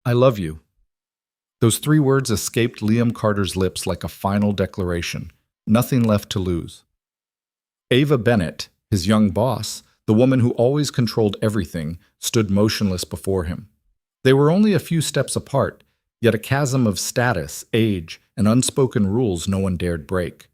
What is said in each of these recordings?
I love you. Those three words escaped Liam Carter's lips like a final declaration. Nothing left to lose. Ava Bennett, his young boss, the woman who always controlled everything, stood motionless before him. They were only a few steps apart, yet a chasm of status, age, and unspoken rules no one dared break.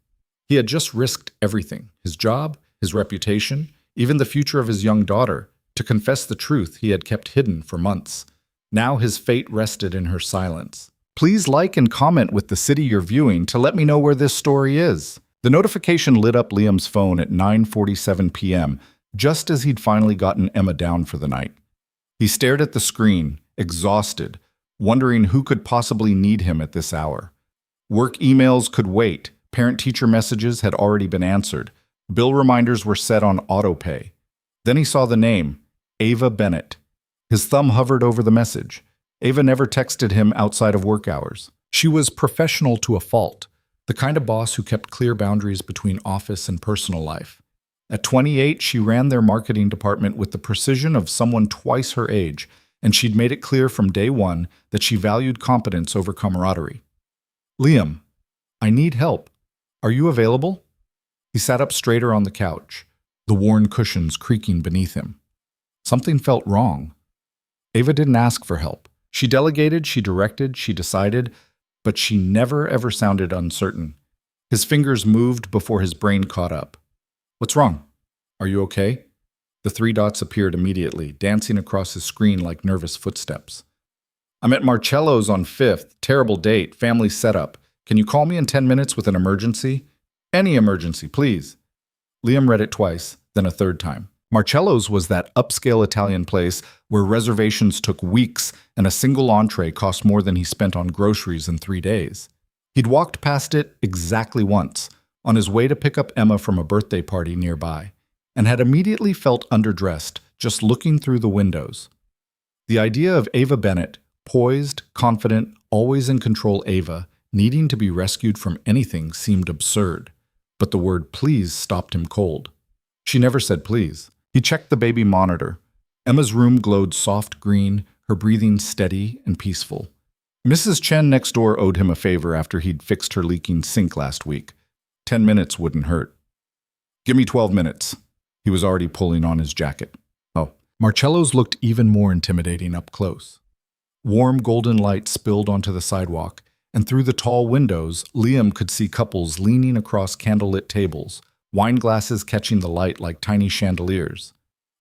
He had just risked everything, his job, his reputation, even the future of his young daughter, to confess the truth he had kept hidden for months. Now his fate rested in her silence. Please like and comment with the city you're viewing to let me know where this story is. The notification lit up Liam's phone at 9:47 p.m., just as he'd finally gotten Emma down for the night. He stared at the screen, exhausted, wondering who could possibly need him at this hour. Work emails could wait. Parent-teacher messages had already been answered. Bill reminders were set on autopay. Then he saw the name, Ava Bennett. His thumb hovered over the message. Ava never texted him outside of work hours. She was professional to a fault, the kind of boss who kept clear boundaries between office and personal life. At 28, she ran their marketing department with the precision of someone twice her age, and she'd made it clear from day one that she valued competence over camaraderie. Liam, I need help. Are you available? He sat up straighter on the couch, the worn cushions creaking beneath him. Something felt wrong. Ava didn't ask for help. She delegated, she directed, she decided, but she never ever sounded uncertain. His fingers moved before his brain caught up. What's wrong? Are you okay? The three dots appeared immediately, dancing across his screen like nervous footsteps. I'm at Marcello's on 5th, terrible date, family setup. Can you call me in 10 minutes with an emergency? Any emergency, please. Liam read it twice, then a third time. Marcello's was that upscale Italian place where reservations took weeks and a single entree cost more than he spent on groceries in 3 days. He'd walked past it exactly once, on his way to pick up Emma from a birthday party nearby, and had immediately felt underdressed just looking through the windows. The idea of Ava Bennett, poised, confident, always in control Ava, needing to be rescued from anything seemed absurd, but the word please stopped him cold. She never said please. He checked the baby monitor. Emma's room glowed soft green, her breathing steady and peaceful. Mrs. Chen next door owed him a favor after he'd fixed her leaking sink last week. 10 minutes wouldn't hurt. Give me 12 minutes. He was already pulling on his jacket. Oh, Marcello's looked even more intimidating up close. Warm golden light spilled onto the sidewalk, and through the tall windows, Liam could see couples leaning across candlelit tables, wine glasses catching the light like tiny chandeliers.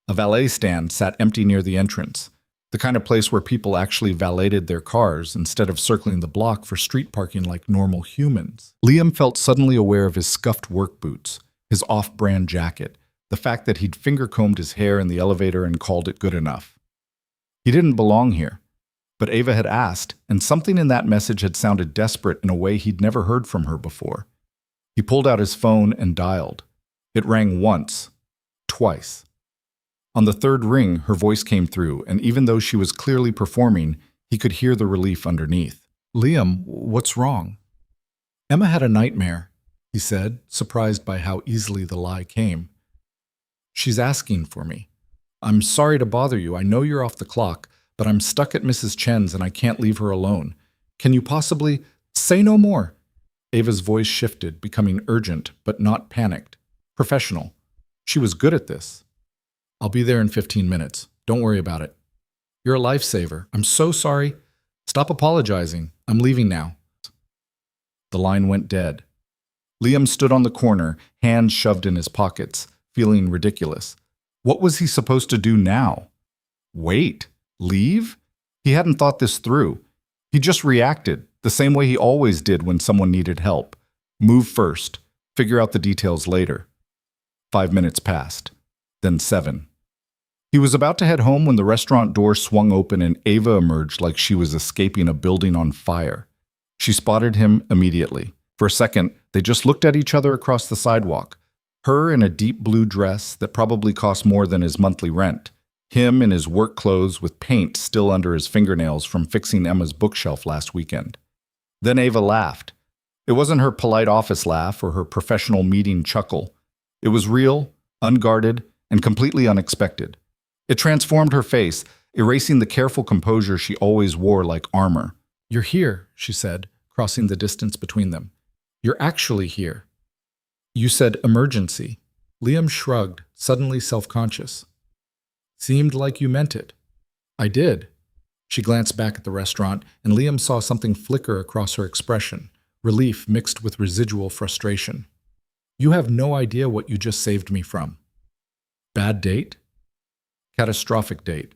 A valet stand sat empty near the entrance, the kind of place where people actually valeted their cars instead of circling the block for street parking like normal humans. Liam felt suddenly aware of his scuffed work boots, his off-brand jacket, the fact that he'd finger-combed his hair in the elevator and called it good enough. He didn't belong here. But Ava had asked, and something in that message had sounded desperate in a way he'd never heard from her before. He pulled out his phone and dialed. It rang once, twice. On the third ring, her voice came through, and even though she was clearly performing, he could hear the relief underneath. Liam, what's wrong? Emma had a nightmare, he said, surprised by how easily the lie came. She's asking for me. I'm sorry to bother you. I know you're off the clock, but I'm stuck at Mrs. Chen's and I can't leave her alone. Can you possibly— Say no more. Ava's voice shifted, becoming urgent, but not panicked. Professional. She was good at this. I'll be there in 15 minutes. Don't worry about it. You're a lifesaver. I'm so sorry. Stop apologizing. I'm leaving now. The line went dead. Liam stood on the corner, hands shoved in his pockets, feeling ridiculous. What was he supposed to do now? Wait. Leave? He hadn't thought this through. He just reacted, the same way he always did when someone needed help. Move first, figure out the details later. 5 minutes passed, then 7. He was about to head home when the restaurant door swung open and Ava emerged like she was escaping a building on fire. She spotted him immediately. For a second, they just looked at each other across the sidewalk. Her in a deep blue dress that probably cost more than his monthly rent. Him in his work clothes with paint still under his fingernails from fixing Emma's bookshelf last weekend. Then Ava laughed. It wasn't her polite office laugh or her professional meeting chuckle. It was real, unguarded, and completely unexpected. It transformed her face. erasing the careful composure she always wore like armor. "You're here," she said, crossing the distance between them. "You're actually here." "You said emergency." Liam shrugged, suddenly self-conscious. "Seemed like you meant it." "I did." She glanced back at the restaurant, and Liam saw something flicker across her expression, relief mixed with residual frustration. "You have no idea what you just saved me from." "Bad date?" "Catastrophic date."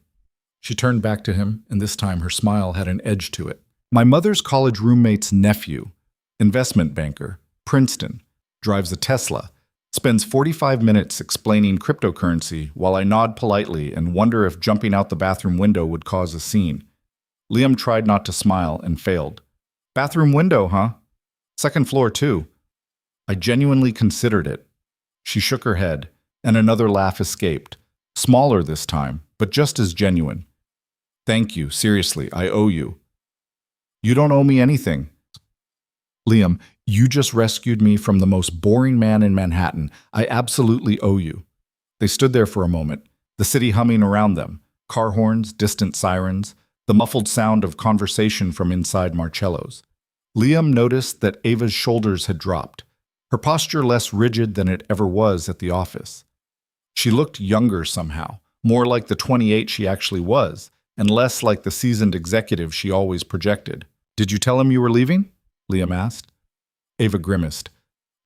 She turned back to him, and this time her smile had an edge to it. "My mother's college roommate's nephew, investment banker, Princeton, drives a Tesla, spends 45 minutes explaining cryptocurrency while I nod politely and wonder if jumping out the bathroom window would cause a scene." Liam tried not to smile and failed. "Bathroom window, huh? Second floor, too." "I genuinely considered it." She shook her head, and another laugh escaped, smaller this time, but just as genuine. "Thank you, seriously, I owe you." "You don't owe me anything." "Liam, you just rescued me from the most boring man in Manhattan. I absolutely owe you." They stood there for a moment, the city humming around them, car horns, distant sirens, the muffled sound of conversation from inside Marcello's. Liam noticed that Ava's shoulders had dropped, her posture less rigid than it ever was at the office. She looked younger somehow, more like the 28 she actually was, and less like the seasoned executive she always projected. "Did you tell him you were leaving?" Liam asked. Ava grimaced.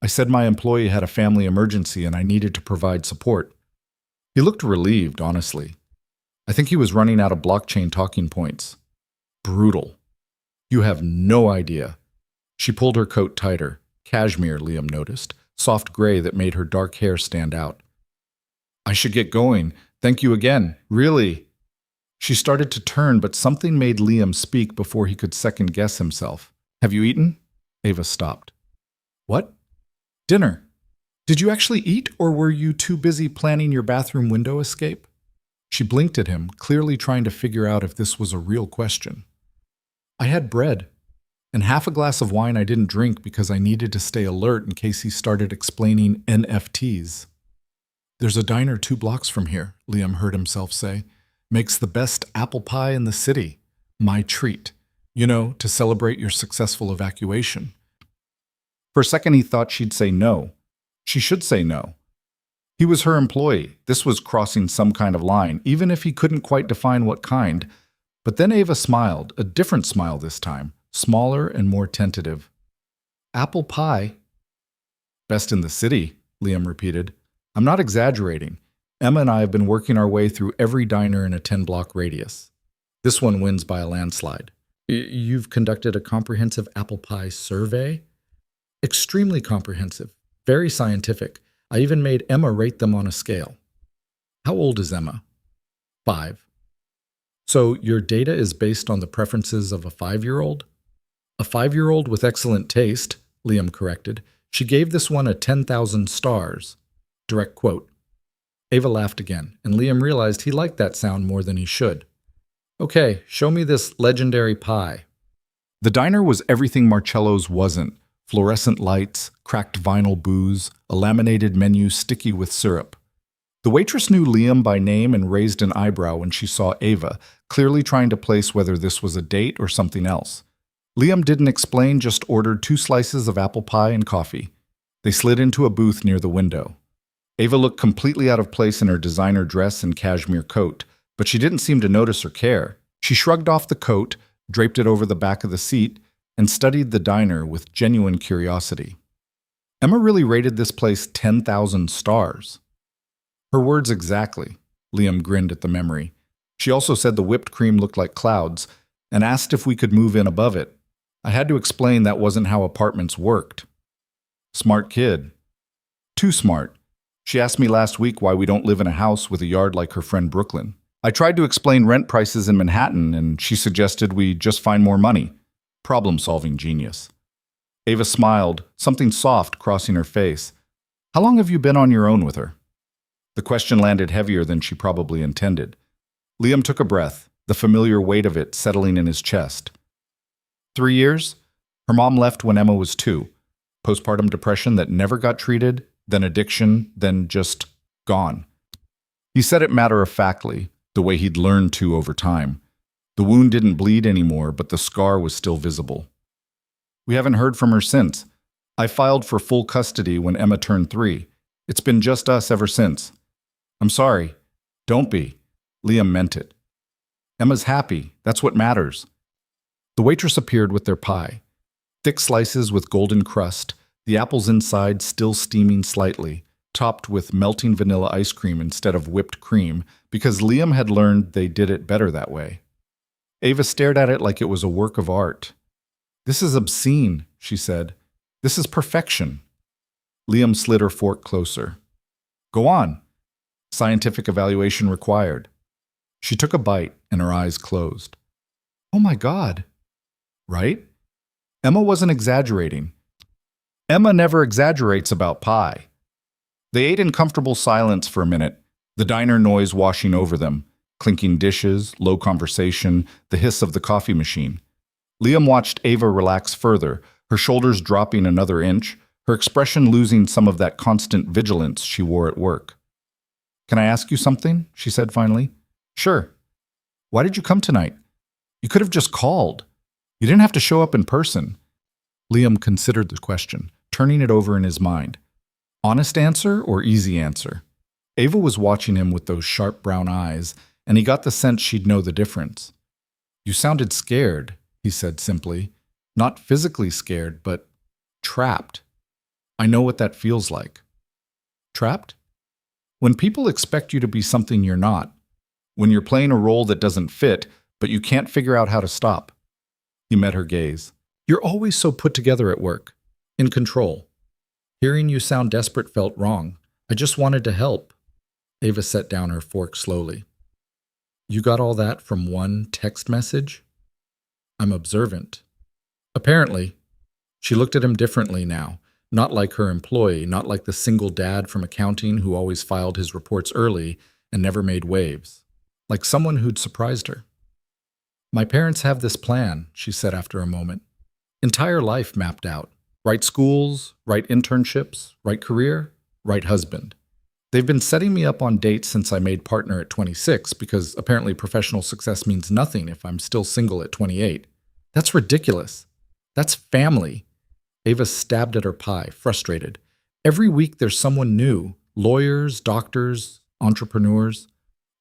"I said my employee had a family emergency and I needed to provide support." He looked relieved, honestly. I think he was running out of blockchain talking points. Brutal. "You have no idea." She pulled her coat tighter. Cashmere, Liam noticed, soft gray that made her dark hair stand out. "I should get going. Thank you again. Really." She started to turn, but something made Liam speak before he could second-guess himself. "Have you eaten?" Ava stopped. "What?" "Dinner. Did you actually eat, or were you too busy planning your bathroom window escape?" She blinked at him, clearly trying to figure out if this was a real question. "I had bread, and half a glass of wine I didn't drink because I needed to stay alert in case he started explaining NFTs." "There's a diner 2 blocks from here," Liam heard himself say. "Makes the best apple pie in the city. My treat. You know, to celebrate your successful evacuation." For a second he thought she'd say no. She should say no. He was her employee. This was crossing some kind of line, even if he couldn't quite define what kind. But then Ava smiled, a different smile this time, smaller and more tentative. "Apple pie?" "Best in the city," Liam repeated. "I'm not exaggerating. Emma and I have been working our way through every diner in a 10-block radius. This one wins by a landslide." "You've conducted a comprehensive apple pie survey?" "Extremely comprehensive. Very scientific. I even made Emma rate them on a scale." "How old is Emma?" 5. "So your data is based on the preferences of a 5-year-old? "A 5-year-old with excellent taste," Liam corrected. "She gave this one a 10,000 stars. Direct quote." Ava laughed again, and Liam realized he liked that sound more than he should. "Okay, show me this legendary pie." The diner was everything Marcello's wasn't. Fluorescent lights, cracked vinyl booze, a laminated menu sticky with syrup. The waitress knew Liam by name and raised an eyebrow when she saw Ava, clearly trying to place whether this was a date or something else. Liam didn't explain, just ordered 2 slices of apple pie and coffee. They slid into a booth near the window. Ava looked completely out of place in her designer dress and cashmere coat, but she didn't seem to notice or care. She shrugged off the coat, draped it over the back of the seat, and studied the diner with genuine curiosity. Emma really rated this place 10,000 stars. Her words exactly. Liam grinned at the memory. She also said the whipped cream looked like clouds, and asked if we could move in above it. I had to explain that wasn't how apartments worked. Smart kid. Too smart. She asked me last week why we don't live in a house with a yard like her friend Brooklyn. I tried to explain rent prices in Manhattan, and she suggested we just find more money. Problem-solving genius. Ava smiled, something soft crossing her face. "How long have you been on your own with her?" The question landed heavier than she probably intended. Liam took a breath, the familiar weight of it settling in his chest. 3 years? Her mom left when Emma was 2. Postpartum depression that never got treated, then addiction, then just gone. He said it matter-of-factly, the way he'd learned to over time. The wound didn't bleed anymore, but the scar was still visible. We haven't heard from her since. I filed for full custody when Emma turned 3. It's been just us ever since. I'm sorry. Don't be. Liam meant it. Emma's happy. That's what matters. The waitress appeared with their pie. Thick slices with golden crust, the apples inside still steaming slightly, topped with melting vanilla ice cream instead of whipped cream, because Liam had learned they did it better that way. Ava stared at it like it was a work of art. "This is obscene," she said. "This is perfection." Liam slid her fork closer. "Go on." Scientific evaluation required. She took a bite and her eyes closed. "Oh my God." Right? Emma wasn't exaggerating. Emma never exaggerates about pie. They ate in comfortable silence for a minute, the diner noise washing over them, clinking dishes, low conversation, the hiss of the coffee machine. Liam watched Ava relax further, her shoulders dropping another inch, her expression losing some of that constant vigilance she wore at work. "Can I ask you something?" she said finally. "Sure." "Why did you come tonight? You could have just called. You didn't have to show up in person." Liam considered the question, turning it over in his mind. Honest answer or easy answer? Ava was watching him with those sharp brown eyes, and he got the sense she'd know the difference. "You sounded scared," he said simply. "Not physically scared, but trapped. I know what that feels like." Trapped? When people expect you to be something you're not. When you're playing a role that doesn't fit, but you can't figure out how to stop. He met her gaze. "You're always so put together at work. In control. Hearing you sound desperate felt wrong. I just wanted to help." Ava set down her fork slowly. "You got all that from one text message?" "I'm observant." "Apparently." She looked at him differently now, not like her employee, not like the single dad from accounting who always filed his reports early and never made waves, like someone who'd surprised her. "My parents have this plan," she said after a moment. "Entire life mapped out. Right schools, right internships, right career, right husband. They've been setting me up on dates since I made partner at 26 because apparently professional success means nothing if I'm still single at 28. That's ridiculous. That's family." Ava stabbed at her pie, frustrated. "Every week there's someone new. Lawyers, doctors, entrepreneurs.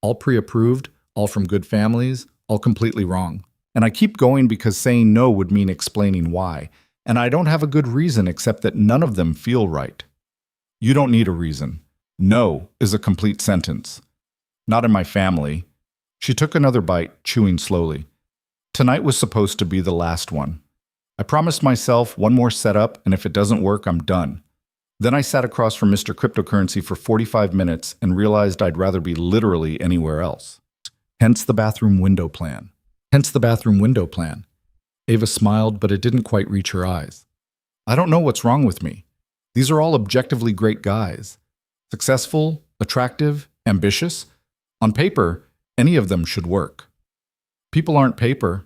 All pre-approved, all from good families, all completely wrong. And I keep going because saying no would mean explaining why. And I don't have a good reason except that none of them feel right." "You don't need a reason. No is a complete sentence. Not in my family." She took another bite, chewing slowly. "Tonight was supposed to be the last one. I promised myself one more setup, and if it doesn't work, I'm done. Then I sat across from Mr. Cryptocurrency for 45 minutes and realized I'd rather be literally anywhere else. Hence the bathroom window plan. Hence the bathroom window plan." Ava smiled, but it didn't quite reach her eyes. "I don't know what's wrong with me. These are all objectively great guys. Successful, attractive, ambitious. On paper, any of them should work. People aren't paper."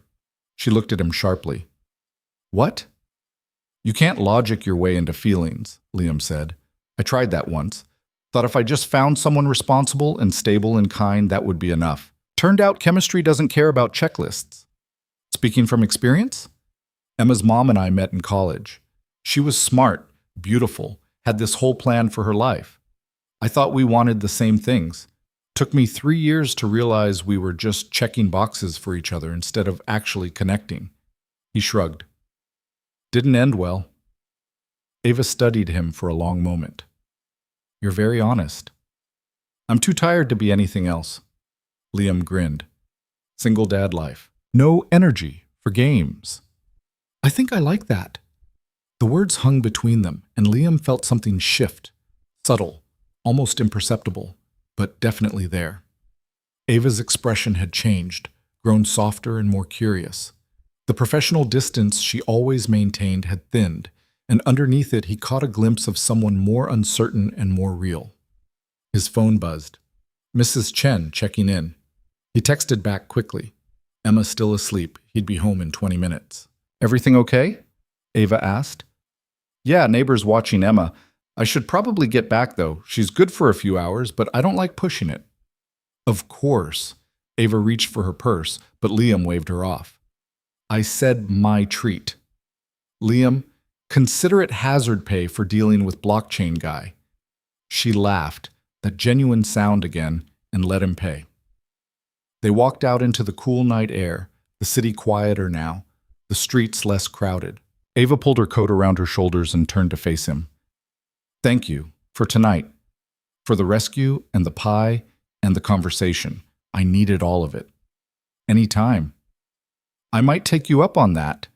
She looked at him sharply. "What?" "You can't logic your way into feelings," Liam said. "I tried that once. Thought if I just found someone responsible and stable and kind, that would be enough. Turned out chemistry doesn't care about checklists." Speaking from experience? Emma's mom and I met in college. She was smart, beautiful, had this whole plan for her life. I thought we wanted the same things. Took me 3 years to realize we were just checking boxes for each other instead of actually connecting. He shrugged. "Didn't end well." Ava studied him for a long moment. "You're very honest." "I'm too tired to be anything else." Liam grinned. "Single dad life. No energy for games." "I think I like that." The words hung between them, and Liam felt something shift. Subtle, almost imperceptible, but definitely there. Ava's expression had changed, grown softer and more curious. The professional distance she always maintained had thinned, and underneath it he caught a glimpse of someone more uncertain and more real. His phone buzzed. Mrs. Chen checking in. He texted back quickly. Emma still asleep. He'd be home in 20 minutes. "Everything okay?" Ava asked. "Yeah, neighbor's watching Emma. I should probably get back, though. She's good for a few hours, but I don't like pushing it." "Of course." Ava reached for her purse, but Liam waved her off. I said my treat. Liam, consider it hazard pay for dealing with blockchain guy. She laughed, that genuine sound again, and let him pay. They walked out into the cool night air, the city quieter now, the streets less crowded. Ava pulled her coat around her shoulders and turned to face him. Thank you, for tonight, for the rescue and the pie and the conversation. I needed all of it. Any time. I might take you up on that.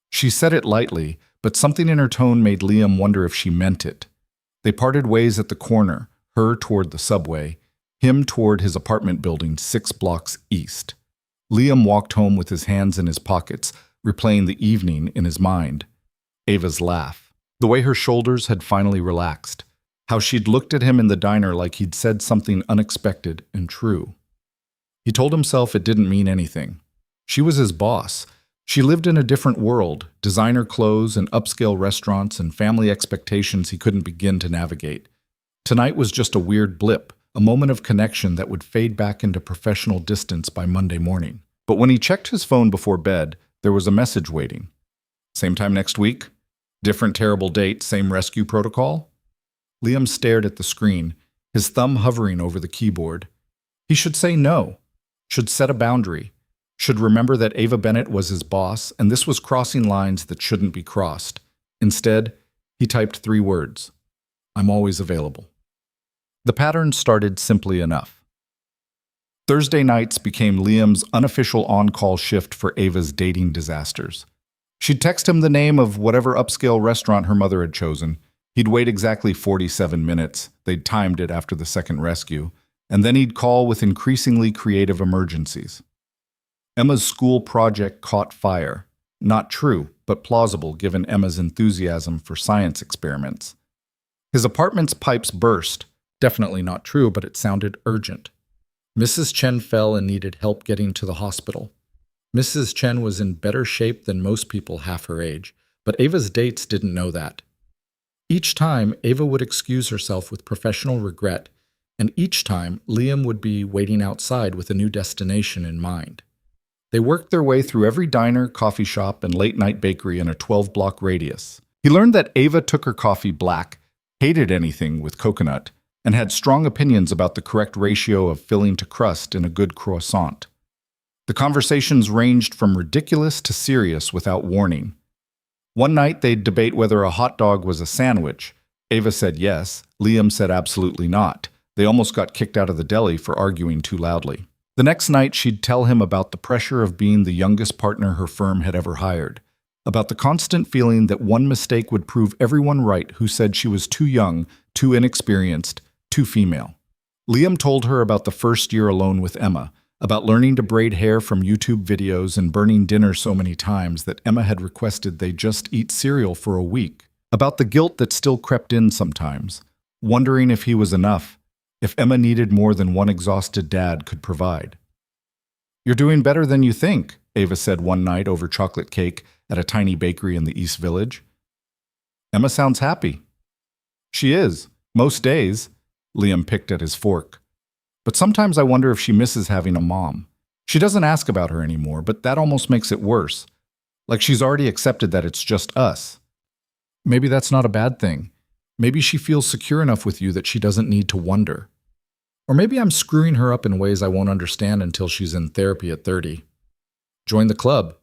She said it lightly, but something in her tone made Liam wonder if she meant it. They parted ways at the corner, her toward the subway, him toward his apartment building 6 blocks east. Liam walked home with his hands in his pockets, replaying the evening in his mind. Ava's laugh, the way her shoulders had finally relaxed, how she'd looked at him in the diner like he'd said something unexpected and true. He told himself it didn't mean anything. She was his boss. She lived in a different world, designer clothes and upscale restaurants and family expectations he couldn't begin to navigate. Tonight was just a weird blip, a moment of connection that would fade back into professional distance by Monday morning. But when he checked his phone before bed, there was a message waiting. Same time next week? Different terrible date, same rescue protocol? Liam stared at the screen, his thumb hovering over the keyboard. He should say no, should set a boundary, should remember that Ava Bennett was his boss, and this was crossing lines that shouldn't be crossed. Instead, he typed 3 words. I'm always available. The pattern started simply enough. Thursday nights became Liam's unofficial on-call shift for Ava's dating disasters. She'd text him the name of whatever upscale restaurant her mother had chosen. He'd wait exactly 47 minutes. They'd timed it after the second rescue. And then he'd call with increasingly creative emergencies. Emma's school project caught fire. Not true, but plausible given Emma's enthusiasm for science experiments. His apartment's pipes burst. Definitely not true, but it sounded urgent. Mrs. Chen fell and needed help getting to the hospital. Mrs. Chen was in better shape than most people half her age, but Ava's dates didn't know that. Each time, Ava would excuse herself with professional regret, and each time, Liam would be waiting outside with a new destination in mind. They worked their way through every diner, coffee shop, and late-night bakery in a 12-block radius. He learned that Ava took her coffee black, hated anything with coconut, and had strong opinions about the correct ratio of filling to crust in a good croissant. The conversations ranged from ridiculous to serious without warning. One night they'd debate whether a hot dog was a sandwich. Ava said yes, Liam said absolutely not. They almost got kicked out of the deli for arguing too loudly. The next night she'd tell him about the pressure of being the youngest partner her firm had ever hired, about the constant feeling that one mistake would prove everyone right who said she was too young, too inexperienced, too female. Liam told her about the first year alone with Emma, about learning to braid hair from YouTube videos and burning dinner so many times that Emma had requested they just eat cereal for a week, about the guilt that still crept in sometimes, wondering if he was enough, if Emma needed more than one exhausted dad could provide. You're doing better than you think, Ava said one night over chocolate cake at a tiny bakery in the East Village. Emma sounds happy. She is, most days. Liam picked at his fork. But sometimes I wonder if she misses having a mom. She doesn't ask about her anymore, but that almost makes it worse. Like she's already accepted that it's just us. Maybe that's not a bad thing. Maybe she feels secure enough with you that she doesn't need to wonder. Or maybe I'm screwing her up in ways I won't understand until she's in therapy at 30. Join the club.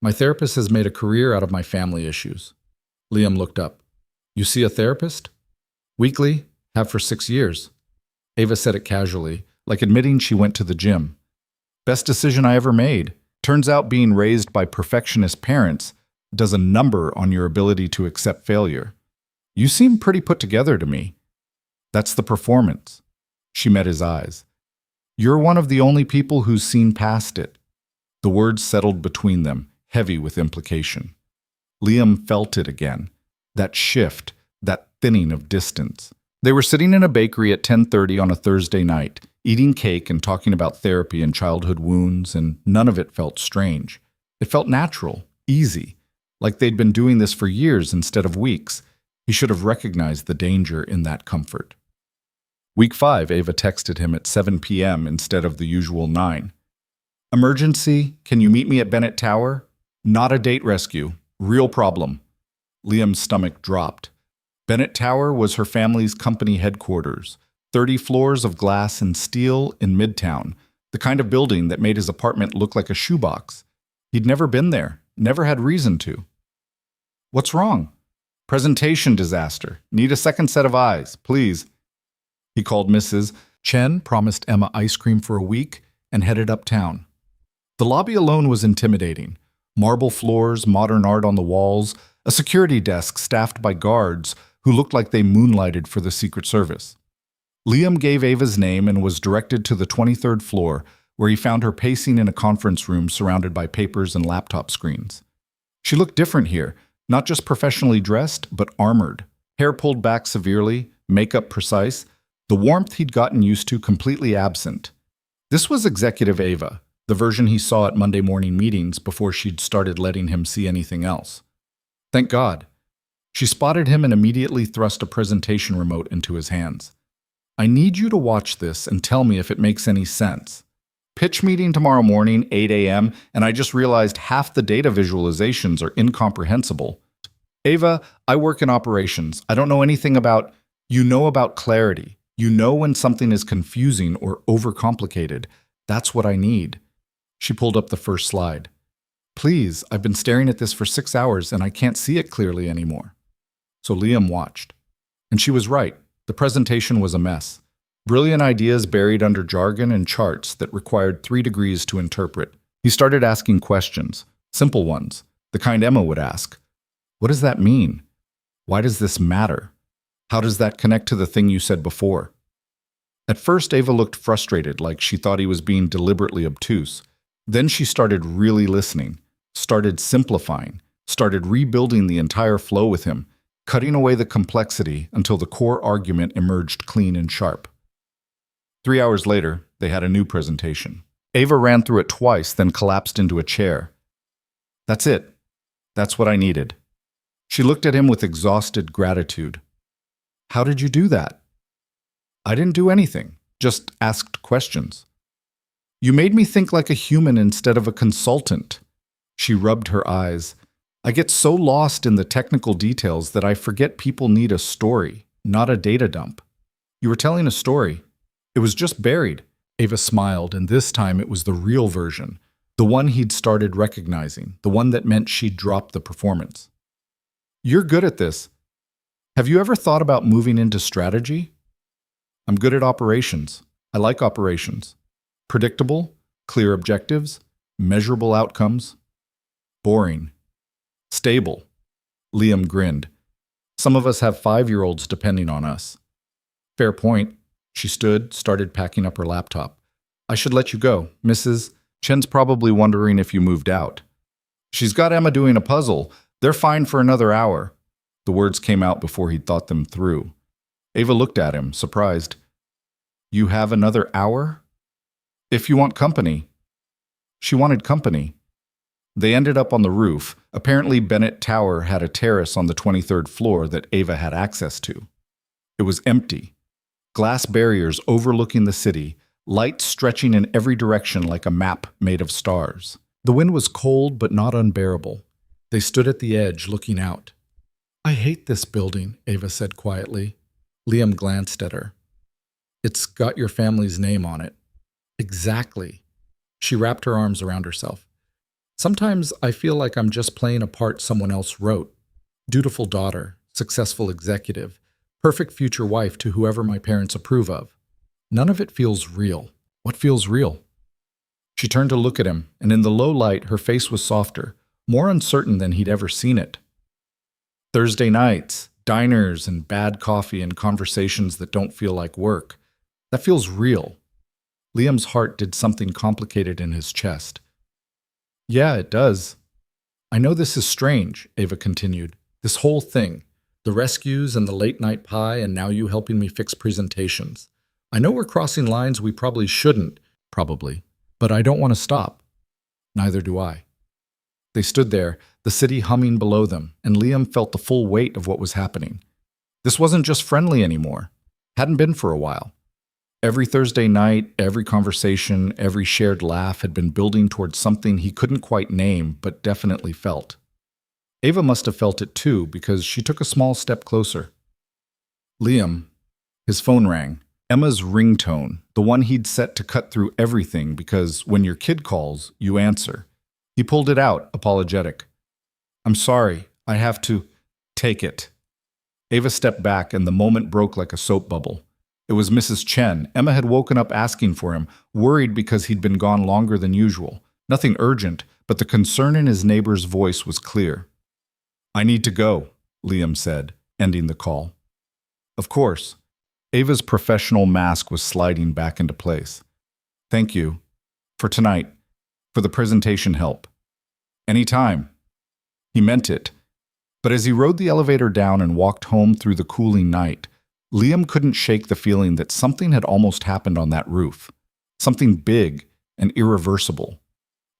My therapist has made a career out of my family issues. Liam looked up. You see a therapist? Weekly, have for 6 years. Ava said it casually, like admitting she went to the gym. Best decision I ever made. Turns out being raised by perfectionist parents does a number on your ability to accept failure. You seem pretty put together to me. That's the performance. She met his eyes. You're one of the only people who's seen past it. The words settled between them, heavy with implication. Liam felt it again. That shift, that thinning of distance. They were sitting in a bakery at 10:30 on a Thursday night, eating cake and talking about therapy and childhood wounds, and none of it felt strange. It felt natural, easy, like they'd been doing this for years instead of weeks. He should have recognized the danger in that comfort. Week 5, Ava texted him at 7 p.m. instead of the usual 9. Emergency, can you meet me at Bennett Tower? Not a date rescue. Real problem. Liam's stomach dropped. Bennett Tower was her family's company headquarters, 30 floors of glass and steel in Midtown, the kind of building that made his apartment look like a shoebox. He'd never been there, never had reason to. What's wrong? Presentation disaster. Need a second set of eyes, please. He called Mrs. Chen, promised Emma ice cream for a week, and headed uptown. The lobby alone was intimidating. Marble floors, modern art on the walls, a security desk staffed by guards who looked like they moonlighted for the Secret Service. Liam gave Ava's name and was directed to the 23rd floor, where he found her pacing in a conference room surrounded by papers and laptop screens. She looked different here, not just professionally dressed, but armored. Hair pulled back severely, makeup precise, the warmth he'd gotten used to completely absent. This was Executive Ava, the version he saw at Monday morning meetings before she'd started letting him see anything else. Thank God. She spotted him and immediately thrust a presentation remote into his hands. I need you to watch this and tell me if it makes any sense. Pitch meeting tomorrow morning, 8 a.m., and I just realized half the data visualizations are incomprehensible. Ava, I work in operations. I don't know anything about... You know about clarity. You know when something is confusing or overcomplicated. That's what I need. She pulled up the first slide. Please, I've been staring at this for 6 hours and I can't see it clearly anymore. So Liam watched. And she was right. The presentation was a mess. Brilliant ideas buried under jargon and charts that required 3 degrees to interpret. He started asking questions, simple ones, the kind Emma would ask. What does that mean? Why does this matter? How does that connect to the thing you said before? At first, Ava looked frustrated, like she thought he was being deliberately obtuse. Then she started really listening, started simplifying, started rebuilding the entire flow with him, cutting away the complexity until the core argument emerged clean and sharp. 3 hours later, they had a new presentation. Ava ran through it twice, then collapsed into a chair. That's it. That's what I needed. She looked at him with exhausted gratitude. How did you do that? I didn't do anything, just asked questions. You made me think like a human instead of a consultant. She rubbed her eyes. I get so lost in the technical details that I forget people need a story, not a data dump. You were telling a story. It was just buried. Ava smiled, and this time it was the real version, the one he'd started recognizing, the one that meant she'd dropped the performance. You're good at this. Have you ever thought about moving into strategy? I'm good at operations. I like operations. Predictable, clear objectives, measurable outcomes. Boring. Stable. Liam grinned. Some of us have 5-year-olds depending on us. Fair point. She stood, started packing up her laptop. I should let you go. Mrs. Chen's probably wondering if you moved out. She's got Emma doing a puzzle. They're fine for another hour. The words came out before he'd thought them through. Ava looked at him, surprised. You have another hour? If you want company. She wanted company. They ended up on the roof. Apparently Bennett Tower had a terrace on the 23rd floor that Ava had access to. It was empty. Glass barriers overlooking the city, light stretching in every direction like a map made of stars. The wind was cold but not unbearable. They stood at the edge, looking out. I hate this building, Ava said quietly. Liam glanced at her. It's got your family's name on it. Exactly. She wrapped her arms around herself. Sometimes I feel like I'm just playing a part someone else wrote. Dutiful daughter, successful executive, perfect future wife to whoever my parents approve of. None of it feels real. What feels real? She turned to look at him, and in the low light, her face was softer, more uncertain than he'd ever seen it. Thursday nights, diners and bad coffee and conversations that don't feel like work. That feels real. Liam's heart did something complicated in his chest. Yeah, it does. I know this is strange, Ava continued. This whole thing. The rescues and the late-night pie, and now you helping me fix presentations. I know we're crossing lines we probably shouldn't, but I don't want to stop. Neither do I. They stood there, the city humming below them, and Liam felt the full weight of what was happening. This wasn't just friendly anymore. Hadn't been for a while. Every Thursday night, every conversation, every shared laugh had been building towards something he couldn't quite name, but definitely felt. Ava must have felt it too, because she took a small step closer. Liam. His phone rang. Emma's ringtone, the one he'd set to cut through everything because when your kid calls, you answer. He pulled it out, apologetic. I'm sorry, I have to take it. Ava stepped back and the moment broke like a soap bubble. It was Mrs. Chen. Emma had woken up asking for him, worried because he'd been gone longer than usual. Nothing urgent, but the concern in his neighbor's voice was clear. I need to go, Liam said, ending the call. Of course. Ava's professional mask was sliding back into place. Thank you. For tonight. For the presentation help. Anytime. He meant it. But as he rode the elevator down and walked home through the cooling night, Liam couldn't shake the feeling that something had almost happened on that roof. Something big and irreversible.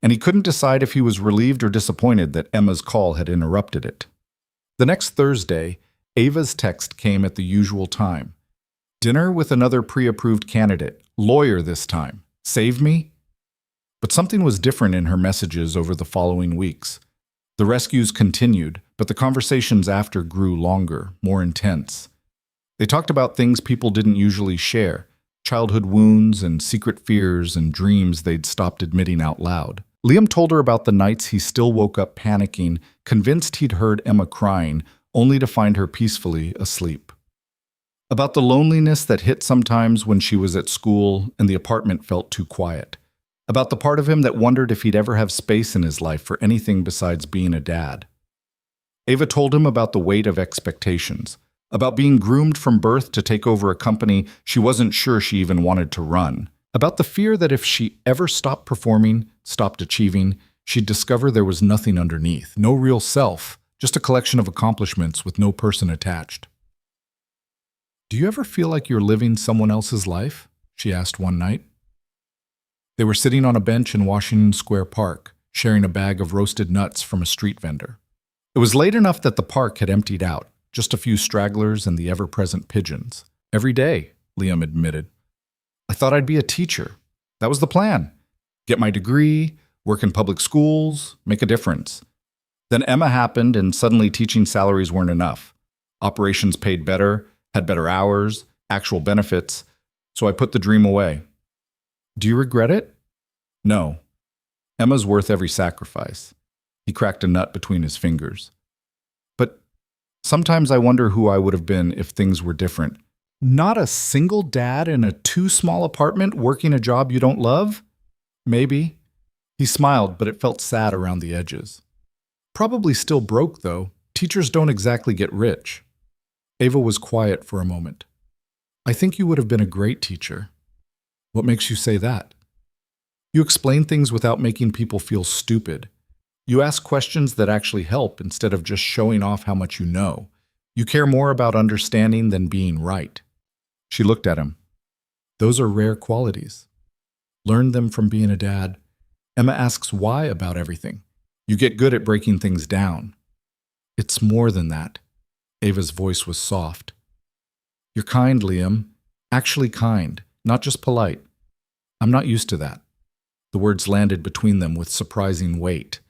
And he couldn't decide if he was relieved or disappointed that Emma's call had interrupted it. The next Thursday, Ava's text came at the usual time. Dinner with another pre-approved candidate, lawyer this time. Save me? But something was different in her messages over the following weeks. The rescues continued, but the conversations after grew longer, more intense. They talked about things people didn't usually share, childhood wounds and secret fears and dreams they'd stopped admitting out loud. Liam told her about the nights he still woke up panicking, convinced he'd heard Emma crying, only to find her peacefully asleep. About the loneliness that hit sometimes when she was at school and the apartment felt too quiet. About the part of him that wondered if he'd ever have space in his life for anything besides being a dad. Ava told him about the weight of expectations, about being groomed from birth to take over a company she wasn't sure she even wanted to run, about the fear that if she ever stopped performing, stopped achieving, she'd discover there was nothing underneath, no real self, just a collection of accomplishments with no person attached. Do you ever feel like you're living someone else's life? She asked one night. They were sitting on a bench in Washington Square Park, sharing a bag of roasted nuts from a street vendor. It was late enough that the park had emptied out, just a few stragglers and the ever-present pigeons. Every day, Liam admitted. I thought I'd be a teacher. That was the plan. Get my degree, work in public schools, make a difference. Then Emma happened and suddenly teaching salaries weren't enough. Operations paid better, had better hours, actual benefits, so I put the dream away. Do you regret it? No. Emma's worth every sacrifice. He cracked a nut between his fingers. But sometimes I wonder who I would have been if things were different. Not a single dad in a too-small apartment working a job you don't love? Maybe. He smiled, but it felt sad around the edges. Probably still broke, though. Teachers don't exactly get rich. Ava was quiet for a moment. I think you would have been a great teacher. What makes you say that? You explain things without making people feel stupid. You ask questions that actually help instead of just showing off how much you know. You care more about understanding than being right. She looked at him. Those are rare qualities. Learned them from being a dad. Emma asks why about everything. You get good at breaking things down. It's more than that. Ava's voice was soft. You're kind, Liam. Actually kind, not just polite. I'm not used to that. The words landed between them with surprising weight.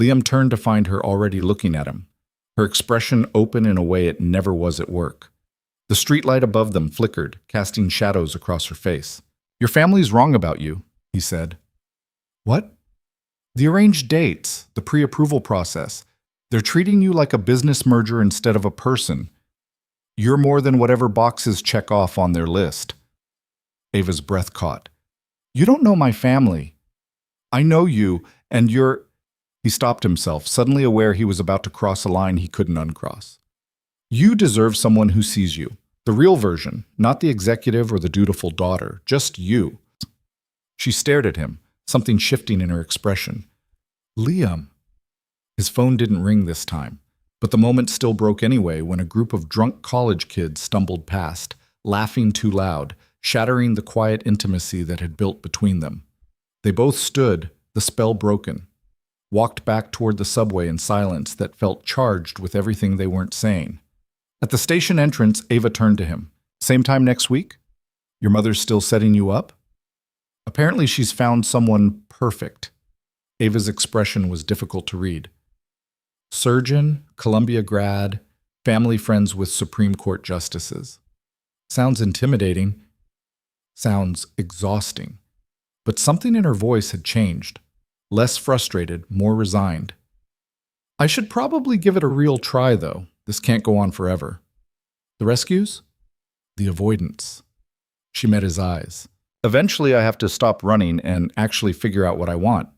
Liam turned to find her already looking at him, her expression open in a way it never was at work. The streetlight above them flickered, casting shadows across her face. Your family's wrong about you, he said. What? The arranged dates, the pre-approval process. They're treating you like a business merger instead of a person. You're more than whatever boxes check off on their list. Ava's breath caught. You don't know my family. I know you, and you're... He stopped himself, suddenly aware he was about to cross a line he couldn't uncross. You deserve someone who sees you. The real version, not the executive or the dutiful daughter, just you. She stared at him, something shifting in her expression. Liam. His phone didn't ring this time, but the moment still broke anyway when a group of drunk college kids stumbled past, laughing too loud, shattering the quiet intimacy that had built between them. They both stood, the spell broken, walked back toward the subway in silence that felt charged with everything they weren't saying. At the station entrance, Ava turned to him. Same time next week? Your mother's still setting you up? Apparently she's found someone perfect. Ava's expression was difficult to read. Surgeon, Columbia grad, family friends with Supreme Court justices. Sounds intimidating. Sounds exhausting. But something in her voice had changed. Less frustrated, more resigned. I should probably give it a real try, though. This can't go on forever. The rescues? The avoidance. She met his eyes. Eventually, I have to stop running and actually figure out what I want.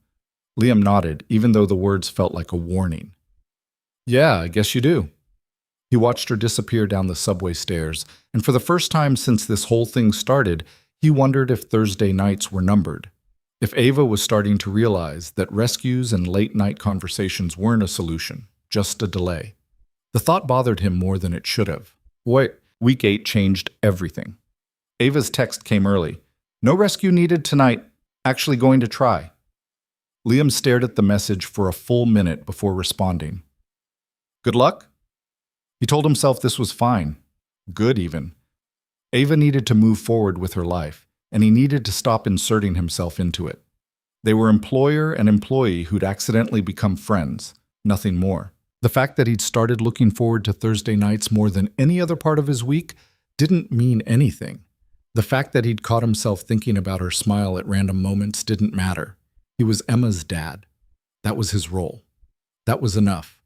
Liam nodded, even though the words felt like a warning. Yeah, I guess you do. He watched her disappear down the subway stairs, and for the first time since this whole thing started, he wondered if Thursday nights were numbered. If Ava was starting to realize that rescues and late-night conversations weren't a solution, just a delay. The thought bothered him more than it should have. Wait, week 8 changed everything. Ava's text came early. No rescue needed tonight. Actually going to try. Liam stared at the message for a full minute before responding. Good luck? He told himself this was fine. Good, even. Ava needed to move forward with her life, and he needed to stop inserting himself into it. They were employer and employee who'd accidentally become friends, nothing more. The fact that he'd started looking forward to Thursday nights more than any other part of his week didn't mean anything. The fact that he'd caught himself thinking about her smile at random moments didn't matter. He was Emma's dad. That was his role. That was enough.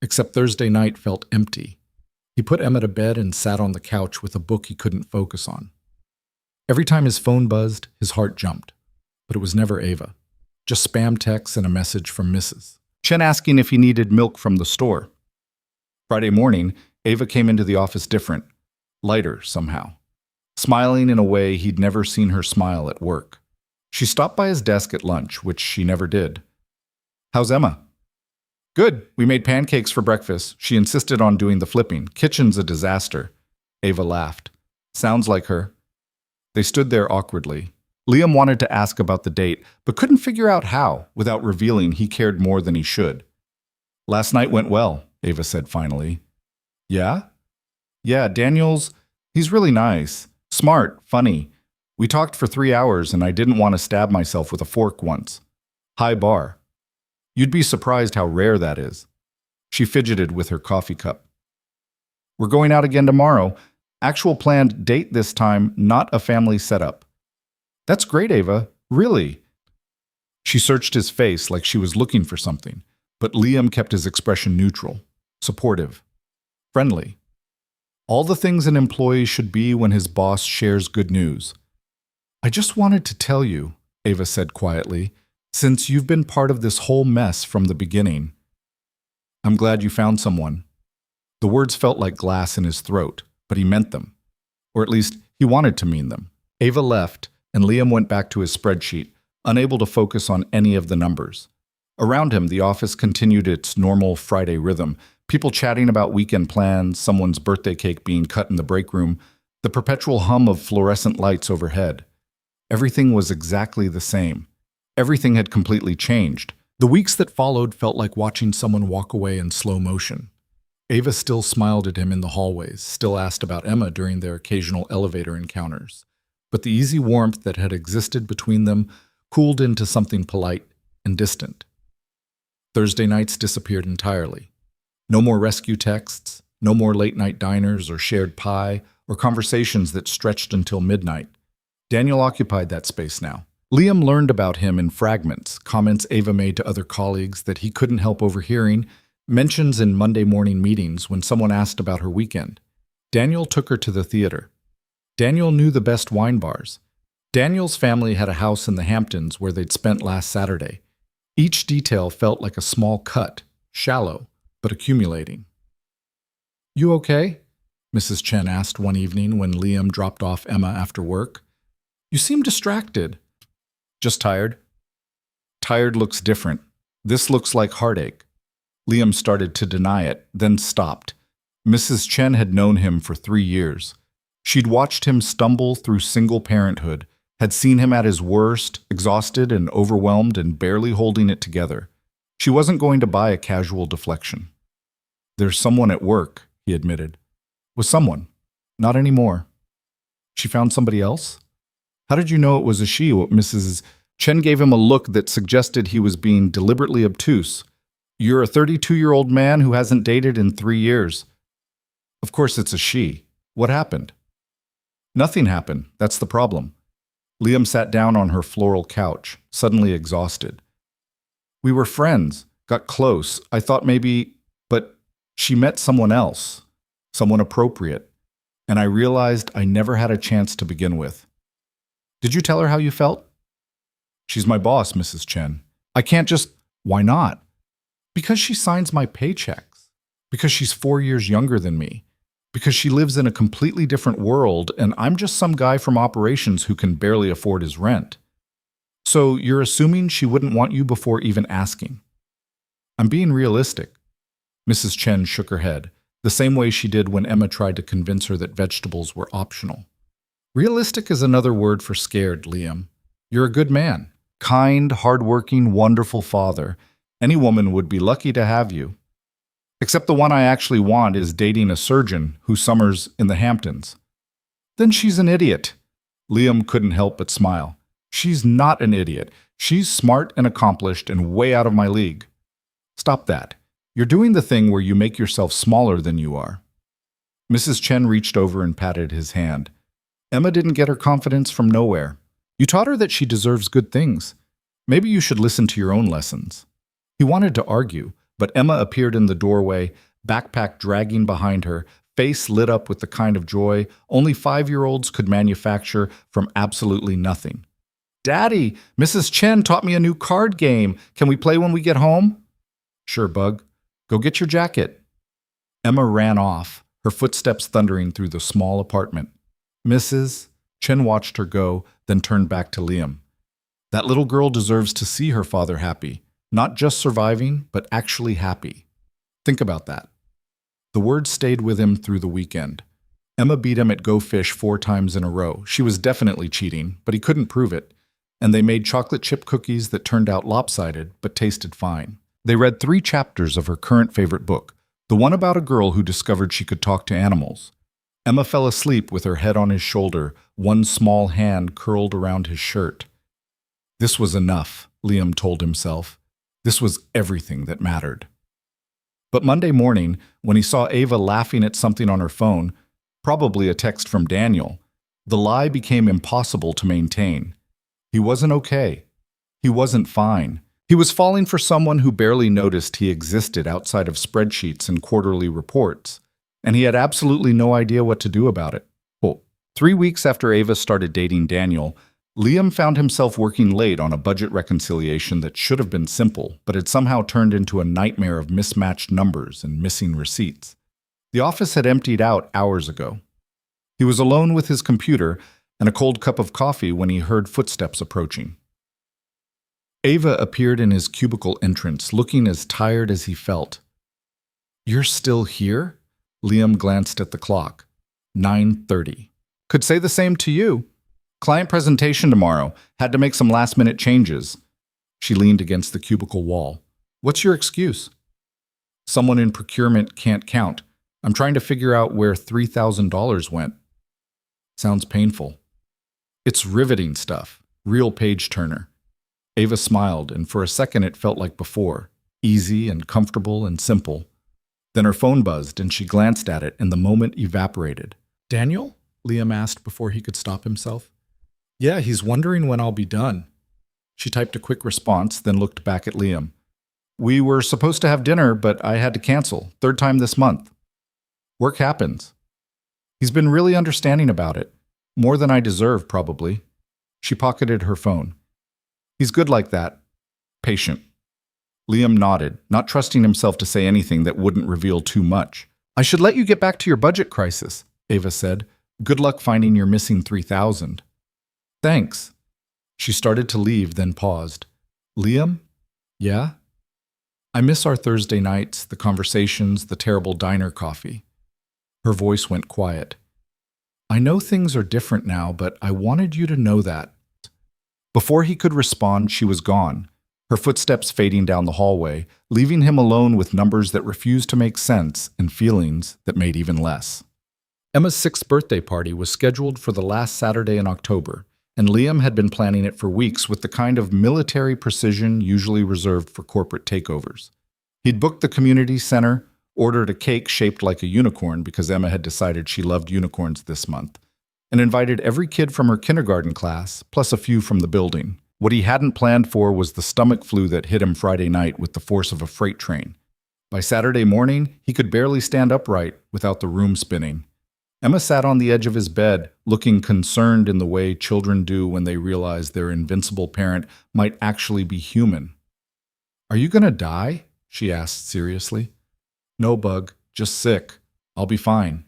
Except Thursday night felt empty. He put Emma to bed and sat on the couch with a book he couldn't focus on. Every time his phone buzzed, his heart jumped. But it was never Ava. Just spam texts and a message from Mrs. Chen asking if he needed milk from the store. Friday morning, Ava came into the office different, lighter somehow, smiling in a way he'd never seen her smile at work. She stopped by his desk at lunch, which she never did. How's Emma? Good. We made pancakes for breakfast. She insisted on doing the flipping. Kitchen's a disaster. Ava laughed. Sounds like her. They stood there awkwardly. Liam wanted to ask about the date, but couldn't figure out how, without revealing he cared more than he should. Last night went well, Ava said finally. Yeah? Yeah, he's really nice. Smart, funny. We talked for 3 hours and I didn't want to stab myself with a fork once. High bar. You'd be surprised how rare that is. She fidgeted with her coffee cup. We're going out again tomorrow. Actual planned date this time, not a family setup. That's great, Ava. Really? She searched his face like she was looking for something, but Liam kept his expression neutral, supportive, friendly. All the things an employee should be when his boss shares good news. I just wanted to tell you, Ava said quietly, since you've been part of this whole mess from the beginning. I'm glad you found someone. The words felt like glass in his throat, but he meant them. Or at least, he wanted to mean them. Ava left, and Liam went back to his spreadsheet, unable to focus on any of the numbers. Around him, the office continued its normal Friday rhythm, people chatting about weekend plans, someone's birthday cake being cut in the break room, the perpetual hum of fluorescent lights overhead. Everything was exactly the same. Everything had completely changed. The weeks that followed felt like watching someone walk away in slow motion. Ava still smiled at him in the hallways, still asked about Emma during their occasional elevator encounters. But the easy warmth that had existed between them cooled into something polite and distant. Thursday nights disappeared entirely. No more rescue texts, no more late-night diners or shared pie, or conversations that stretched until midnight. Daniel occupied that space now. Liam learned about him in fragments, comments Ava made to other colleagues that he couldn't help overhearing, mentions in Monday morning meetings when someone asked about her weekend. Daniel took her to the theater. Daniel knew the best wine bars. Daniel's family had a house in the Hamptons where they'd spent last Saturday. Each detail felt like a small cut, shallow, but accumulating. You okay? Mrs. Chen asked one evening when Liam dropped off Emma after work. You seem distracted. Just tired. Tired looks different. This looks like heartache. Liam started to deny it, then stopped. Mrs. Chen had known him for 3 years. She'd watched him stumble through single parenthood, had seen him at his worst, exhausted and overwhelmed and barely holding it together. She wasn't going to buy a casual deflection. There's someone at work, he admitted. Was someone. Not anymore. She found somebody else? How did you know it was a she? Mrs. Chen gave him a look that suggested he was being deliberately obtuse. You're a 32-year-old man who hasn't dated in 3 years. Of course it's a she. What happened? Nothing happened. That's the problem. Liam sat down on her floral couch, suddenly exhausted. We were friends, got close. I thought maybe, but she met someone else, someone appropriate, and I realized I never had a chance to begin with. Did you tell her how you felt? She's my boss, Mrs. Chen. I can't just... Why not? Because she signs my paychecks. Because she's 4 years younger than me. Because she lives in a completely different world, and I'm just some guy from operations who can barely afford his rent. So you're assuming she wouldn't want you before even asking? I'm being realistic. Mrs. Chen shook her head, the same way she did when Emma tried to convince her that vegetables were optional. Realistic is another word for scared, Liam. You're a good man. Kind, hardworking, wonderful father. Any woman would be lucky to have you. Except the one I actually want is dating a surgeon who summers in the Hamptons. Then she's an idiot. Liam couldn't help but smile. She's not an idiot. She's smart and accomplished and way out of my league. Stop that. You're doing the thing where you make yourself smaller than you are. Mrs. Chen reached over and patted his hand. Emma didn't get her confidence from nowhere. You taught her that she deserves good things. Maybe you should listen to your own lessons. He wanted to argue, but Emma appeared in the doorway, backpack dragging behind her, face lit up with the kind of joy only 5-year-olds could manufacture from absolutely nothing. Daddy, Mrs. Chen taught me a new card game. Can we play when we get home? Sure, Bug. Go get your jacket. Emma ran off, her footsteps thundering through the small apartment. Mrs. Chen watched her go, then turned back to Liam. That little girl deserves to see her father happy. Not just surviving, but actually happy. Think about that. The words stayed with him through the weekend. Emma beat him at Go Fish 4 times in a row. She was definitely cheating, but he couldn't prove it. And they made chocolate chip cookies that turned out lopsided, but tasted fine. They read 3 chapters of her current favorite book, the one about a girl who discovered she could talk to animals. Emma fell asleep with her head on his shoulder, one small hand curled around his shirt. This was enough, Liam told himself. This was everything that mattered. But Monday morning, when he saw Ava laughing at something on her phone, probably a text from Daniel, the lie became impossible to maintain. He wasn't okay. He wasn't fine. He was falling for someone who barely noticed he existed outside of spreadsheets and quarterly reports, and he had absolutely no idea what to do about it. Well, 3 weeks after Ava started dating Daniel, Liam found himself working late on a budget reconciliation that should have been simple, but had somehow turned into a nightmare of mismatched numbers and missing receipts. The office had emptied out hours ago. He was alone with his computer and a cold cup of coffee when he heard footsteps approaching. Ava appeared in his cubicle entrance, looking as tired as he felt. You're still here? Liam glanced at the clock. 9:30. Could say the same to you. Client presentation tomorrow. Had to make some last-minute changes. She leaned against the cubicle wall. What's your excuse? Someone in procurement can't count. I'm trying to figure out where $3,000 went. Sounds painful. It's riveting stuff. Real page-turner. Ava smiled, and for a second it felt like before. Easy and comfortable and simple. Then her phone buzzed, and she glanced at it, and the moment evaporated. Daniel? Liam asked before he could stop himself. Yeah, he's wondering when I'll be done. She typed a quick response, then looked back at Liam. We were supposed to have dinner, but I had to cancel. 3rd time this month. Work happens. He's been really understanding about it. More than I deserve, probably. She pocketed her phone. He's good like that. Patient. Liam nodded, not trusting himself to say anything that wouldn't reveal too much. I should let you get back to your budget crisis, Ava said. Good luck finding your missing $3,000. Thanks. She started to leave, then paused. Liam? Yeah? I miss our Thursday nights, the conversations, the terrible diner coffee. Her voice went quiet. I know things are different now, but I wanted you to know that. Before he could respond, she was gone, her footsteps fading down the hallway, leaving him alone with numbers that refused to make sense and feelings that made even less. Emma's 6th birthday party was scheduled for the last Saturday in October, and Liam had been planning it for weeks with the kind of military precision usually reserved for corporate takeovers. He'd booked the community center, ordered a cake shaped like a unicorn because Emma had decided she loved unicorns this month, and invited every kid from her kindergarten class, plus a few from the building. What he hadn't planned for was the stomach flu that hit him Friday night with the force of a freight train. By Saturday morning, he could barely stand upright without the room spinning. Emma sat on the edge of his bed, looking concerned in the way children do when they realize their invincible parent might actually be human. "Are you going to die?" she asked seriously. "No, Bug, just sick. I'll be fine."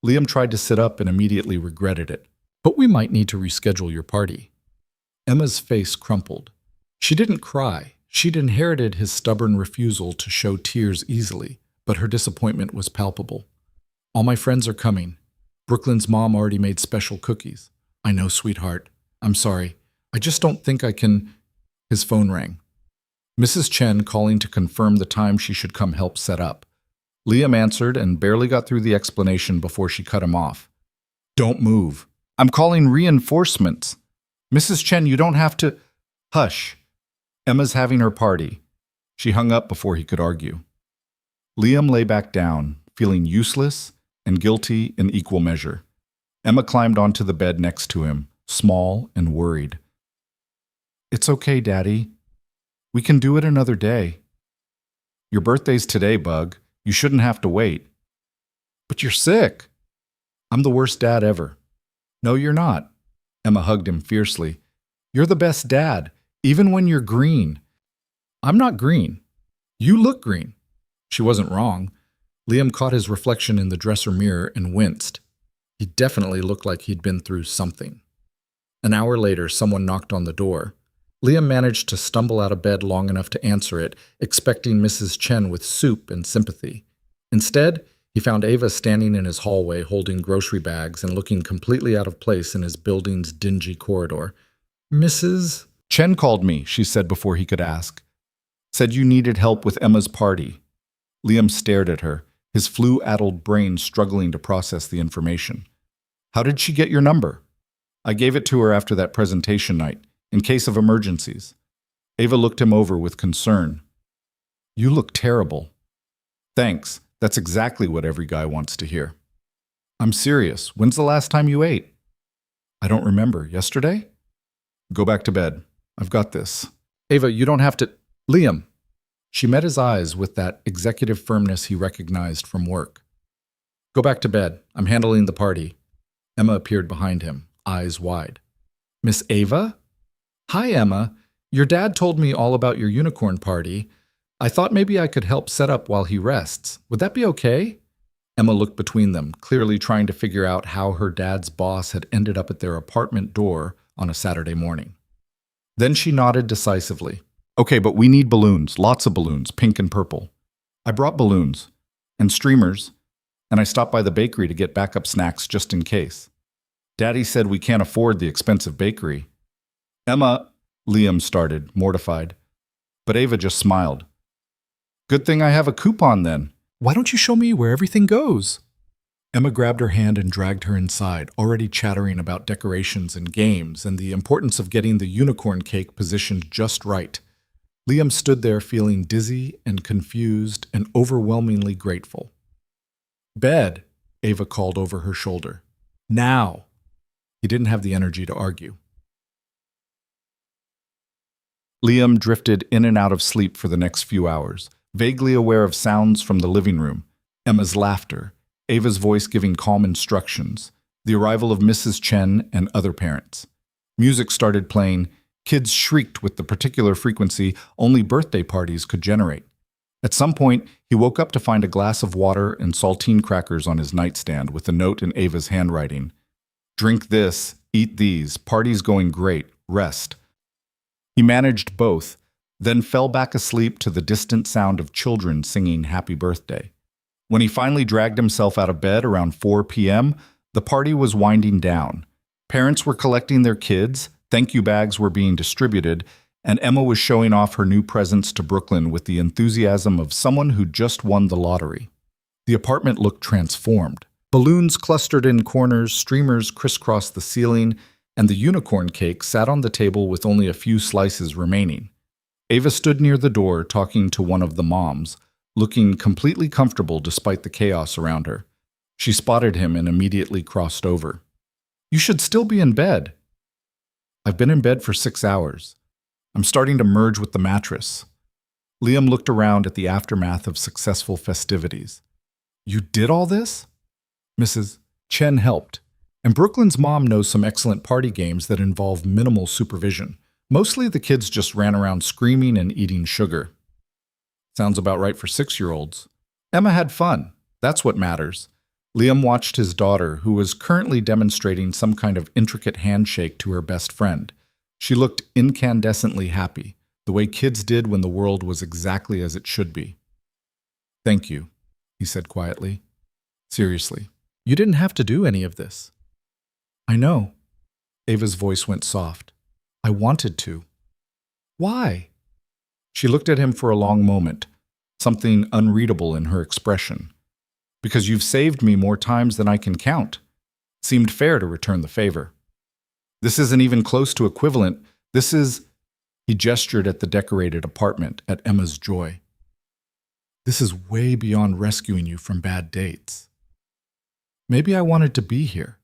Liam tried to sit up and immediately regretted it. "But we might need to reschedule your party." Emma's face crumpled. She didn't cry. She'd inherited his stubborn refusal to show tears easily, but her disappointment was palpable. "All my friends are coming. Brooklyn's mom already made special cookies." "I know, sweetheart. I'm sorry. I just don't think I can—" His phone rang. Mrs. Chen calling to confirm the time she should come help set up. Liam answered and barely got through the explanation before she cut him off. "Don't move. I'm calling reinforcements. Mrs. Chen, you don't have to—" "Hush. Emma's having her party." She hung up before he could argue. Liam lay back down, feeling useless and guilty in equal measure. Emma climbed onto the bed next to him, small and worried. "It's okay, Daddy. We can do it another day." "Your birthday's today, Bug. You shouldn't have to wait." "But you're sick." "I'm the worst dad ever." "No, you're not." Emma hugged him fiercely. "You're the best dad, even when you're green." "I'm not green. You look green." She wasn't wrong. Liam caught his reflection in the dresser mirror and winced. He definitely looked like he'd been through something. An hour later, someone knocked on the door. Liam managed to stumble out of bed long enough to answer it, expecting Mrs. Chen with soup and sympathy. Instead, he found Ava standing in his hallway holding grocery bags and looking completely out of place in his building's dingy corridor. "Mrs. Chen called me," she said before he could ask. "Said you needed help with Emma's party." Liam stared at her, his flu-addled brain struggling to process the information. "How did she get your number?" "I gave it to her after that presentation night, in case of emergencies." Ava looked him over with concern. "You look terrible." "Thanks. That's exactly what every guy wants to hear." "I'm serious. When's the last time you ate?" "I don't remember. Yesterday?" "Go back to bed. I've got this." "Ava, you don't have to—" "Liam." She met his eyes with that executive firmness he recognized from work. "Go back to bed. I'm handling the party." Emma appeared behind him, eyes wide. "Miss Ava?" "Hi, Emma. Your dad told me all about your unicorn party. I thought maybe I could help set up while he rests. Would that be okay?" Emma looked between them, clearly trying to figure out how her dad's boss had ended up at their apartment door on a Saturday morning. Then she nodded decisively. "Okay, but we need balloons, lots of balloons, pink and purple." "I brought balloons and streamers, and I stopped by the bakery to get backup snacks just in case. Daddy said we can't afford the expensive bakery." "Emma," Liam started, mortified. But Ava just smiled. "Good thing I have a coupon then. Why don't you show me where everything goes?" Emma grabbed her hand and dragged her inside, already chattering about decorations and games and the importance of getting the unicorn cake positioned just right. Liam stood there feeling dizzy and confused and overwhelmingly grateful. "Bed," Ava called over her shoulder. "Now." He didn't have the energy to argue. Liam drifted in and out of sleep for the next few hours, vaguely aware of sounds from the living room, Emma's laughter, Ava's voice giving calm instructions, the arrival of Mrs. Chen and other parents. Music started playing. Kids shrieked with the particular frequency only birthday parties could generate. At some point, he woke up to find a glass of water and saltine crackers on his nightstand with a note in Ava's handwriting. "Drink this, eat these, party's going great, rest." He managed both, then fell back asleep to the distant sound of children singing happy birthday. When he finally dragged himself out of bed around 4 p.m., the party was winding down. Parents were collecting their kids, thank you bags were being distributed, and Emma was showing off her new presents to Brooklyn with the enthusiasm of someone who just won the lottery. The apartment looked transformed. Balloons clustered in corners, streamers crisscrossed the ceiling, and the unicorn cake sat on the table with only a few slices remaining. Ava stood near the door talking to one of the moms, looking completely comfortable despite the chaos around her. She spotted him and immediately crossed over. "You should still be in bed." "I've been in bed for 6 hours. I'm starting to merge with the mattress." Liam looked around at the aftermath of successful festivities. "You did all this?" Mrs. Chen helped, and Brooklyn's mom knows some excellent party games that involve minimal supervision. Mostly the kids just ran around screaming and eating sugar. Sounds about right for 6-year-olds. Emma had fun. That's what matters. Liam watched his daughter, who was currently demonstrating some kind of intricate handshake to her best friend. She looked incandescently happy, the way kids did when the world was exactly as it should be. "Thank you," he said quietly. "Seriously, you didn't have to do any of this." "I know." Ava's voice went soft. "I wanted to." "Why?" She looked at him for a long moment, something unreadable in her expression. "Because you've saved me more times than I can count. Seemed fair to return the favor. This isn't even close to equivalent. This is..." He gestured at the decorated apartment at Emma's joy. "This is way beyond rescuing you from bad dates." "Maybe I wanted to be here."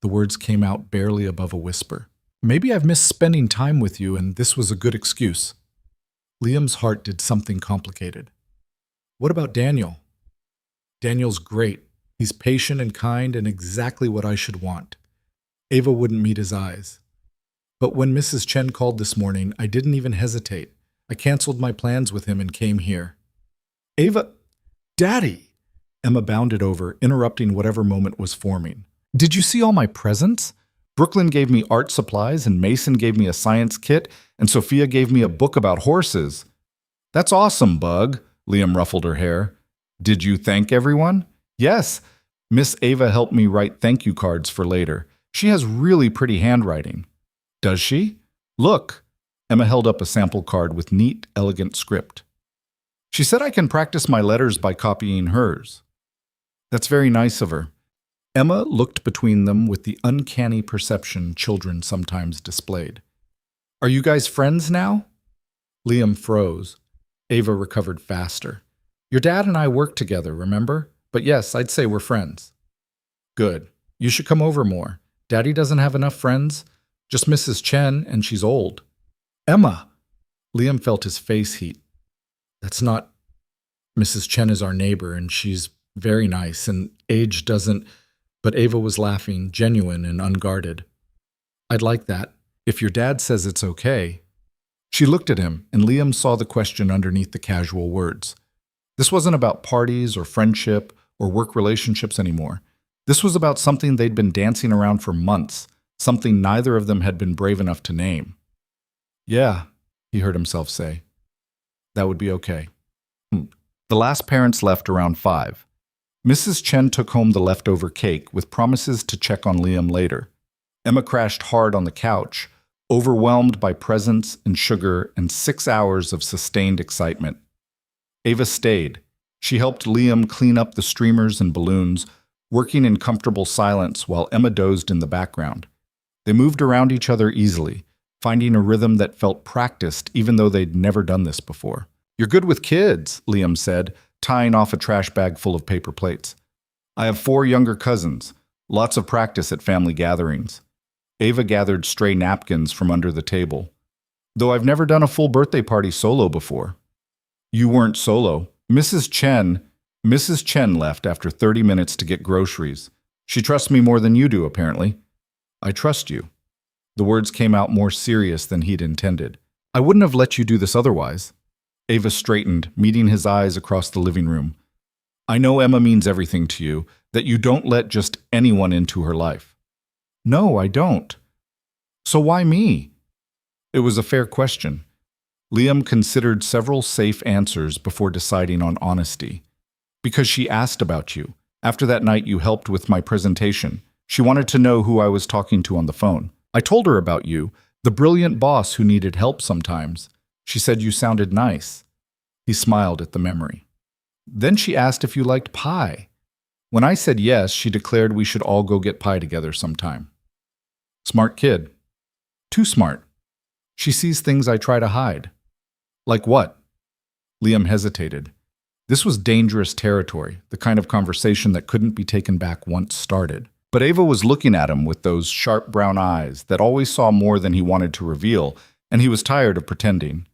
The words came out barely above a whisper. "Maybe I've missed spending time with you and this was a good excuse." Liam's heart did something complicated. "What about Daniel?" "Daniel's great. He's patient and kind and exactly what I should want." Ava wouldn't meet his eyes. "But when Mrs. Chen called this morning, I didn't even hesitate. I canceled my plans with him and came here." "Ava, Daddy!" Emma bounded over, interrupting whatever moment was forming. "Did you see all my presents? Brooklyn gave me art supplies, and Mason gave me a science kit, and Sophia gave me a book about horses." "That's awesome, Bug," Liam ruffled her hair. "Did you thank everyone?" "Yes. Miss Ava helped me write thank you cards for later. She has really pretty handwriting." "Does she? Look." Emma held up a sample card with neat, elegant script. "She said I can practice my letters by copying hers." "That's very nice of her." Emma looked between them with the uncanny perception children sometimes displayed. "Are you guys friends now?" Liam froze. Ava recovered faster. "Your dad and I work together, remember? But yes, I'd say we're friends." "Good. You should come over more. Daddy doesn't have enough friends. Just Mrs. Chen, and she's old." "Emma!" Liam felt his face heat. "That's not... Mrs. Chen is our neighbor, and she's very nice, and age doesn't..." But Ava was laughing, genuine and unguarded. "I'd like that, if your dad says it's okay." She looked at him, and Liam saw the question underneath the casual words. This wasn't about parties or friendship or work relationships anymore. This was about something they'd been dancing around for months, something neither of them had been brave enough to name. "Yeah," he heard himself say. "That would be okay." The last parents left around 5. Mrs. Chen took home the leftover cake with promises to check on Liam later. Emma crashed hard on the couch, overwhelmed by presents and sugar and 6 hours of sustained excitement. Ava stayed. She helped Liam clean up the streamers and balloons, working in comfortable silence while Emma dozed in the background. They moved around each other easily, finding a rhythm that felt practiced even though they'd never done this before. "You're good with kids," Liam said, tying off a trash bag full of paper plates. "I have 4 younger cousins. Lots of practice at family gatherings." Ava gathered stray napkins from under the table. "Though I've never done a full birthday party solo before." "You weren't solo. Mrs. Chen left after 30 minutes to get groceries. She trusts me more than you do, apparently." "I trust you." The words came out more serious than he'd intended. "I wouldn't have let you do this otherwise." Ava straightened, meeting his eyes across the living room. "I know Emma means everything to you, that you don't let just anyone into her life." "No, I don't." "So why me?" It was a fair question. Liam considered several safe answers before deciding on honesty. "Because she asked about you. After that night you helped with my presentation. She wanted to know who I was talking to on the phone. I told her about you, the brilliant boss who needed help sometimes. She said you sounded nice." He smiled at the memory. "Then she asked if you liked pie." When I said yes, she declared we should all go get pie together sometime. Smart kid. Too smart. She sees things I try to hide. Like what? Liam hesitated. This was dangerous territory, the kind of conversation that couldn't be taken back once started. But Ava was looking at him with those sharp brown eyes that always saw more than he wanted to reveal, and he was tired of pretending.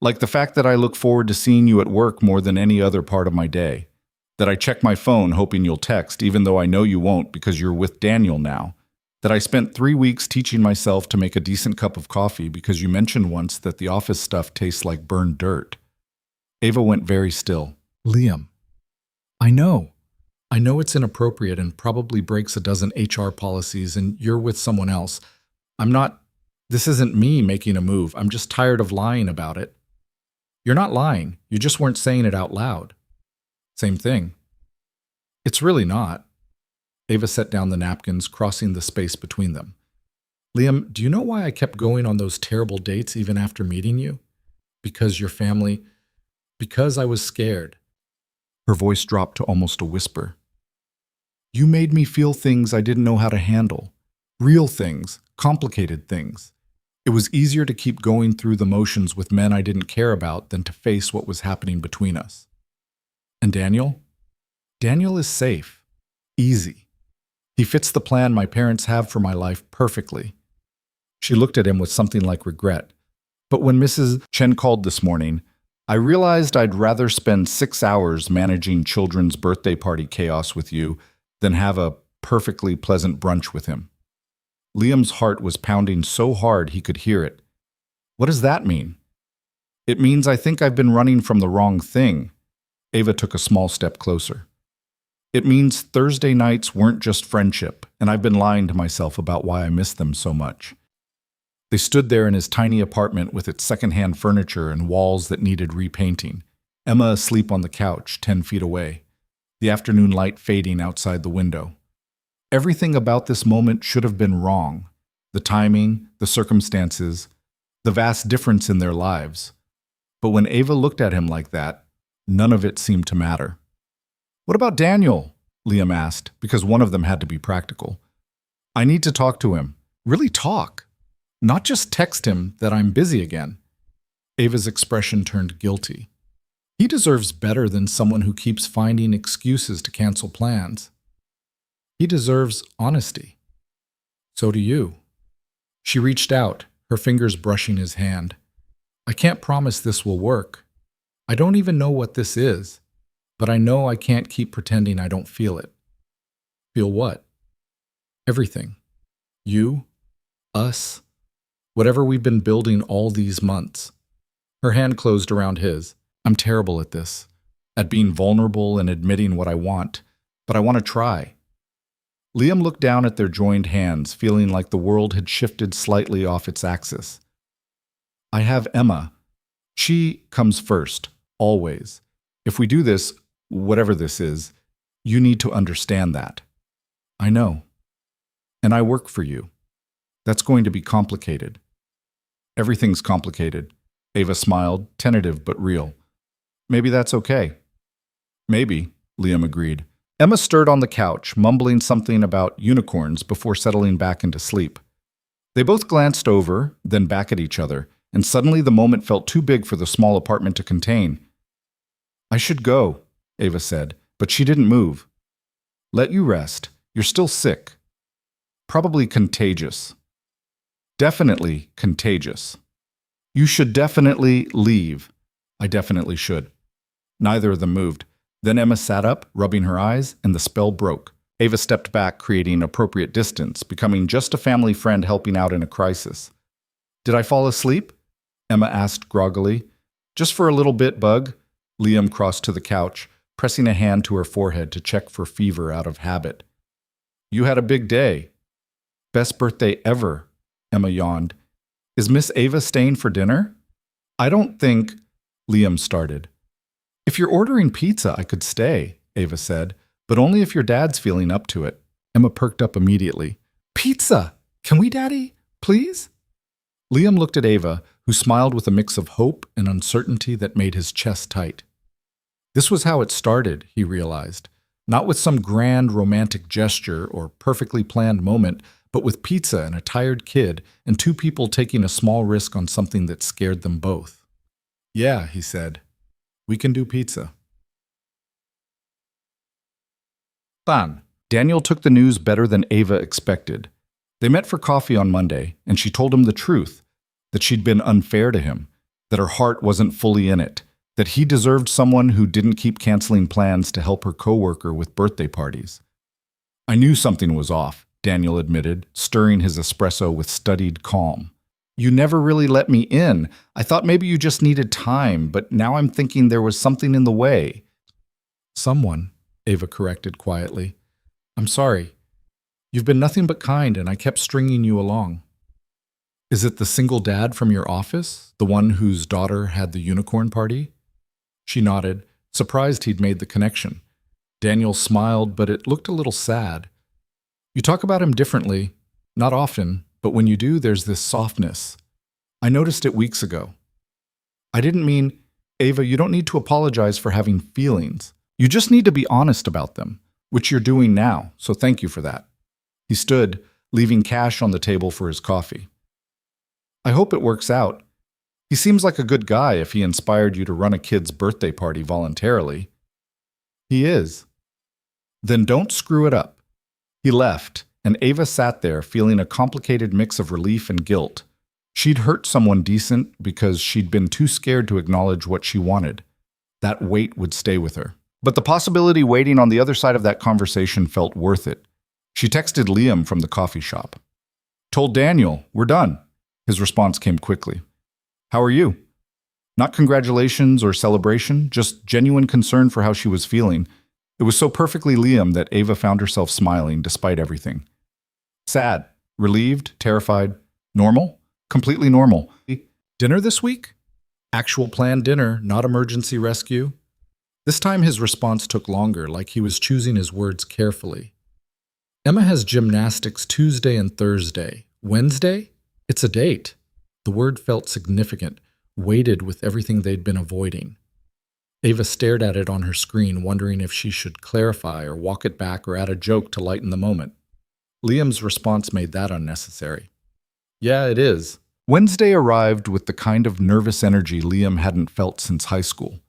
Like the fact that I look forward to seeing you at work more than any other part of my day. That I check my phone hoping you'll text, even though I know you won't because you're with Daniel now. That I spent 3 weeks teaching myself to make a decent cup of coffee because you mentioned once that the office stuff tastes like burned dirt. Ava went very still. Liam, I know it's inappropriate and probably breaks a dozen HR policies and you're with someone else. This isn't me making a move. I'm just tired of lying about it. You're not lying. You just weren't saying it out loud. Same thing. It's really not. Ava set down the napkins, crossing the space between them. Liam, do you know why I kept going on those terrible dates even after meeting you? Because your family... Because I was scared. Her voice dropped to almost a whisper. You made me feel things I didn't know how to handle. Real things, complicated things. It was easier to keep going through the motions with men I didn't care about than to face what was happening between us. And Daniel? Daniel is safe. Easy. He fits the plan my parents have for my life perfectly. She looked at him with something like regret. But when Mrs. Chen called this morning, I realized I'd rather spend 6 hours managing children's birthday party chaos with you than have a perfectly pleasant brunch with him. Liam's heart was pounding so hard he could hear it. What does that mean? It means I think I've been running from the wrong thing. Ava took a small step closer. It means Thursday nights weren't just friendship, and I've been lying to myself about why I miss them so much. They stood there in his tiny apartment with its secondhand furniture and walls that needed repainting, Emma asleep on the couch 10 feet away, the afternoon light fading outside the window. Everything about this moment should have been wrong. The timing, the circumstances, the vast difference in their lives. But when Ava looked at him like that, none of it seemed to matter. What about Daniel? Liam asked, because one of them had to be practical. I need to talk to him. Really talk. Not just text him that I'm busy again. Ava's expression turned guilty. He deserves better than someone who keeps finding excuses to cancel plans. He deserves honesty. So do you. She reached out, her fingers brushing his hand. I can't promise this will work. I don't even know what this is, but I know I can't keep pretending I don't feel it. Feel what? Everything. You, us, whatever we've been building all these months. Her hand closed around his. I'm terrible at this, at being vulnerable and admitting what I want, but I want to try. Liam looked down at their joined hands, feeling like the world had shifted slightly off its axis. I have Emma. She comes first, always. If we do this, whatever this is, you need to understand that. I know. And I work for you. That's going to be complicated. Everything's complicated. Ava smiled, tentative but real. Maybe that's okay. Maybe, Liam agreed. Emma stirred on the couch, mumbling something about unicorns before settling back into sleep. They both glanced over, then back at each other, and suddenly the moment felt too big for the small apartment to contain. I should go, Ava said, but she didn't move. Let you rest. You're still sick. Probably contagious. Definitely contagious. You should definitely leave. I definitely should. Neither of them moved. Then Emma sat up, rubbing her eyes, and the spell broke. Ava stepped back, creating appropriate distance, becoming just a family friend helping out in a crisis. Did I fall asleep? Emma asked groggily. Just for a little bit, bug. Liam crossed to the couch, pressing a hand to her forehead to check for fever out of habit. You had a big day. Best birthday ever, Emma yawned. Is Miss Ava staying for dinner? I don't think, Liam started. If you're ordering pizza, I could stay, Ava said, but only if your dad's feeling up to it. Emma perked up immediately. Pizza! Can we, Daddy? Please? Liam looked at Ava, who smiled with a mix of hope and uncertainty that made his chest tight. This was how it started, he realized. Not with some grand romantic gesture or perfectly planned moment, but with pizza and a tired kid and two people taking a small risk on something that scared them both. Yeah, he said. We can do pizza. Plan. Daniel took the news better than Ava expected. They met for coffee on Monday, and she told him the truth, that she'd been unfair to him, that her heart wasn't fully in it, that he deserved someone who didn't keep canceling plans to help her coworker with birthday parties. I knew something was off, Daniel admitted, stirring his espresso with studied calm. You never really let me in. I thought maybe you just needed time, but now I'm thinking there was something in the way. Someone, Ava corrected quietly. I'm sorry. You've been nothing but kind, and I kept stringing you along. Is it the single dad from your office, the one whose daughter had the unicorn party? She nodded, surprised he'd made the connection. Daniel smiled, but it looked a little sad. You talk about him differently. Not often, but when you do, there's this softness. I noticed it weeks ago. I didn't mean, Ava, you don't need to apologize for having feelings. You just need to be honest about them, which you're doing now, so thank you for that. He stood, leaving cash on the table for his coffee. I hope it works out. He seems like a good guy if he inspired you to run a kid's birthday party voluntarily. He is. Then don't screw it up. He left, and Ava sat there feeling a complicated mix of relief and guilt. She'd hurt someone decent because she'd been too scared to acknowledge what she wanted. That weight would stay with her. But the possibility waiting on the other side of that conversation felt worth it. She texted Liam from the coffee shop. Told Daniel, we're done. His response came quickly. How are you? Not congratulations or celebration, just genuine concern for how she was feeling. It was so perfectly Liam that Ava found herself smiling despite everything. Sad, relieved, terrified, normal, completely normal. Dinner this week? Actual planned dinner, not emergency rescue. This time his response took longer, like he was choosing his words carefully. Emma has gymnastics Tuesday and Thursday. Wednesday? It's a date. The word felt significant, weighted with everything they'd been avoiding. Ava stared at it on her screen, wondering if she should clarify or walk it back or add a joke to lighten the moment. Liam's response made that unnecessary. Yeah, it is. Wednesday arrived with the kind of nervous energy Liam hadn't felt since high school.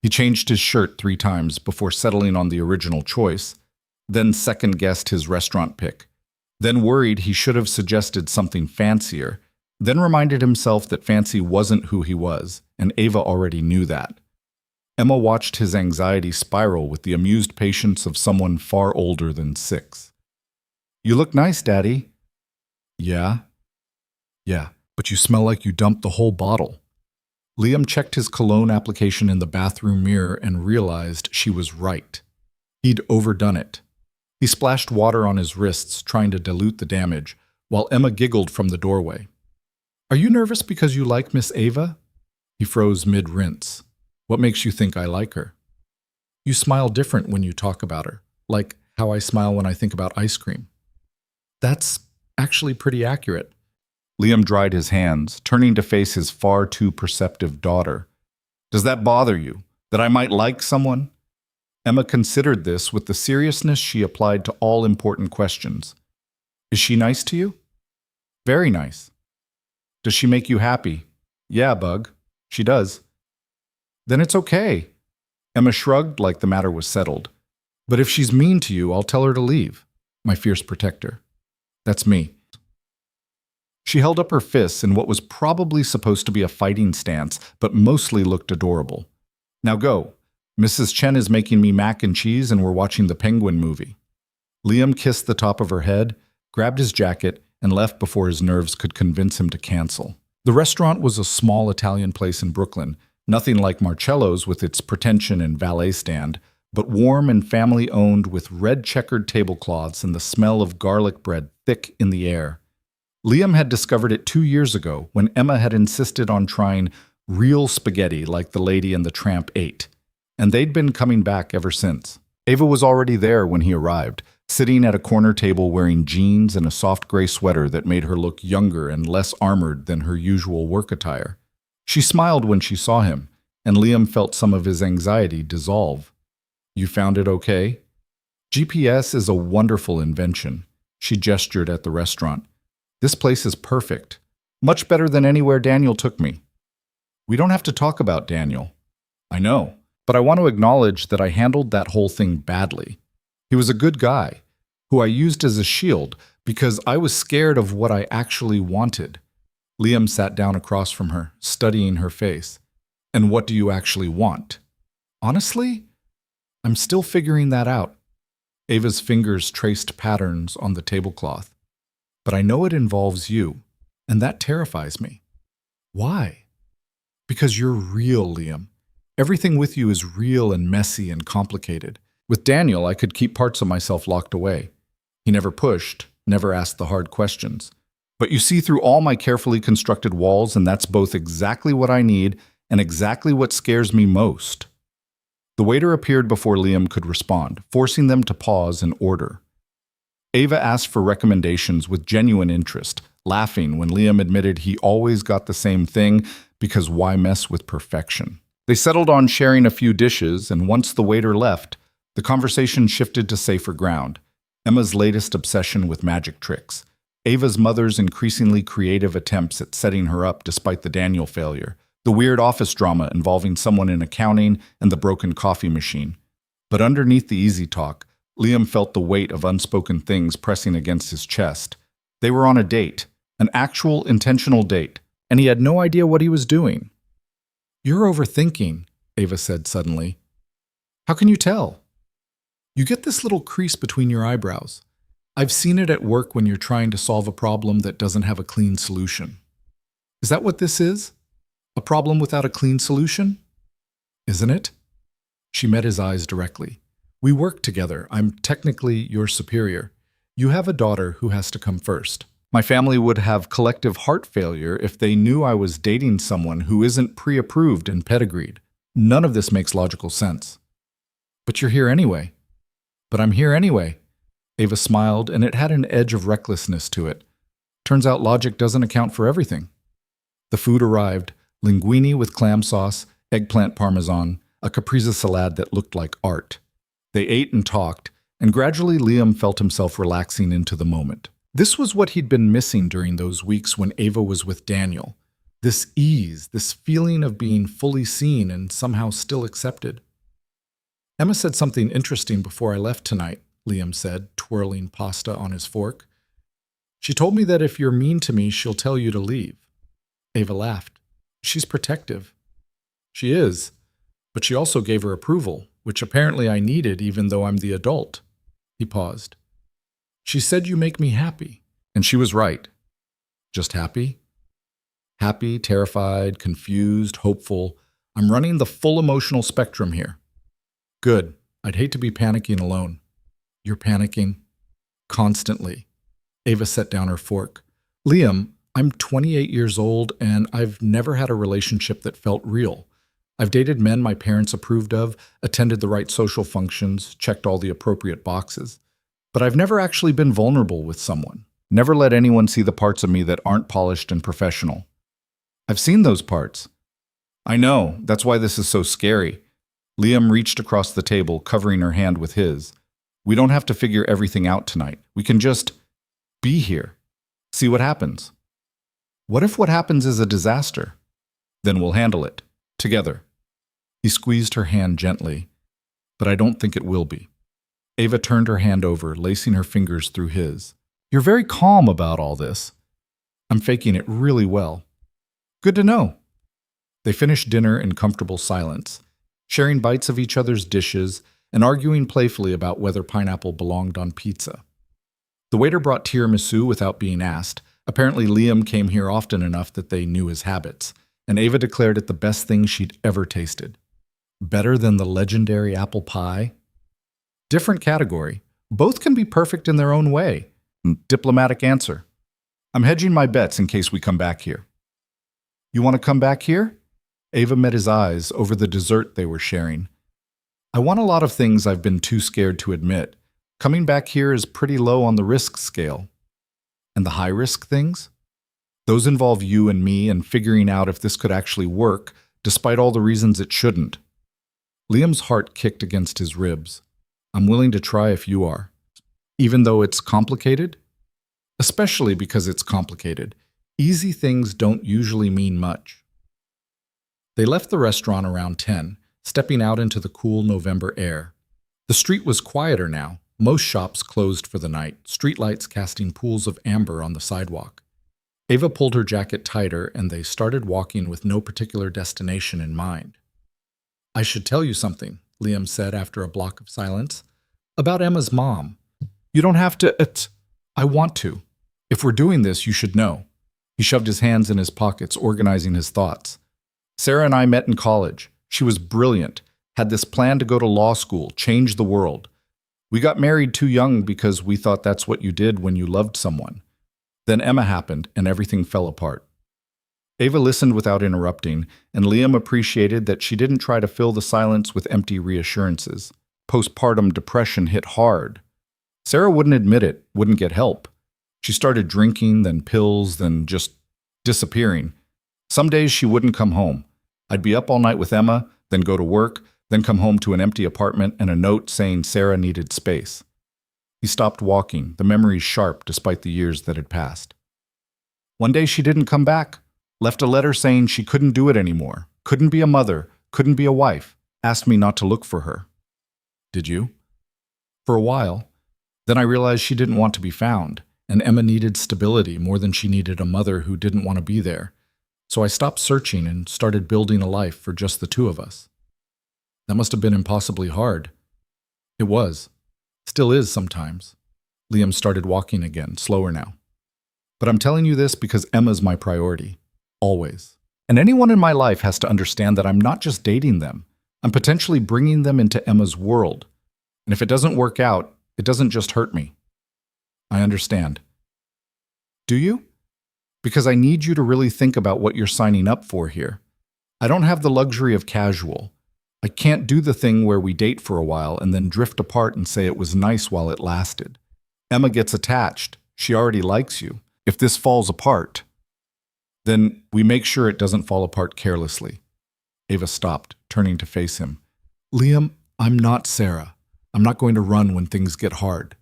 He changed his shirt 3 times before settling on the original choice, then second-guessed his restaurant pick, then worried he should have suggested something fancier, then reminded himself that fancy wasn't who he was, and Ava already knew that. Emma watched his anxiety spiral with the amused patience of someone far older than 6. You look nice, Daddy. Yeah? Yeah, but you smell like you dumped the whole bottle. Liam checked his cologne application in the bathroom mirror and realized she was right. He'd overdone it. He splashed water on his wrists, trying to dilute the damage, while Emma giggled from the doorway. Are you nervous because you like Miss Ava? He froze mid-rinse. What makes you think I like her? You smile different when you talk about her, like how I smile when I think about ice cream. That's actually pretty accurate. Liam dried his hands, turning to face his far too perceptive daughter. Does that bother you, that I might like someone? Emma considered this with the seriousness she applied to all important questions. Is she nice to you? Very nice. Does she make you happy? Yeah, Bug. She does. Then it's okay. Emma shrugged like the matter was settled. But if she's mean to you, I'll tell her to leave. My fierce protector. That's me. She held up her fists in what was probably supposed to be a fighting stance, but mostly looked adorable. Now go. Mrs. Chen is making me mac and cheese and we're watching the Penguin movie. Liam kissed the top of her head, grabbed his jacket, and left before his nerves could convince him to cancel. The restaurant was a small Italian place in Brooklyn, nothing like Marcello's with its pretension and valet stand, but warm and family-owned with red checkered tablecloths and the smell of garlic bread thick in the air. Liam had discovered it 2 years ago when Emma had insisted on trying real spaghetti like the Lady and the Tramp ate, and they'd been coming back ever since. Ava was already there when he arrived, sitting at a corner table wearing jeans and a soft gray sweater that made her look younger and less armored than her usual work attire. She smiled when she saw him, and Liam felt some of his anxiety dissolve. You found it okay? GPS is a wonderful invention. She gestured at the restaurant. This place is perfect. Much better than anywhere Daniel took me. We don't have to talk about Daniel. I know, but I want to acknowledge that I handled that whole thing badly. He was a good guy, who I used as a shield because I was scared of what I actually wanted. Liam sat down across from her, studying her face. And what do you actually want? Honestly, I'm still figuring that out. Ava's fingers traced patterns on the tablecloth. But I know it involves you, and that terrifies me. Why? Because you're real, Liam. Everything with you is real and messy and complicated. With Daniel, I could keep parts of myself locked away. He never pushed, never asked the hard questions. But you see through all my carefully constructed walls, and that's both exactly what I need and exactly what scares me most. The waiter appeared before Liam could respond, forcing them to pause and order. Ava asked for recommendations with genuine interest, laughing when Liam admitted he always got the same thing because why mess with perfection? They settled on sharing a few dishes, and once the waiter left, the conversation shifted to safer ground. Emma's latest obsession with magic tricks. Ava's mother's increasingly creative attempts at setting her up despite the Daniel failure. The weird office drama involving someone in accounting and the broken coffee machine. But underneath the easy talk, Liam felt the weight of unspoken things pressing against his chest. They were on a date, an actual intentional date, and he had no idea what he was doing. You're overthinking, Ava said suddenly. How can you tell? You get this little crease between your eyebrows. I've seen it at work when you're trying to solve a problem that doesn't have a clean solution. Is that what this is? A problem without a clean solution? Isn't it? She met his eyes directly. We work together. I'm technically your superior. You have a daughter who has to come first. My family would have collective heart failure if they knew I was dating someone who isn't pre-approved and pedigreed. None of this makes logical sense. But you're here anyway. But I'm here anyway. Ava smiled, and it had an edge of recklessness to it. Turns out logic doesn't account for everything. The food arrived, linguine with clam sauce, eggplant parmesan, a caprese salad that looked like art. They ate and talked, and gradually Liam felt himself relaxing into the moment. This was what he'd been missing during those weeks when Ava was with Daniel. This ease, this feeling of being fully seen and somehow still accepted. Emma said something interesting before I left tonight, Liam said, twirling pasta on his fork. She told me that if you're mean to me, she'll tell you to leave. Ava laughed. She's protective. She is, but she also gave her approval, which apparently I needed even though I'm the adult. He paused. She said you make me happy, and she was right. Just happy? Happy, terrified, confused, hopeful. I'm running the full emotional spectrum here. Good. I'd hate to be panicking alone. You're panicking? Constantly. Ava set down her fork. Liam, I'm 28 years old, and I've never had a relationship that felt real. I've dated men my parents approved of, attended the right social functions, checked all the appropriate boxes. But I've never actually been vulnerable with someone. Never let anyone see the parts of me that aren't polished and professional. I've seen those parts. I know, that's why this is so scary. Liam reached across the table, covering her hand with his. We don't have to figure everything out tonight. We can just be here. See what happens. What if what happens is a disaster? Then we'll handle it. Together. He squeezed her hand gently, but I don't think it will be. Ava turned her hand over, lacing her fingers through his. You're very calm about all this. I'm faking it really well. Good to know. They finished dinner in comfortable silence, sharing bites of each other's dishes and arguing playfully about whether pineapple belonged on pizza. The waiter brought tiramisu without being asked. Apparently Liam came here often enough that they knew his habits, and Ava declared it the best thing she'd ever tasted. Better than the legendary apple pie? Different category. Both can be perfect in their own way. Diplomatic answer. I'm hedging my bets in case we come back here. You want to come back here? Ava met his eyes over the dessert they were sharing. I want a lot of things I've been too scared to admit. Coming back here is pretty low on the risk scale. And the high-risk things? Those involve you and me and figuring out if this could actually work, despite all the reasons it shouldn't. Liam's heart kicked against his ribs. I'm willing to try if you are. Even though it's complicated? Especially because it's complicated. Easy things don't usually mean much. They left the restaurant around 10, stepping out into the cool November air. The street was quieter now, most shops closed for the night, streetlights casting pools of amber on the sidewalk. Ava pulled her jacket tighter, and they started walking with no particular destination in mind. I should tell you something, Liam said after a block of silence. About Emma's mom. You don't have to. I want to. If we're doing this, you should know. He shoved his hands in his pockets, organizing his thoughts. Sarah and I met in college. She was brilliant, had this plan to go to law school, change the world. We got married too young because we thought that's what you did when you loved someone. Then Emma happened, and everything fell apart. Ava listened without interrupting, and Liam appreciated that she didn't try to fill the silence with empty reassurances. Postpartum depression hit hard. Sarah wouldn't admit it, wouldn't get help. She started drinking, then pills, then just disappearing. Some days she wouldn't come home. I'd be up all night with Emma, then go to work, then come home to an empty apartment and a note saying Sarah needed space. He stopped walking, the memories sharp despite the years that had passed. One day she didn't come back, left a letter saying she couldn't do it anymore, couldn't be a mother, couldn't be a wife, asked me not to look for her. Did you? For a while. Then I realized she didn't want to be found, and Emma needed stability more than she needed a mother who didn't want to be there. So I stopped searching and started building a life for just the two of us. That must have been impossibly hard. It was. Still is sometimes. Liam started walking again, slower now. But I'm telling you this because Emma's my priority. Always. And anyone in my life has to understand that I'm not just dating them. I'm potentially bringing them into Emma's world. And if it doesn't work out, it doesn't just hurt me. I understand. Do you? Because I need you to really think about what you're signing up for here. I don't have the luxury of casual. I can't do the thing where we date for a while and then drift apart and say it was nice while it lasted. Emma gets attached. She already likes you. If this falls apart, then we make sure it doesn't fall apart carelessly. Ava stopped, turning to face him. Liam, I'm not Sarah. I'm not going to run when things get hard.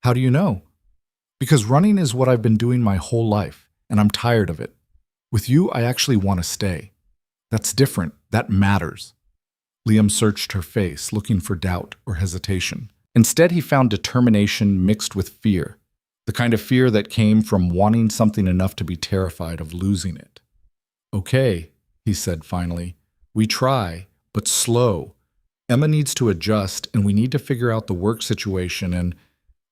How do you know? Because running is what I've been doing my whole life, and I'm tired of it. With you, I actually want to stay. That's different. That matters. Liam searched her face, looking for doubt or hesitation. Instead, he found determination mixed with fear, the kind of fear that came from wanting something enough to be terrified of losing it. Okay, he said finally. We try, but slow. Emma needs to adjust, and we need to figure out the work situation, and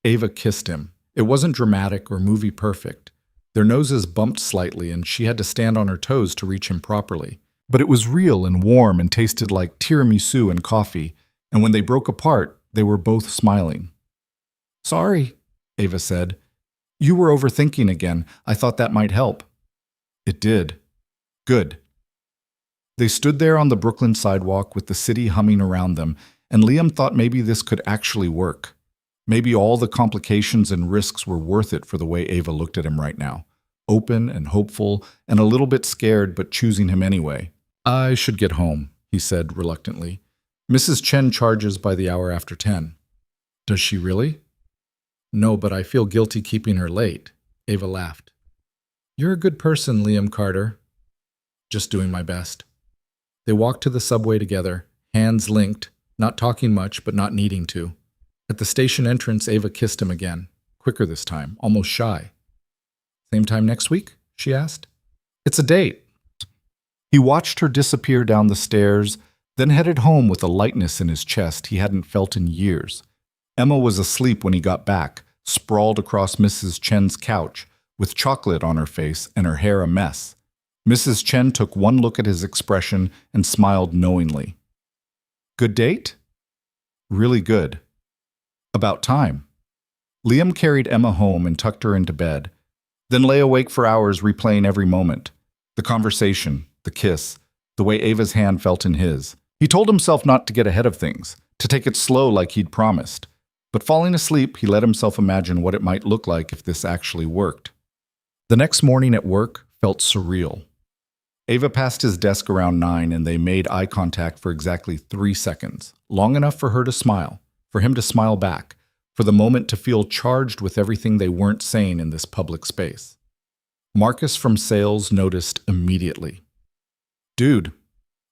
Ava kissed him. It wasn't dramatic or movie perfect. Their noses bumped slightly, and she had to stand on her toes to reach him properly. But it was real and warm and tasted like tiramisu and coffee, and when they broke apart, they were both smiling. Sorry, Ava said. You were overthinking again. I thought that might help. It did. Good. They stood there on the Brooklyn sidewalk with the city humming around them, and Liam thought maybe this could actually work. Maybe all the complications and risks were worth it for the way Ava looked at him right now. Open and hopeful, and a little bit scared, but choosing him anyway. I should get home, he said reluctantly. Mrs. Chen charges by the hour after 10. Does she really? No, but I feel guilty keeping her late. Ava laughed. You're a good person, Liam Carter. Just doing my best. They walked to the subway together, hands linked, not talking much, but not needing to. At the station entrance, Ava kissed him again, quicker this time, almost shy. Same time next week? She asked. It's a date. He watched her disappear down the stairs, then headed home with a lightness in his chest he hadn't felt in years. Emma was asleep when he got back, sprawled across Mrs. Chen's couch, with chocolate on her face and her hair a mess. Mrs. Chen took one look at his expression and smiled knowingly. Good date? Really good. About time. Liam carried Emma home and tucked her into bed, then lay awake for hours replaying every moment. The conversation, the kiss, the way Ava's hand felt in his. He told himself not to get ahead of things, to take it slow like he'd promised. But falling asleep, he let himself imagine what it might look like if this actually worked. The next morning at work felt surreal. Ava passed his desk around 9 and they made eye contact for exactly 3 seconds, long enough for her to smile, for him to smile back, for the moment to feel charged with everything they weren't saying in this public space. Marcus from sales noticed immediately. "Dude,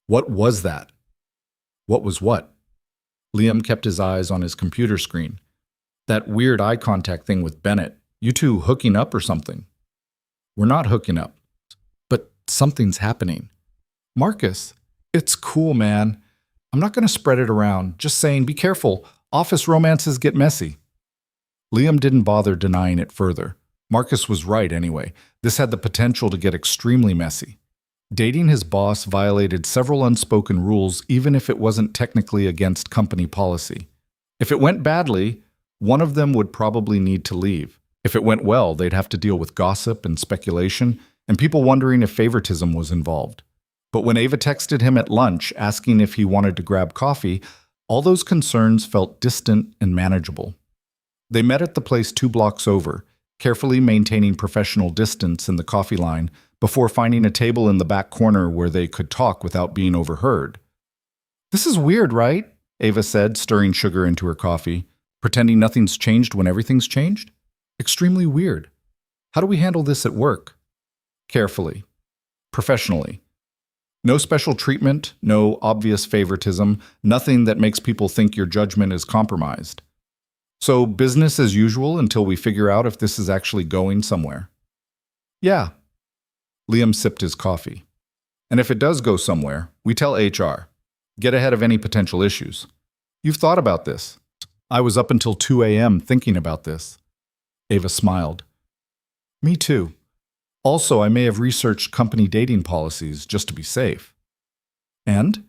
what was that?" "What was what?" Liam kept his eyes on his computer screen. "That weird eye contact thing with Bennett. You two hooking up or something?" "We're not hooking up. But something's happening." "Marcus, it's cool, man. I'm not going to spread it around. Just saying, be careful. Office romances get messy." Liam didn't bother denying it further. Marcus was right anyway. This had the potential to get extremely messy. Dating his boss violated several unspoken rules, even if it wasn't technically against company policy. If it went badly, one of them would probably need to leave. If it went well, they'd have to deal with gossip and speculation, and people wondering if favoritism was involved. But when Ava texted him at lunch asking if he wanted to grab coffee, all those concerns felt distant and manageable. They met at the place 2 blocks over, carefully maintaining professional distance in the coffee line before finding a table in the back corner where they could talk without being overheard. "This is weird, right?" Ava said, stirring sugar into her coffee, pretending nothing's changed when everything's changed. "Extremely weird. How do we handle this at work?" "Carefully. Professionally. No special treatment, no obvious favoritism, nothing that makes people think your judgment is compromised. So business as usual until we figure out if this is actually going somewhere." "Yeah." Liam sipped his coffee. "And if it does go somewhere, we tell HR. Get ahead of any potential issues. You've thought about this." "I was up until 2 a.m. thinking about this." Ava smiled. "Me too. Also, I may have researched company dating policies just to be safe." "And?"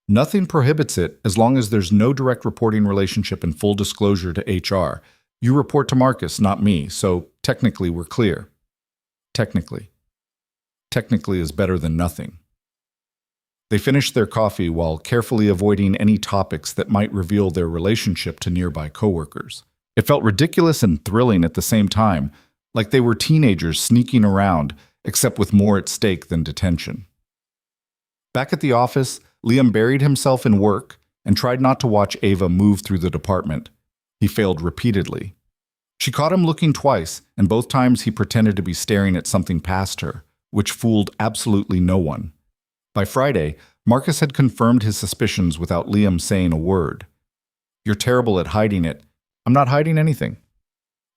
"Nothing prohibits it as long as there's no direct reporting relationship and full disclosure to HR. You report to Marcus, not me, so technically we're clear." "Technically. Technically is better than nothing." They finished their coffee while carefully avoiding any topics that might reveal their relationship to nearby coworkers. It felt ridiculous and thrilling at the same time, like they were teenagers sneaking around, except with more at stake than detention. Back at the office, Liam buried himself in work and tried not to watch Ava move through the department. He failed repeatedly. She caught him looking twice, and both times he pretended to be staring at something past her, which fooled absolutely no one. By Friday, Marcus had confirmed his suspicions without Liam saying a word. "You're terrible at hiding it." "I'm not hiding anything."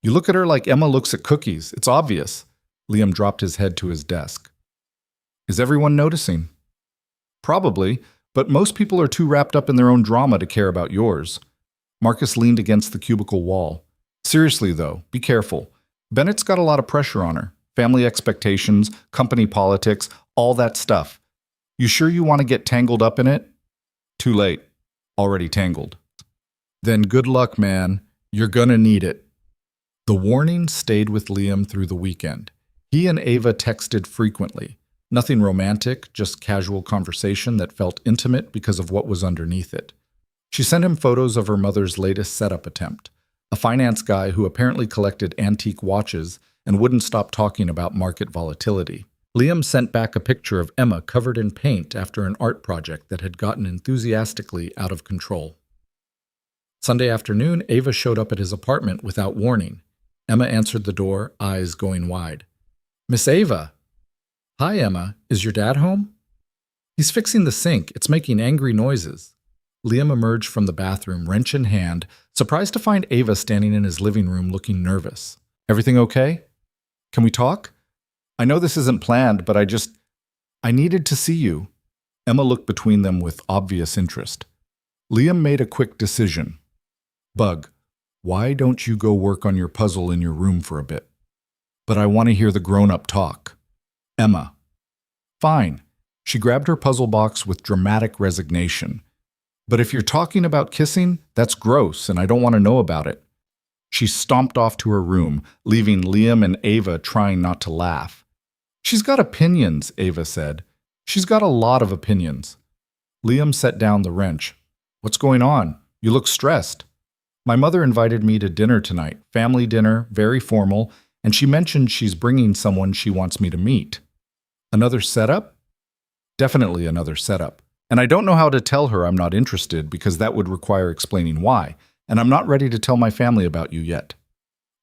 "You look at her like Emma looks at cookies. It's obvious." Liam dropped his head to his desk. "Is everyone noticing?" "Probably, but most people are too wrapped up in their own drama to care about yours." Marcus leaned against the cubicle wall. "Seriously, though, be careful. Bennett's got a lot of pressure on her. Family expectations, company politics, all that stuff. You sure you want to get tangled up in it?" "Too late. Already tangled." "Then good luck, man. You're gonna need it." The warning stayed with Liam through the weekend. He and Ava texted frequently. Nothing romantic, just casual conversation that felt intimate because of what was underneath it. She sent him photos of her mother's latest setup attempt, a finance guy who apparently collected antique watches and wouldn't stop talking about market volatility. Liam sent back a picture of Emma covered in paint after an art project that had gotten enthusiastically out of control. Sunday afternoon, Ava showed up at his apartment without warning. Emma answered the door, eyes going wide. "Miss Ava." "Hi, Emma. Is your dad home?" "He's fixing the sink. It's making angry noises." Liam emerged from the bathroom, wrench in hand, surprised to find Ava standing in his living room looking nervous. "Everything okay? Can we talk? I know this isn't planned, but I needed to see you." Emma looked between them with obvious interest. Liam made a quick decision. "Bug, why don't you go work on your puzzle in your room for a bit?" "But I want to hear the grown-up talk." Emma. "Fine." She grabbed her puzzle box with dramatic resignation. "But if you're talking about kissing, that's gross, and I don't want to know about it." She stomped off to her room, leaving Liam and Ava trying not to laugh. "She's got opinions," Ava said. "She's got a lot of opinions." Liam set down the wrench. "What's going on? You look stressed." "My mother invited me to dinner tonight, family dinner, very formal, and she mentioned she's bringing someone she wants me to meet." "Another setup?" "Definitely another setup. And I don't know how to tell her I'm not interested because that would require explaining why, and I'm not ready to tell my family about you yet."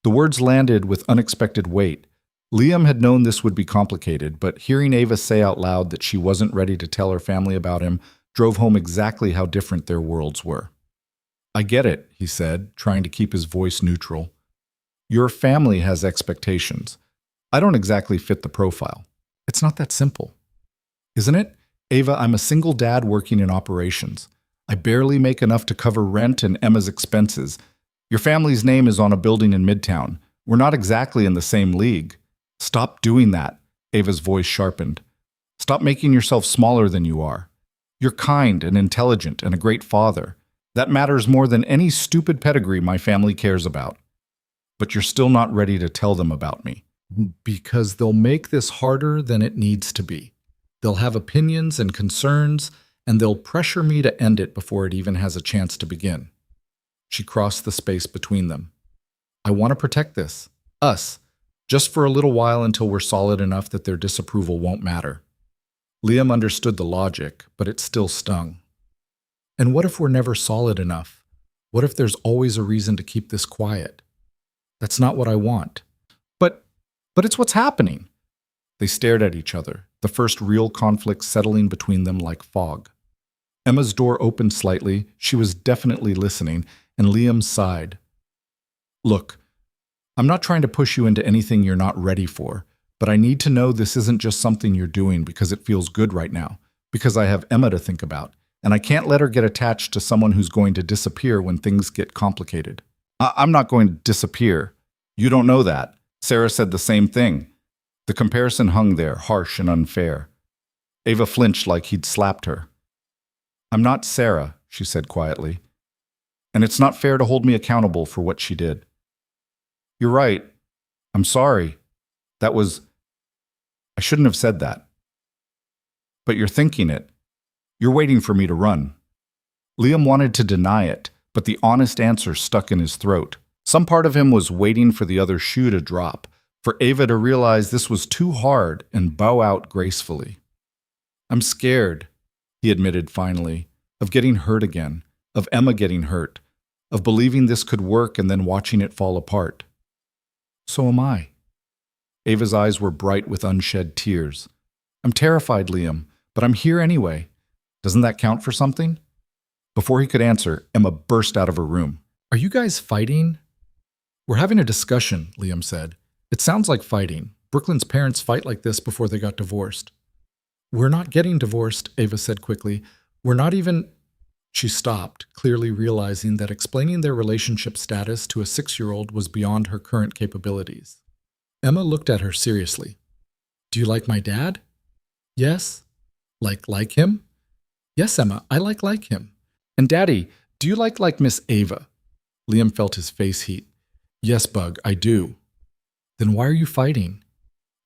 The words landed with unexpected weight. Liam had known this would be complicated, but hearing Ava say out loud that she wasn't ready to tell her family about him drove home exactly how different their worlds were. "I get it," he said, trying to keep his voice neutral. "Your family has expectations. I don't exactly fit the profile. It's not that simple. Isn't it? Ava, I'm a single dad working in operations. I barely make enough to cover rent and Emma's expenses. Your family's name is on a building in Midtown. We're not exactly in the same league. Stop doing that." Ava's voice sharpened. "Stop making yourself smaller than you are. You're kind and intelligent and a great father. That matters more than any stupid pedigree my family cares about. But you're still not ready to tell them about me. Because they'll make this harder than it needs to be. They'll have opinions and concerns, and they'll pressure me to end it before it even has a chance to begin." She crossed the space between them. "I want to protect this. Us. Just for a little while until we're solid enough that their disapproval won't matter." Liam understood the logic, but it still stung. "And what if we're never solid enough? What if there's always a reason to keep this quiet? That's not what I want." But it's what's happening." They stared at each other, the first real conflict settling between them like fog. Emma's door opened slightly. She was definitely listening, and Liam sighed. "Look, I'm not trying to push you into anything you're not ready for, but I need to know this isn't just something you're doing because it feels good right now, because I have Emma to think about, and I can't let her get attached to someone who's going to disappear when things get complicated." I'm not going to disappear. You don't know that. Sarah said the same thing. The comparison hung there, harsh and unfair. Ava flinched like he'd slapped her. "I'm not Sarah," she said quietly. "And it's not fair to hold me accountable for what she did." "You're right. I'm sorry. I shouldn't have said that." "But you're thinking it. You're waiting for me to run." Liam wanted to deny it, but the honest answer stuck in his throat. Some part of him was waiting for the other shoe to drop, for Ava to realize this was too hard and bow out gracefully. "I'm scared," he admitted finally, "of getting hurt again, of Emma getting hurt, of believing this could work and then watching it fall apart." "So am I." Ava's eyes were bright with unshed tears. "I'm terrified, Liam, but I'm here anyway. Doesn't that count for something?" Before he could answer, Emma burst out of her room. "Are you guys fighting?" "We're having a discussion," Liam said. "It sounds like fighting. Brooklyn's parents fight like this before they got divorced." "We're not getting divorced," Ava said quickly. "We're not even—" She stopped, clearly realizing that explaining their relationship status to a 6-year-old was beyond her current capabilities. Emma looked at her seriously. "Do you like my dad?" "Yes." Like him?" "Yes, Emma, I like him." "And Daddy, do you like Miss Ava?" Liam felt his face heat. "Yes, Bug, I do." "Then why are you fighting?"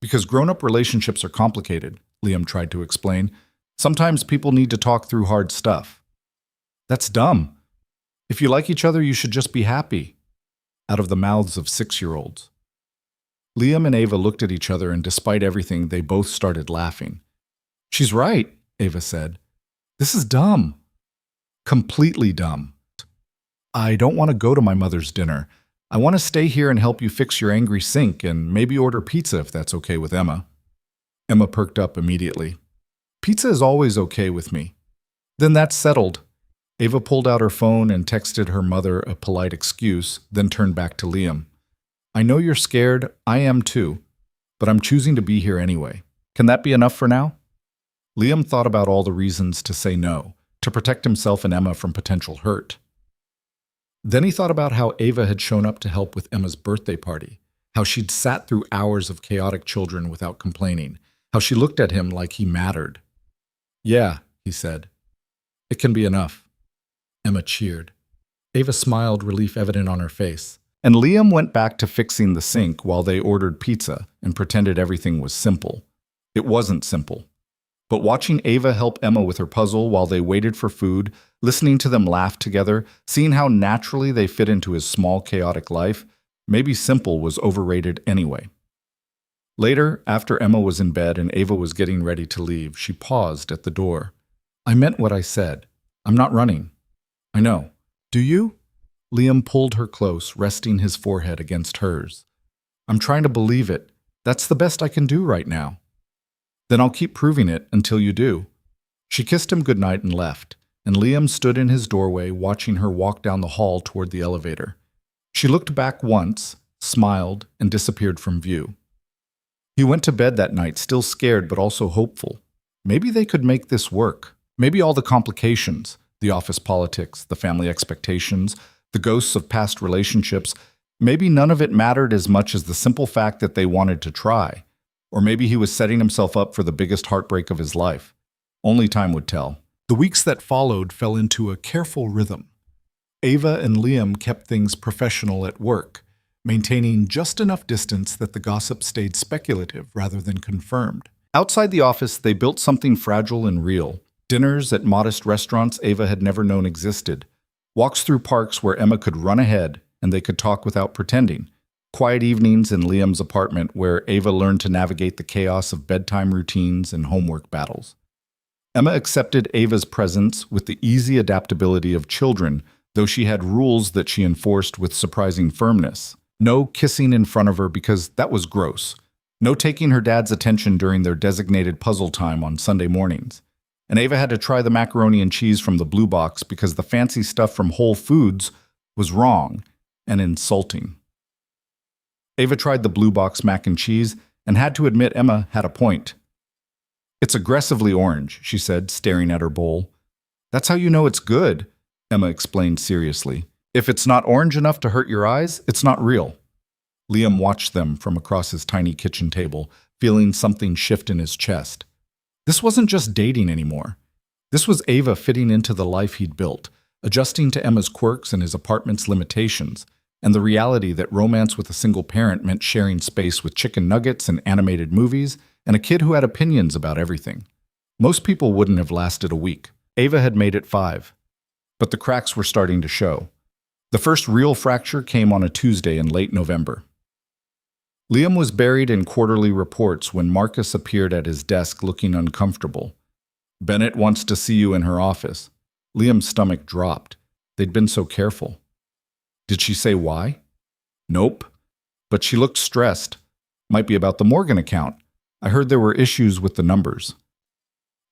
"Because grown-up relationships are complicated," Liam tried to explain. "Sometimes people need to talk through hard stuff." "That's dumb. If you like each other, you should just be happy." Out of the mouths of 6-year-olds. Liam and Ava looked at each other, and despite everything, they both started laughing. "She's right," Ava said. "This is dumb. Completely dumb. I don't want to go to my mother's dinner. I want to stay here and help you fix your angry sink and maybe order pizza if that's okay with Emma." Emma perked up immediately. "Pizza is always okay with me." "Then that's settled." Ava pulled out her phone and texted her mother a polite excuse, then turned back to Liam. "I know you're scared. I am too. But I'm choosing to be here anyway. Can that be enough for now?" Liam thought about all the reasons to say no, to protect himself and Emma from potential hurt. Then he thought about how Ava had shown up to help with Emma's birthday party, how she'd sat through hours of chaotic children without complaining, how she looked at him like he mattered. "Yeah," he said. "It can be enough." Emma cheered. Ava smiled, relief evident on her face. And Liam went back to fixing the sink while they ordered pizza and pretended everything was simple. It wasn't simple. But watching Ava help Emma with her puzzle while they waited for food, listening to them laugh together, seeing how naturally they fit into his small, chaotic life, maybe simple was overrated anyway. Later, after Emma was in bed and Ava was getting ready to leave, she paused at the door. I meant what I said. I'm not running. I know. Do you? Liam pulled her close, resting his forehead against hers. I'm trying to believe it. That's the best I can do right now. Then I'll keep proving it until you do. She kissed him goodnight and left, and Liam stood in his doorway watching her walk down the hall toward the elevator. She looked back once, smiled, and disappeared from view. He went to bed that night still scared but also hopeful. Maybe they could make this work. Maybe all the complications, the office politics, the family expectations, the ghosts of past relationships, maybe none of it mattered as much as the simple fact that they wanted to try. Or maybe he was setting himself up for the biggest heartbreak of his life. Only time would tell. The weeks that followed fell into a careful rhythm. Ava and Liam kept things professional at work, maintaining just enough distance that the gossip stayed speculative rather than confirmed. Outside the office, they built something fragile and real. Dinners at modest restaurants Ava had never known existed. Walks through parks where Emma could run ahead and they could talk without pretending. Quiet evenings in Liam's apartment where Ava learned to navigate the chaos of bedtime routines and homework battles. Emma accepted Ava's presence with the easy adaptability of children, though she had rules that she enforced with surprising firmness. No kissing in front of her because that was gross. No taking her dad's attention during their designated puzzle time on Sunday mornings. And Ava had to try the macaroni and cheese from the blue box because the fancy stuff from Whole Foods was wrong and insulting. Ava tried the blue box mac and cheese and had to admit Emma had a point. It's aggressively orange, she said, staring at her bowl. That's how you know it's good, Emma explained seriously. If it's not orange enough to hurt your eyes, it's not real. Liam watched them from across his tiny kitchen table, feeling something shift in his chest. This wasn't just dating anymore. This was Ava fitting into the life he'd built, adjusting to Emma's quirks and his apartment's limitations, and the reality that romance with a single parent meant sharing space with chicken nuggets and animated movies, and a kid who had opinions about everything. Most people wouldn't have lasted a week. Ava had made it 5. But the cracks were starting to show. The first real fracture came on a Tuesday in late November. Liam was buried in quarterly reports when Marcus appeared at his desk looking uncomfortable. Bennett wants to see you in her office. Liam's stomach dropped. They'd been so careful. Did she say why? Nope. But she looked stressed. Might be about the Morgan account. I heard there were issues with the numbers.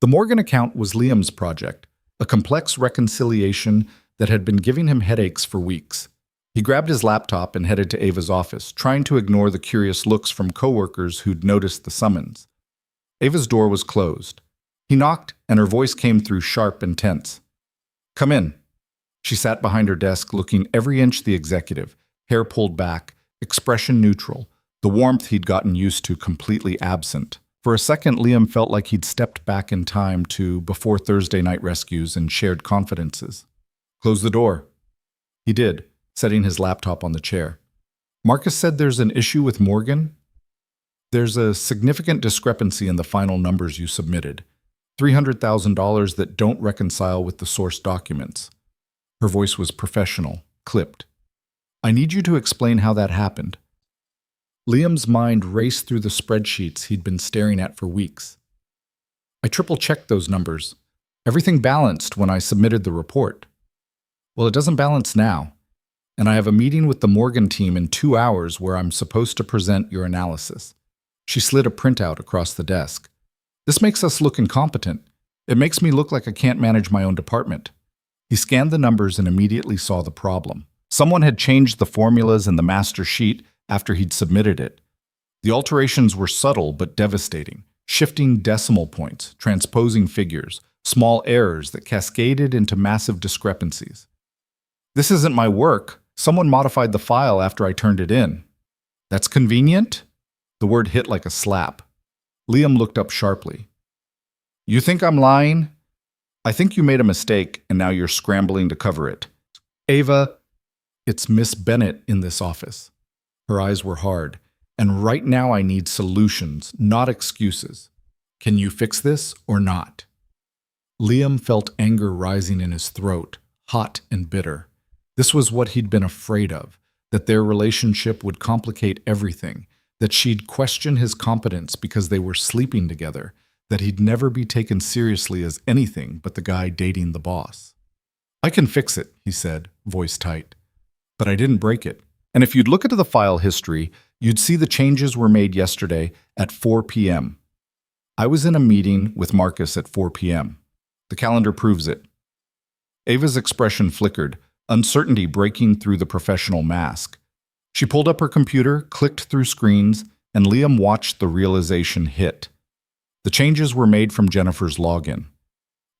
The Morgan account was Liam's project, a complex reconciliation that had been giving him headaches for weeks. He grabbed his laptop and headed to Ava's office, trying to ignore the curious looks from coworkers who'd noticed the summons. Ava's door was closed. He knocked, and her voice came through sharp and tense. Come in. She sat behind her desk, looking every inch the executive, hair pulled back, expression neutral, the warmth he'd gotten used to completely absent. For a second, Liam felt like he'd stepped back in time to before Thursday night rescues and shared confidences. Close the door. He did, setting his laptop on the chair. Marcus said there's an issue with Morgan. There's a significant discrepancy in the final numbers you submitted. $300,000 that don't reconcile with the source documents. Her voice was professional, clipped. I need you to explain how that happened. Liam's mind raced through the spreadsheets he'd been staring at for weeks. I triple-checked those numbers. Everything balanced when I submitted the report. Well, it doesn't balance now, and I have a meeting with the Morgan team in 2 hours where I'm supposed to present your analysis. She slid a printout across the desk. This makes us look incompetent. It makes me look like I can't manage my own department. He scanned the numbers and immediately saw the problem. Someone had changed the formulas in the master sheet after he'd submitted it. The alterations were subtle but devastating, shifting decimal points, transposing figures, small errors that cascaded into massive discrepancies. This isn't my work. Someone modified the file after I turned it in. That's convenient? The word hit like a slap. Liam looked up sharply. You think I'm lying? I think you made a mistake and now you're scrambling to cover it. Ava, it's Miss Bennett in this office. Her eyes were hard. And right now I need solutions, not excuses. Can you fix this or not? Liam felt anger rising in his throat, hot and bitter. This was what he'd been afraid of, that their relationship would complicate everything, that she'd question his competence because they were sleeping together, that he'd never be taken seriously as anything but the guy dating the boss. "I can fix it," he said, voice tight. "But I didn't break it. And if you'd look into the file history, you'd see the changes were made yesterday at 4 p.m. I was in a meeting with Marcus at 4 p.m. The calendar proves it." Ava's expression flickered, uncertainty breaking through the professional mask. She pulled up her computer, clicked through screens, and Liam watched the realization hit. The changes were made from Jennifer's login.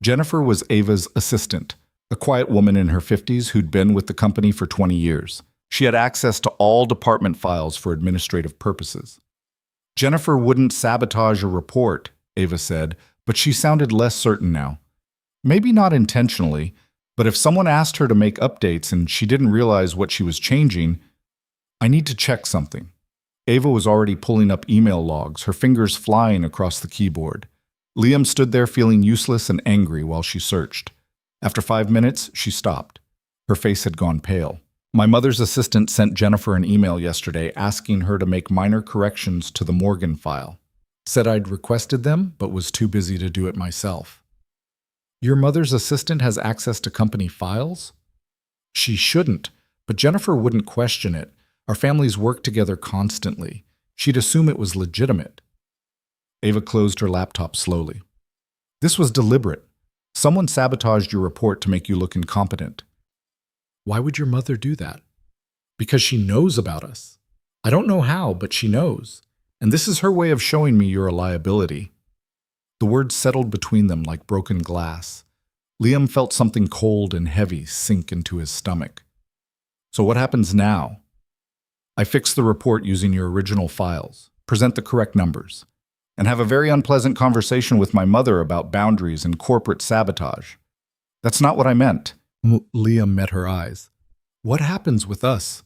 Jennifer was Ava's assistant, a quiet woman in her 50s who'd been with the company for 20 years. She had access to all department files for administrative purposes. Jennifer wouldn't sabotage a report, Ava said, but she sounded less certain now. Maybe not intentionally, but if someone asked her to make updates and she didn't realize what she was changing, "I need to check something." Ava was already pulling up email logs, her fingers flying across the keyboard. Liam stood there feeling useless and angry while she searched. After 5 minutes, she stopped. Her face had gone pale. "My mother's assistant sent Jennifer an email yesterday asking her to make minor corrections to the Morgan file. Said I'd requested them, but was too busy to do it myself." "Your mother's assistant has access to company files?" "She shouldn't, but Jennifer wouldn't question it. Our families work together constantly. She'd assume it was legitimate." Ava closed her laptop slowly. "This was deliberate. Someone sabotaged your report to make you look incompetent." "Why would your mother do that?" "Because she knows about us. I don't know how, but she knows. And this is her way of showing me you're a liability." The words settled between them like broken glass. Liam felt something cold and heavy sink into his stomach. "So what happens now?" "I fix the report using your original files, present the correct numbers, and have a very unpleasant conversation with my mother about boundaries and corporate sabotage." "That's not what I meant." Liam met her eyes. "What happens with us?"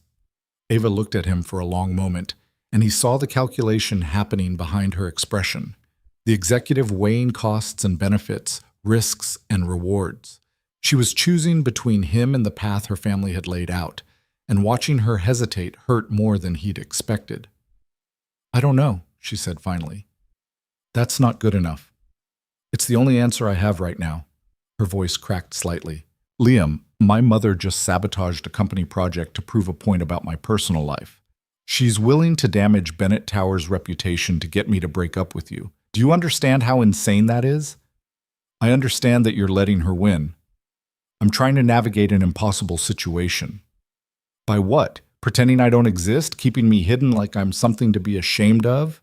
Ava looked at him for a long moment, and he saw the calculation happening behind her expression. The executive weighing costs and benefits, risks and rewards. She was choosing between him and the path her family had laid out, and watching her hesitate hurt more than he'd expected. "I don't know," she said finally. "That's not good enough. It's the only answer I have right now." Her voice cracked slightly. "Liam, my mother just sabotaged a company project to prove a point about my personal life. She's willing to damage Bennett Tower's reputation to get me to break up with you. Do you understand how insane that is?" "I understand that you're letting her win. I'm trying to navigate an impossible situation." "By what? Pretending I don't exist? Keeping me hidden like I'm something to be ashamed of?"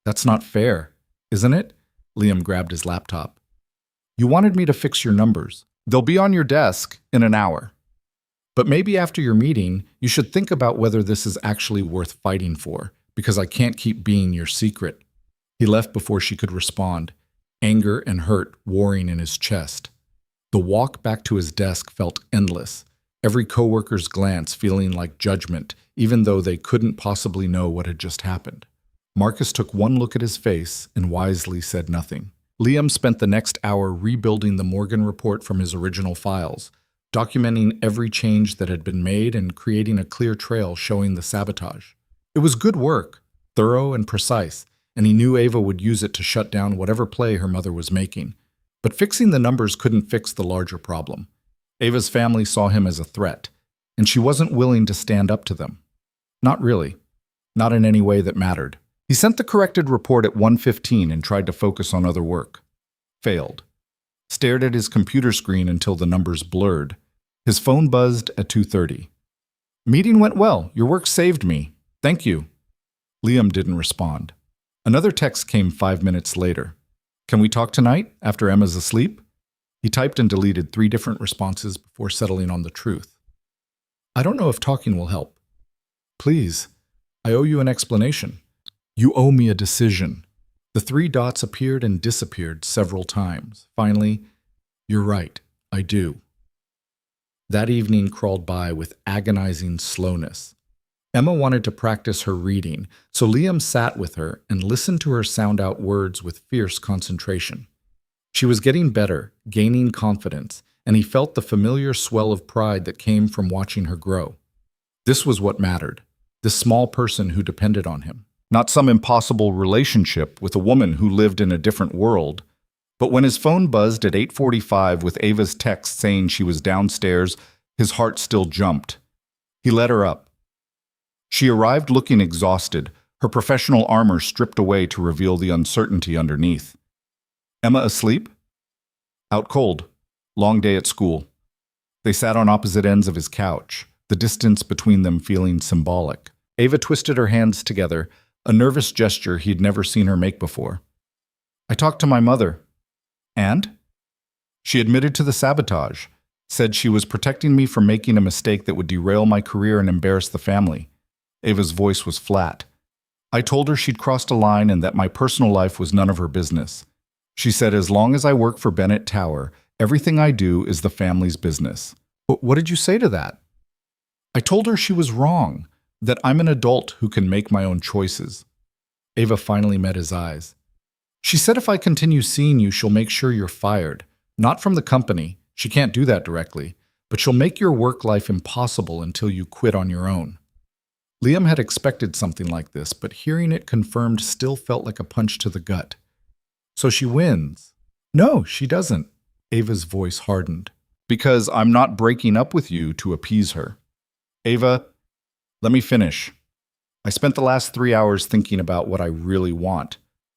"That's not fair, isn't it?" Liam grabbed his laptop. "You wanted me to fix your numbers. They'll be on your desk in an hour. But maybe after your meeting, you should think about whether this is actually worth fighting for, because I can't keep being your secret." He left before she could respond, anger and hurt warring in his chest. The walk back to his desk felt endless, every coworker's glance feeling like judgment, even though they couldn't possibly know what had just happened. Marcus took one look at his face and wisely said nothing. Liam spent the next hour rebuilding the Morgan report from his original files, documenting every change that had been made and creating a clear trail showing the sabotage. It was good work, thorough and precise, and he knew Ava would use it to shut down whatever play her mother was making. But fixing the numbers couldn't fix the larger problem. Ava's family saw him as a threat, and she wasn't willing to stand up to them. Not really. Not in any way that mattered. He sent the corrected report at 1:15 and tried to focus on other work. Failed. Stared at his computer screen until the numbers blurred. His phone buzzed at 2:30. "Meeting went well. Your work saved me. Thank you." Liam didn't respond. Another text came 5 minutes later. "Can we talk tonight, after Emma's asleep?" He typed and deleted 3 different responses before settling on the truth. "I don't know if talking will help. Please, I owe you an explanation. You owe me a decision." The 3 dots appeared and disappeared several times. Finally, "You're right, I do." That evening crawled by with agonizing slowness. Emma wanted to practice her reading, so Liam sat with her and listened to her sound out words with fierce concentration. She was getting better, gaining confidence, and he felt the familiar swell of pride that came from watching her grow. This was what mattered, this small person who depended on him. not some impossible relationship with a woman who lived in a different world. But when his phone buzzed at 8:45 with Ava's text saying she was downstairs, his heart still jumped. He let her up. She arrived looking exhausted, her professional armor stripped away to reveal the uncertainty underneath. Emma asleep? Out cold. Long day at school. They sat on opposite ends of his couch, the distance between them feeling symbolic. Ava twisted her hands together, a nervous gesture he'd never seen her make before. I talked to my mother. And? She admitted to the sabotage, said she was protecting me from making a mistake that would derail my career and embarrass the family. Ava's voice was flat. I told her she'd crossed a line and that my personal life was none of her business. She said as long as I work for Bennett Tower, everything I do is the family's business. What did you say to that? I told her she was wrong, that I'm an adult who can make my own choices. Ava finally met his eyes. She said if I continue seeing you, she'll make sure you're fired. Not from the company, she can't do that directly, but she'll make your work life impossible until you quit on your own. Liam had expected something like this, but hearing it confirmed still felt like a punch to the gut. So she wins. No, she doesn't. Ava's voice hardened. Because I'm not breaking up with you to appease her. Ava, let me finish. I spent the last 3 hours thinking about what I really want.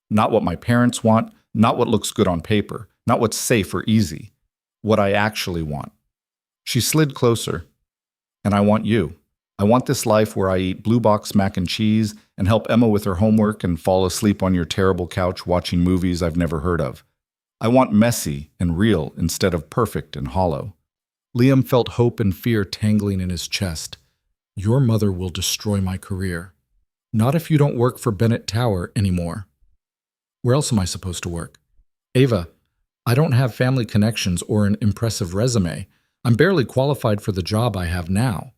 Not what my parents want, not what looks good on paper, not what's safe or easy. What I actually want. She slid closer. And I want you. I want this life where I eat Blue Box mac and cheese and help Emma with her homework and fall asleep on your terrible couch watching movies I've never heard of. I want messy and real instead of perfect and hollow. Liam felt hope and fear tangling in his chest. Your mother will destroy my career. Not if you don't work for Bennett Tower anymore. Where else am I supposed to work? Ava, I don't have family connections or an impressive resume. I'm barely qualified for the job I have now.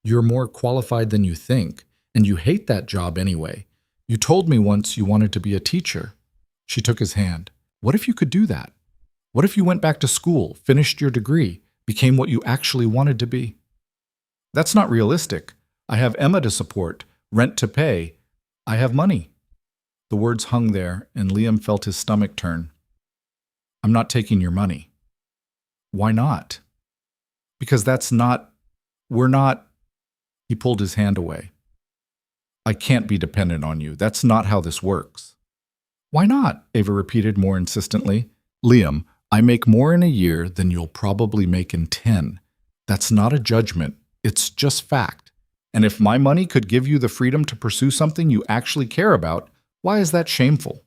You're more qualified than you think, and you hate that job anyway. You told me once you wanted to be a teacher. She took his hand. What if you could do that? What if you went back to school, finished your degree, became what you actually wanted to be? That's not realistic. I have Emma to support, rent to pay. I have money. The words hung there, and Liam felt his stomach turn. I'm not taking your money. Why not? Because we're not. He pulled his hand away. I can't be dependent on you. That's not how this works. Why not? Ava repeated more insistently. Liam, I make more in a year than you'll probably make in 10. That's not a judgment. It's just fact. And if my money could give you the freedom to pursue something you actually care about, why is that shameful?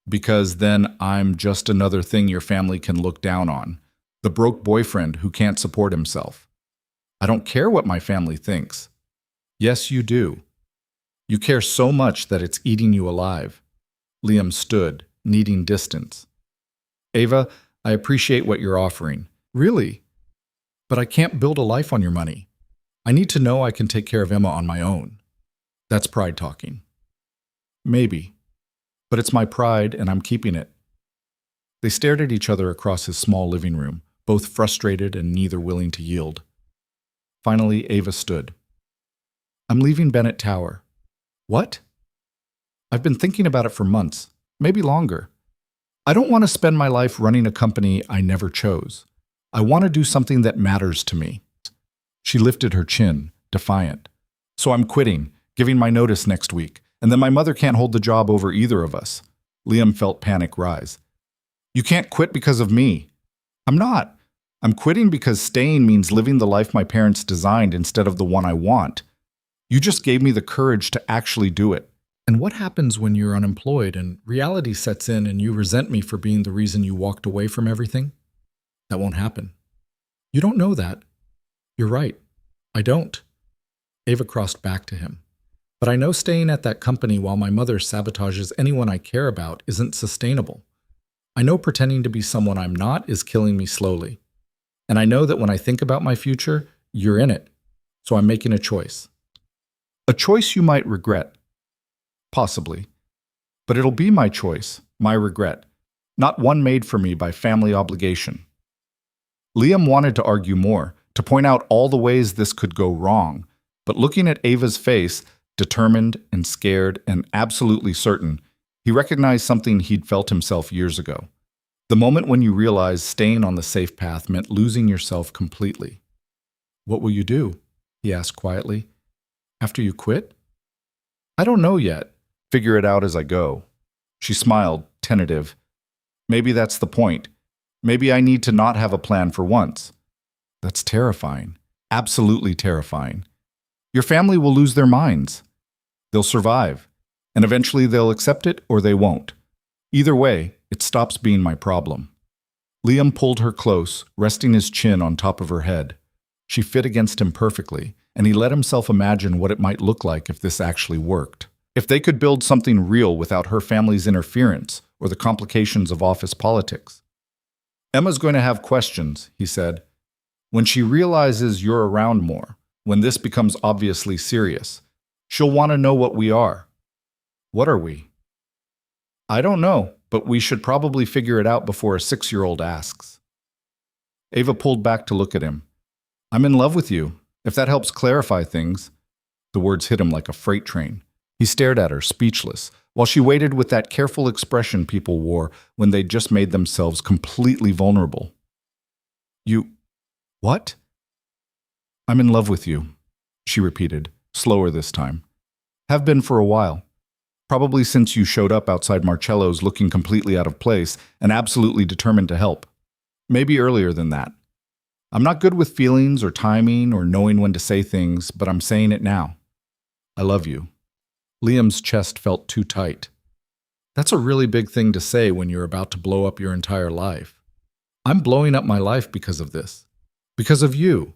Because then I'm just another thing your family can look down on. The broke boyfriend who can't support himself. I don't care what my family thinks. Yes, you do. You care so much that it's eating you alive. Liam stood, needing distance. Ava, I appreciate what you're offering. Really? But I can't build a life on your money. I need to know I can take care of Emma on my own. That's pride talking. Maybe. But it's my pride, and I'm keeping it. They stared at each other across his small living room, both frustrated and neither willing to yield. Finally, Ava stood. I'm leaving Bennett Tower. What? I've been thinking about it for months, maybe longer. I don't want to spend my life running a company I never chose. I want to do something that matters to me. She lifted her chin, defiant. So I'm quitting, giving my notice next week, and then my mother can't hold the job over either of us. Liam felt panic rise. You can't quit because of me. I'm not. I'm quitting because staying means living the life my parents designed instead of the one I want. You just gave me the courage to actually do it. And what happens when you're unemployed and reality sets in and you resent me for being the reason you walked away from everything? That won't happen. You don't know that. You're right. I don't. Ava crossed back to him. But I know staying at that company while my mother sabotages anyone I care about isn't sustainable. I know pretending to be someone I'm not is killing me slowly. And I know that when I think about my future, you're in it. So I'm making a choice. A choice you might regret. Possibly. But it'll be my choice, my regret, not one made for me by family obligation. Liam wanted to argue more, to point out all the ways this could go wrong, but looking at Ava's face, determined and scared and absolutely certain, he recognized something he'd felt himself years ago. The moment when you realized staying on the safe path meant losing yourself completely. "What will you do?" he asked quietly. "After you quit?" "I don't know yet. Figure it out as I go." She smiled, tentative. "Maybe that's the point. Maybe I need to not have a plan for once." "That's terrifying. Absolutely terrifying. Your family will lose their minds. They'll survive, and eventually they'll accept it or they won't. Either way, it stops being my problem." Liam pulled her close, resting his chin on top of her head. She fit against him perfectly, and he let himself imagine what it might look like if this actually worked. If they could build something real without her family's interference or the complications of office politics. "Emma's going to have questions," he said. "When she realizes you're around more, when this becomes obviously serious, she'll want to know what we are." "What are we?" "I don't know, but we should probably figure it out before a 6-year-old asks." Ava pulled back to look at him. "I'm in love with you, if that helps clarify things." The words hit him like a freight train. He stared at her, speechless, while she waited with that careful expression people wore when they'd just made themselves completely vulnerable. "You... what?" "I'm in love with you," she repeated, slower this time. "Have been for a while. Probably since you showed up outside Marcello's looking completely out of place and absolutely determined to help. Maybe earlier than that. I'm not good with feelings or timing or knowing when to say things, but I'm saying it now. I love you." Liam's chest felt too tight. "That's a really big thing to say when you're about to blow up your entire life." "I'm blowing up my life because of this. Because of you.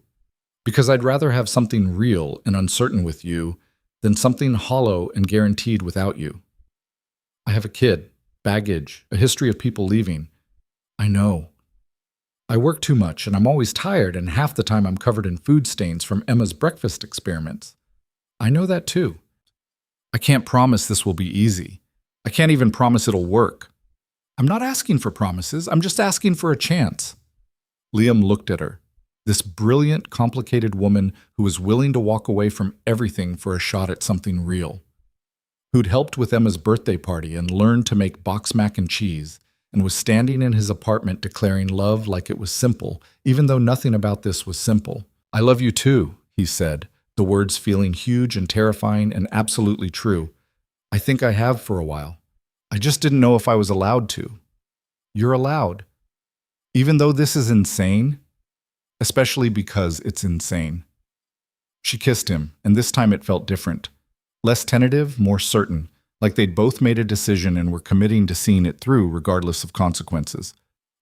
Because I'd rather have something real and uncertain with you than something hollow and guaranteed without you. I have a kid, baggage, a history of people leaving. I know. I work too much and I'm always tired, and half the time I'm covered in food stains from Emma's breakfast experiments. I know that too. I can't promise this will be easy. I can't even promise it'll work. I'm not asking for promises, I'm just asking for a chance." Liam looked at her, this brilliant, complicated woman who was willing to walk away from everything for a shot at something real. Who'd helped with Emma's birthday party and learned to make box mac and cheese, and was standing in his apartment declaring love like it was simple, even though nothing about this was simple. "I love you too," he said, the words feeling huge and terrifying and absolutely true. "I think I have for a while. I just didn't know if I was allowed to." "You're allowed. Even though this is insane, especially because it's insane." She kissed him, and this time it felt different. Less tentative, more certain, like they'd both made a decision and were committing to seeing it through regardless of consequences.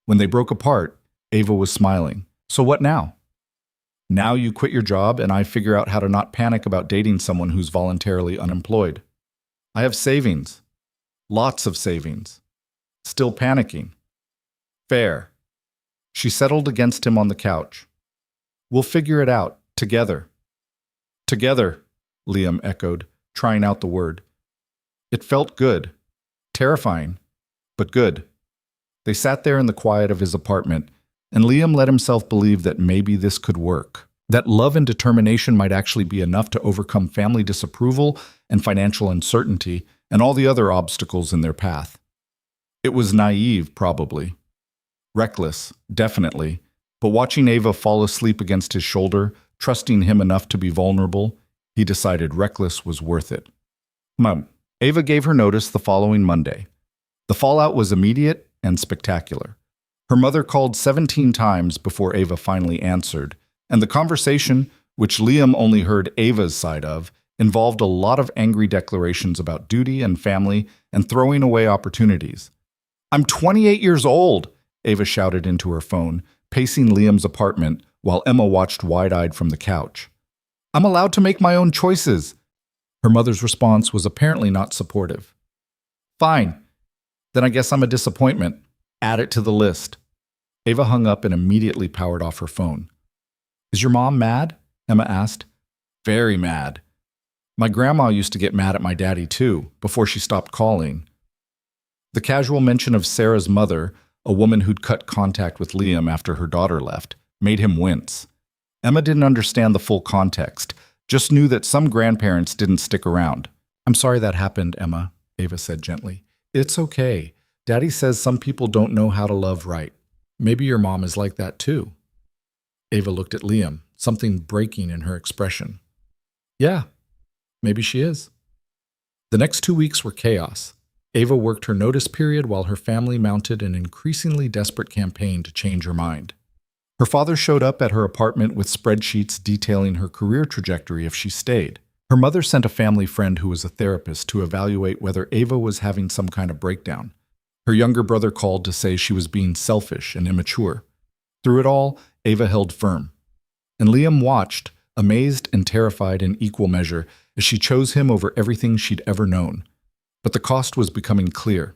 When they broke apart, Ava was smiling. "So what now?" "Now you quit your job and I figure out how to not panic about dating someone who's voluntarily unemployed. I have savings. Lots of savings. Still panicking." "Fair." She settled against him on the couch. "We'll figure it out, together." "Together," Liam echoed, trying out the word. It felt good. Terrifying, but good. They sat there in the quiet of his apartment, and Liam let himself believe that maybe this could work. That love and determination might actually be enough to overcome family disapproval and financial uncertainty and all the other obstacles in their path. It was naive, probably. Reckless, definitely, but watching Ava fall asleep against his shoulder, trusting him enough to be vulnerable, he decided reckless was worth it. Ava gave her notice the following Monday. The fallout was immediate and spectacular. Her mother called 17 times before Ava finally answered, and the conversation, which Liam only heard Ava's side of, involved a lot of angry declarations about duty and family and throwing away opportunities. "I'm 28 years old," Ava shouted into her phone, pacing Liam's apartment while Emma watched wide-eyed from the couch. "I'm allowed to make my own choices." Her mother's response was apparently not supportive. "Fine. Then I guess I'm a disappointment. Add it to the list." Ava hung up and immediately powered off her phone. "Is your mom mad?" Emma asked. "Very mad. My grandma used to get mad at my daddy too, before she stopped calling." The casual mention of Sarah's mother, a woman who'd cut contact with Liam after her daughter left, made him wince. Emma didn't understand the full context, just knew that some grandparents didn't stick around. I'm sorry that happened, Emma, Ava said gently. It's okay. Daddy says some people don't know how to love right. Maybe your mom is like that too. Ava looked at Liam, something breaking in her expression. Yeah, maybe she is. The next 2 weeks were chaos. Ava worked her notice period while her family mounted an increasingly desperate campaign to change her mind. Her father showed up at her apartment with spreadsheets detailing her career trajectory if she stayed. Her mother sent a family friend who was a therapist to evaluate whether Ava was having some kind of breakdown. Her younger brother called to say she was being selfish and immature. Through it all, Ava held firm. And Liam watched, amazed and terrified in equal measure, as she chose him over everything she'd ever known. But the cost was becoming clear.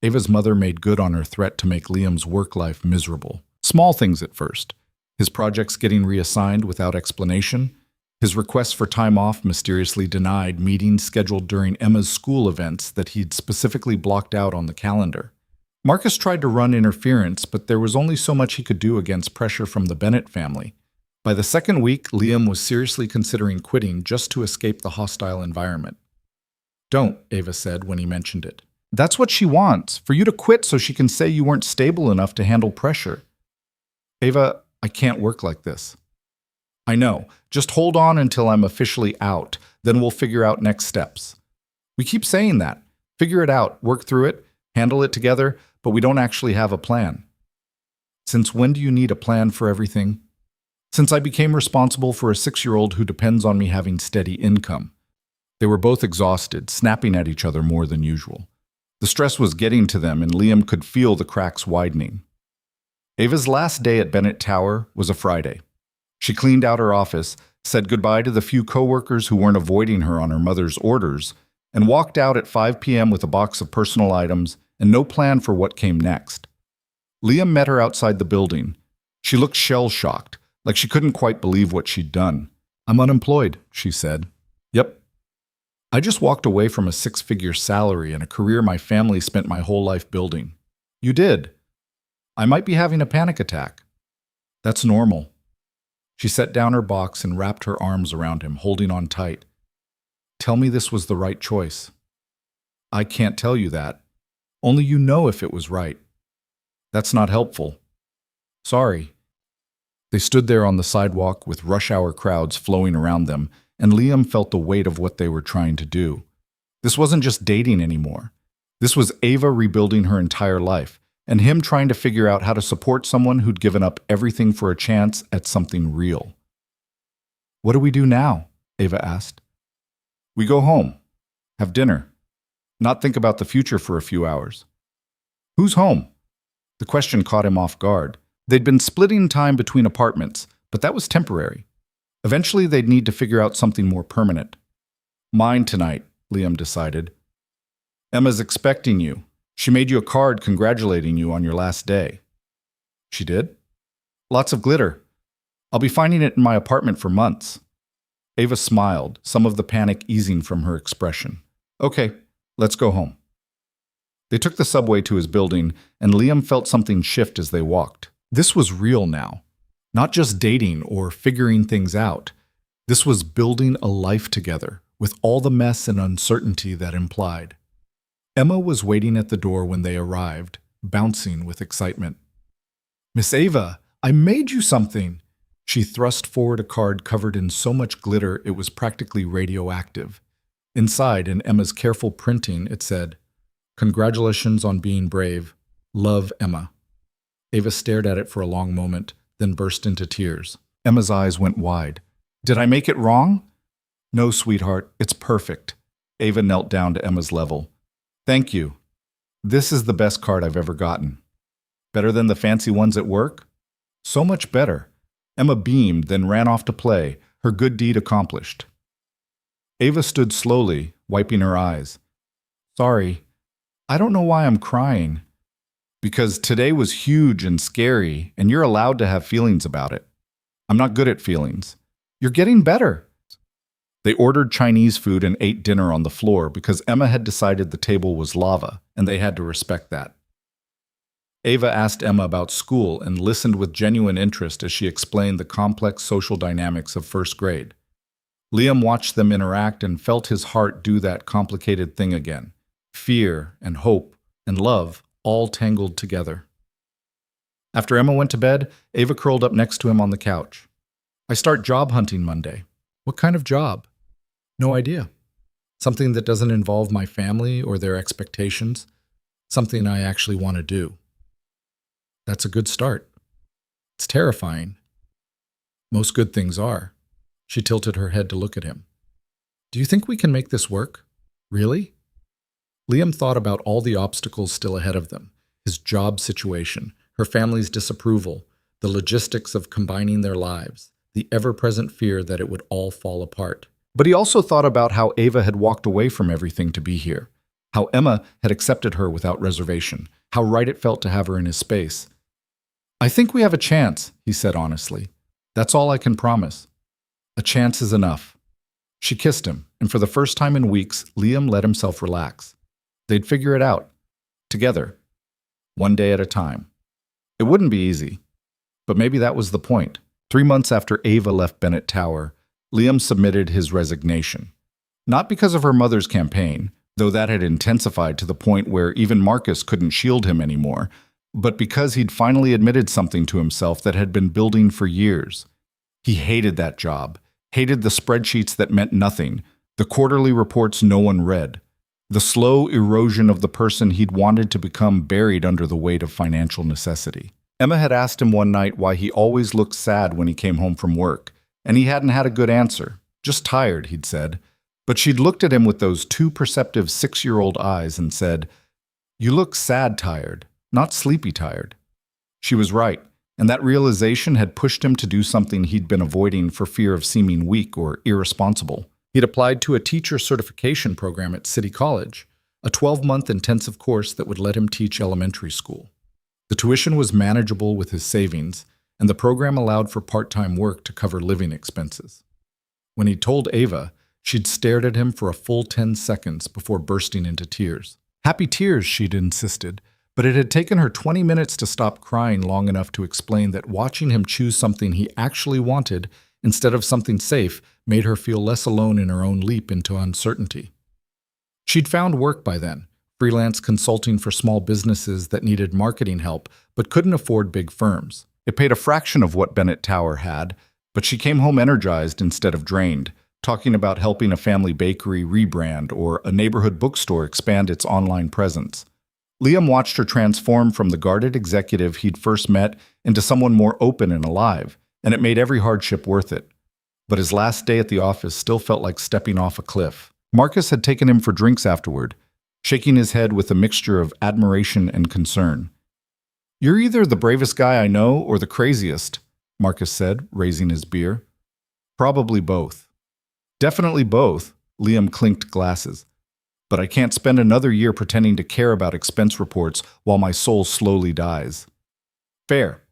Ava's mother made good on her threat to make Liam's work life miserable. Small things at first. His projects getting reassigned without explanation, his requests for time off mysteriously denied, meetings scheduled during Emma's school events that he'd specifically blocked out on the calendar. Marcus tried to run interference, but there was only so much he could do against pressure from the Bennett family. By the second week, Liam was seriously considering quitting just to escape the hostile environment. Don't, Ava said when he mentioned it. That's what she wants, for you to quit so she can say you weren't stable enough to handle pressure. Ava, I can't work like this. I know. Just hold on until I'm officially out. Then we'll figure out next steps. We keep saying that. Figure it out, work through it, handle it together, but we don't actually have a plan. Since when do you need a plan for everything? Since I became responsible for a 6-year-old who depends on me having steady income. They were both exhausted, snapping at each other more than usual. The stress was getting to them, and Liam could feel the cracks widening. Ava's last day at Bennett Tower was a Friday. She cleaned out her office, said goodbye to the few coworkers who weren't avoiding her on her mother's orders, and walked out at 5 p.m. with a box of personal items and no plan for what came next. Liam met her outside the building. She looked shell-shocked, like she couldn't quite believe what she'd done. I'm unemployed, she said. Yep. I just walked away from a 6-figure salary and a career my family spent my whole life building. You did. I might be having a panic attack. That's normal. She set down her box and wrapped her arms around him, holding on tight. Tell me this was the right choice. I can't tell you that. Only you know if it was right. That's not helpful. Sorry. They stood there on the sidewalk with rush-hour crowds flowing around them, and Liam felt the weight of what they were trying to do. This wasn't just dating anymore. This was Ava rebuilding her entire life, and him trying to figure out how to support someone who'd given up everything for a chance at something real. What do we do now? Ava asked. We go home, have dinner, not think about the future for a few hours. Who's home? The question caught him off guard. They'd been splitting time between apartments, but that was temporary. Eventually, they'd need to figure out something more permanent. Mine tonight, Liam decided. Emma's expecting you. She made you a card congratulating you on your last day. She did? Lots of glitter. I'll be finding it in my apartment for months. Ava smiled, some of the panic easing from her expression. Okay, let's go home. They took the subway to his building, and Liam felt something shift as they walked. This was real now. Not just dating or figuring things out. This was building a life together, with all the mess and uncertainty that implied. Emma was waiting at the door when they arrived, bouncing with excitement. Miss Ava, I made you something. She thrust forward a card covered in so much glitter it was practically radioactive. Inside, in Emma's careful printing, it said, Congratulations on being brave. Love, Emma. Ava stared at it for a long moment, then burst into tears. Emma's eyes went wide. Did I make it wrong? No, sweetheart, it's perfect. Ava knelt down to Emma's level. Thank you. This is the best card I've ever gotten. Better than the fancy ones at work? So much better. Emma beamed, then ran off to play, her good deed accomplished. Ava stood slowly, wiping her eyes. Sorry, I don't know why I'm crying. Because today was huge and scary, and you're allowed to have feelings about it. I'm not good at feelings. You're getting better. They ordered Chinese food and ate dinner on the floor because Emma had decided the table was lava, and they had to respect that. Ava asked Emma about school and listened with genuine interest as she explained the complex social dynamics of first grade. Liam watched them interact and felt his heart do that complicated thing again. Fear and hope and love all tangled together. After Emma went to bed, Ava curled up next to him on the couch. I start job hunting Monday. What kind of job? No idea. Something that doesn't involve my family or their expectations. Something I actually want to do. That's a good start. It's terrifying. Most good things are. She tilted her head to look at him. Do you think we can make this work? Really? Liam thought about all the obstacles still ahead of them. His job situation, her family's disapproval, the logistics of combining their lives, the ever-present fear that it would all fall apart. But he also thought about how Ava had walked away from everything to be here, how Emma had accepted her without reservation, how right it felt to have her in his space. I think we have a chance, he said honestly. That's all I can promise. A chance is enough. She kissed him, and for the first time in weeks, Liam let himself relax. They'd figure it out. Together. One day at a time. It wouldn't be easy. But maybe that was the point. 3 months after Ava left Bennett Tower, Liam submitted his resignation. Not because of her mother's campaign, though that had intensified to the point where even Marcus couldn't shield him anymore, but because he'd finally admitted something to himself that had been building for years. He hated that job, hated the spreadsheets that meant nothing, the quarterly reports no one read, the slow erosion of the person he'd wanted to become buried under the weight of financial necessity. Emma had asked him one night why he always looked sad when he came home from work, and he hadn't had a good answer. Just tired, he'd said. But she'd looked at him with those too perceptive 6-year-old eyes and said, "You look sad tired, not sleepy tired." She was right, and that realization had pushed him to do something he'd been avoiding for fear of seeming weak or irresponsible. He'd applied to a teacher certification program at City College, a 12-month intensive course that would let him teach elementary school. The tuition was manageable with his savings, and the program allowed for part-time work to cover living expenses. When he told Ava, she'd stared at him for a full 10 seconds before bursting into tears. Happy tears, she'd insisted, but it had taken her 20 minutes to stop crying long enough to explain that watching him choose something he actually wanted instead of something safe made her feel less alone in her own leap into uncertainty. She'd found work by then, freelance consulting for small businesses that needed marketing help but couldn't afford big firms. It paid a fraction of what Bennett Tower had, but she came home energized instead of drained, talking about helping a family bakery rebrand or a neighborhood bookstore expand its online presence. Liam watched her transform from the guarded executive he'd first met into someone more open and alive, and it made every hardship worth it. But his last day at the office still felt like stepping off a cliff. Marcus had taken him for drinks afterward, shaking his head with a mixture of admiration and concern. "You're either the bravest guy I know or the craziest," Marcus said, raising his beer. "Probably both." "Definitely both," Liam clinked glasses. "But I can't spend another year pretending to care about expense reports while my soul slowly dies." "Fair.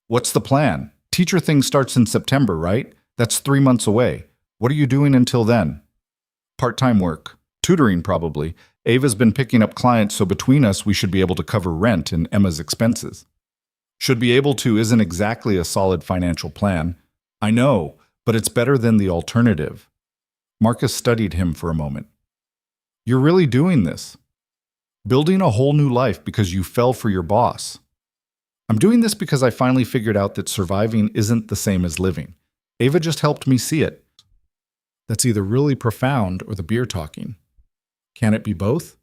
What's the plan? Teacher thing starts in September, right? That's 3 months away. What are you doing until then?" "Part-time work. Tutoring, probably. Ava's been picking up clients, so between us we should be able to cover rent and Emma's expenses." "Should be able to" isn't exactly a solid financial plan. "I know, but it's better than the alternative." Marcus studied him for a moment. "You're really doing this? Building a whole new life because you fell for your boss?" "I'm doing this because I finally figured out that surviving isn't the same as living. Ava just helped me see it." That's either really profound or the beer talking. Can it be both?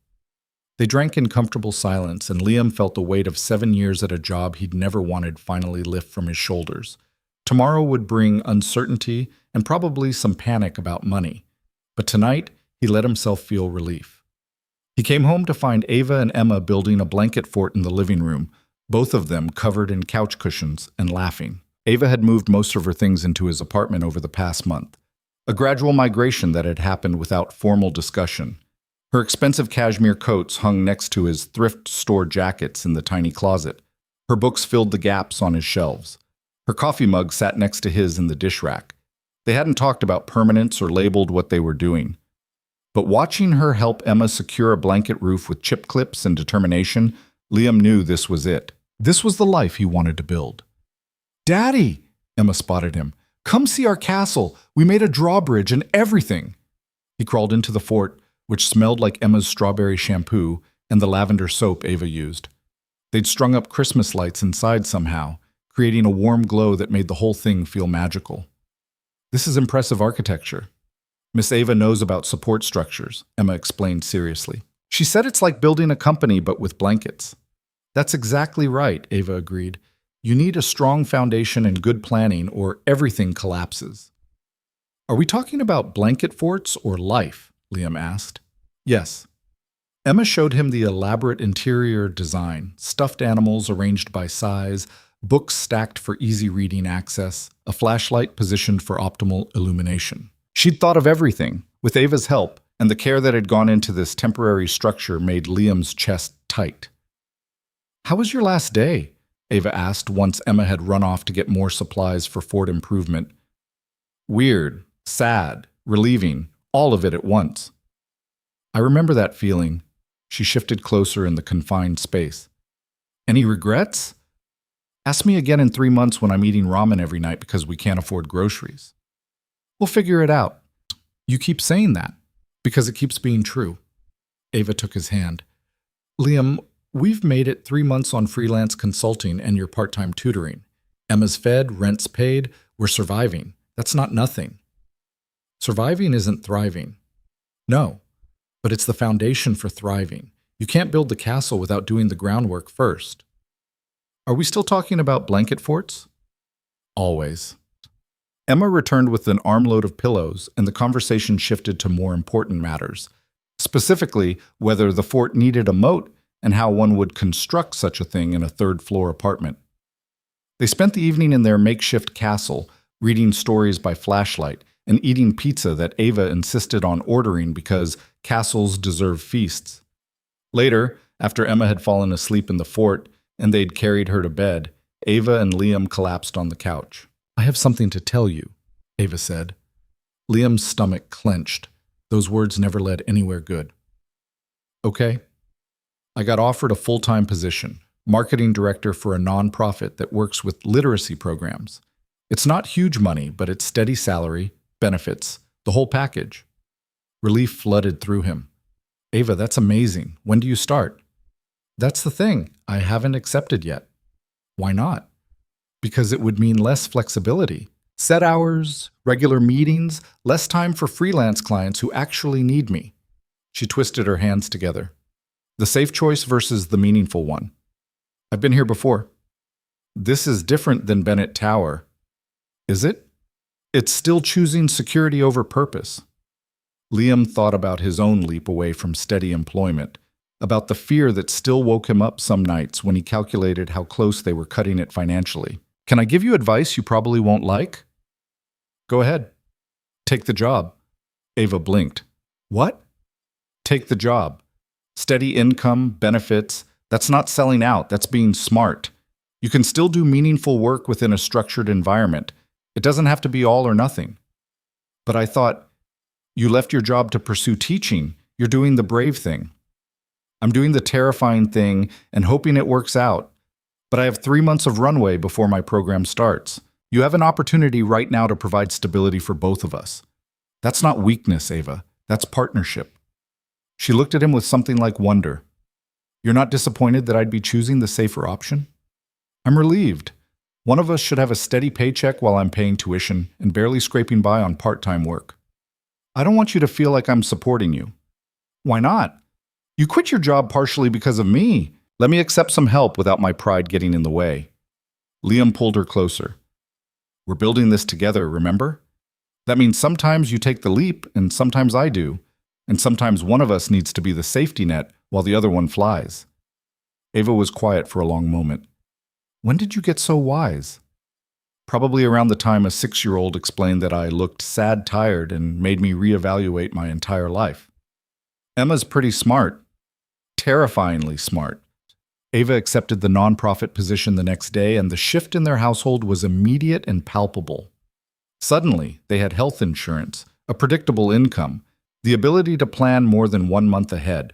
They drank in comfortable silence, and Liam felt the weight of 7 years at a job he'd never wanted finally lift from his shoulders. Tomorrow would bring uncertainty and probably some panic about money. But tonight, he let himself feel relief. He came home to find Ava and Emma building a blanket fort in the living room, both of them covered in couch cushions and laughing. Ava had moved most of her things into his apartment over the past month, a gradual migration that had happened without formal discussion. Her expensive cashmere coats hung next to his thrift store jackets in the tiny closet. Her books filled the gaps on his shelves. Her coffee mug sat next to his in the dish rack. They hadn't talked about permanence or labeled what they were doing. But watching her help Emma secure a blanket roof with chip clips and determination, Liam knew this was it. This was the life he wanted to build. "Daddy!" Emma spotted him. Come see our castle. We made a drawbridge and everything. He crawled into the fort, which smelled like Emma's strawberry shampoo and the lavender soap Ava used. They'd strung up Christmas lights inside somehow, creating a warm glow that made the whole thing feel magical. This is impressive architecture. Miss Ava knows about support structures, Emma explained seriously. She said it's like building a company but with blankets. That's exactly right, Ava agreed. You need a strong foundation and good planning or everything collapses. Are we talking about blanket forts or life? Liam asked. Yes. Emma showed him the elaborate interior design, stuffed animals arranged by size, books stacked for easy reading access, a flashlight positioned for optimal illumination. She'd thought of everything. With Ava's help, and the care that had gone into this temporary structure made Liam's chest tight. How was your last day? Ava asked once Emma had run off to get more supplies for fort improvement. Weird, sad, relieving, all of it at once. I remember that feeling. She shifted closer in the confined space. Any regrets? Ask me again in 3 months when I'm eating ramen every night because we can't afford groceries. We'll figure it out. You keep saying that because it keeps being true. Ava took his hand. Liam, we've made it 3 months on freelance consulting and your part-time tutoring. Emma's fed, rent's paid, we're surviving. That's not nothing. Surviving isn't thriving. No, but it's the foundation for thriving. You can't build the castle without doing the groundwork first. Are we still talking about blanket forts? Always. Emma returned with an armload of pillows, and the conversation shifted to more important matters, specifically whether the fort needed a moat and how one would construct such a thing in a third-floor apartment. They spent the evening in their makeshift castle, reading stories by flashlight and eating pizza that Ava insisted on ordering because castles deserve feasts. Later, after Emma had fallen asleep in the fort and they'd carried her to bed, Ava and Liam collapsed on the couch. I have something to tell you, Ava said. Liam's stomach clenched. Those words never led anywhere good. Okay. I got offered a full-time position, marketing director for a nonprofit that works with literacy programs. It's not huge money, but it's steady salary, benefits, the whole package. Relief flooded through him. Ava, that's amazing. When do you start? That's the thing. I haven't accepted yet. Why not? Because it would mean less flexibility. Set hours, regular meetings, less time for freelance clients who actually need me. She twisted her hands together. The safe choice versus the meaningful one. I've been here before. This is different than Bennett Tower. Is it? It's still choosing security over purpose. Liam thought about his own leap away from steady employment, about the fear that still woke him up some nights when he calculated how close they were cutting it financially. Can I give you advice you probably won't like? Go ahead. Take the job. Ava blinked. What? Take the job. Steady income, benefits. That's not selling out. That's being smart. You can still do meaningful work within a structured environment. It doesn't have to be all or nothing. But I thought, you left your job to pursue teaching. You're doing the brave thing. I'm doing the terrifying thing and hoping it works out. But I have 3 months of runway before my program starts. You have an opportunity right now to provide stability for both of us. That's not weakness, Ava. That's partnership. She looked at him with something like wonder. You're not disappointed that I'd be choosing the safer option? I'm relieved. One of us should have a steady paycheck while I'm paying tuition and barely scraping by on part-time work. I don't want you to feel like I'm supporting you. Why not? You quit your job partially because of me. Let me accept some help without my pride getting in the way. Liam pulled her closer. We're building this together, remember? That means sometimes you take the leap and sometimes I do, and sometimes one of us needs to be the safety net while the other one flies. Ava was quiet for a long moment. When did you get so wise? Probably around the time a 6-year-old explained that I looked sad tired and made me reevaluate my entire life. Emma's pretty smart. Terrifyingly smart. Ava accepted the nonprofit position the next day, and the shift in their household was immediate and palpable. Suddenly, they had health insurance, a predictable income, the ability to plan more than 1 month ahead.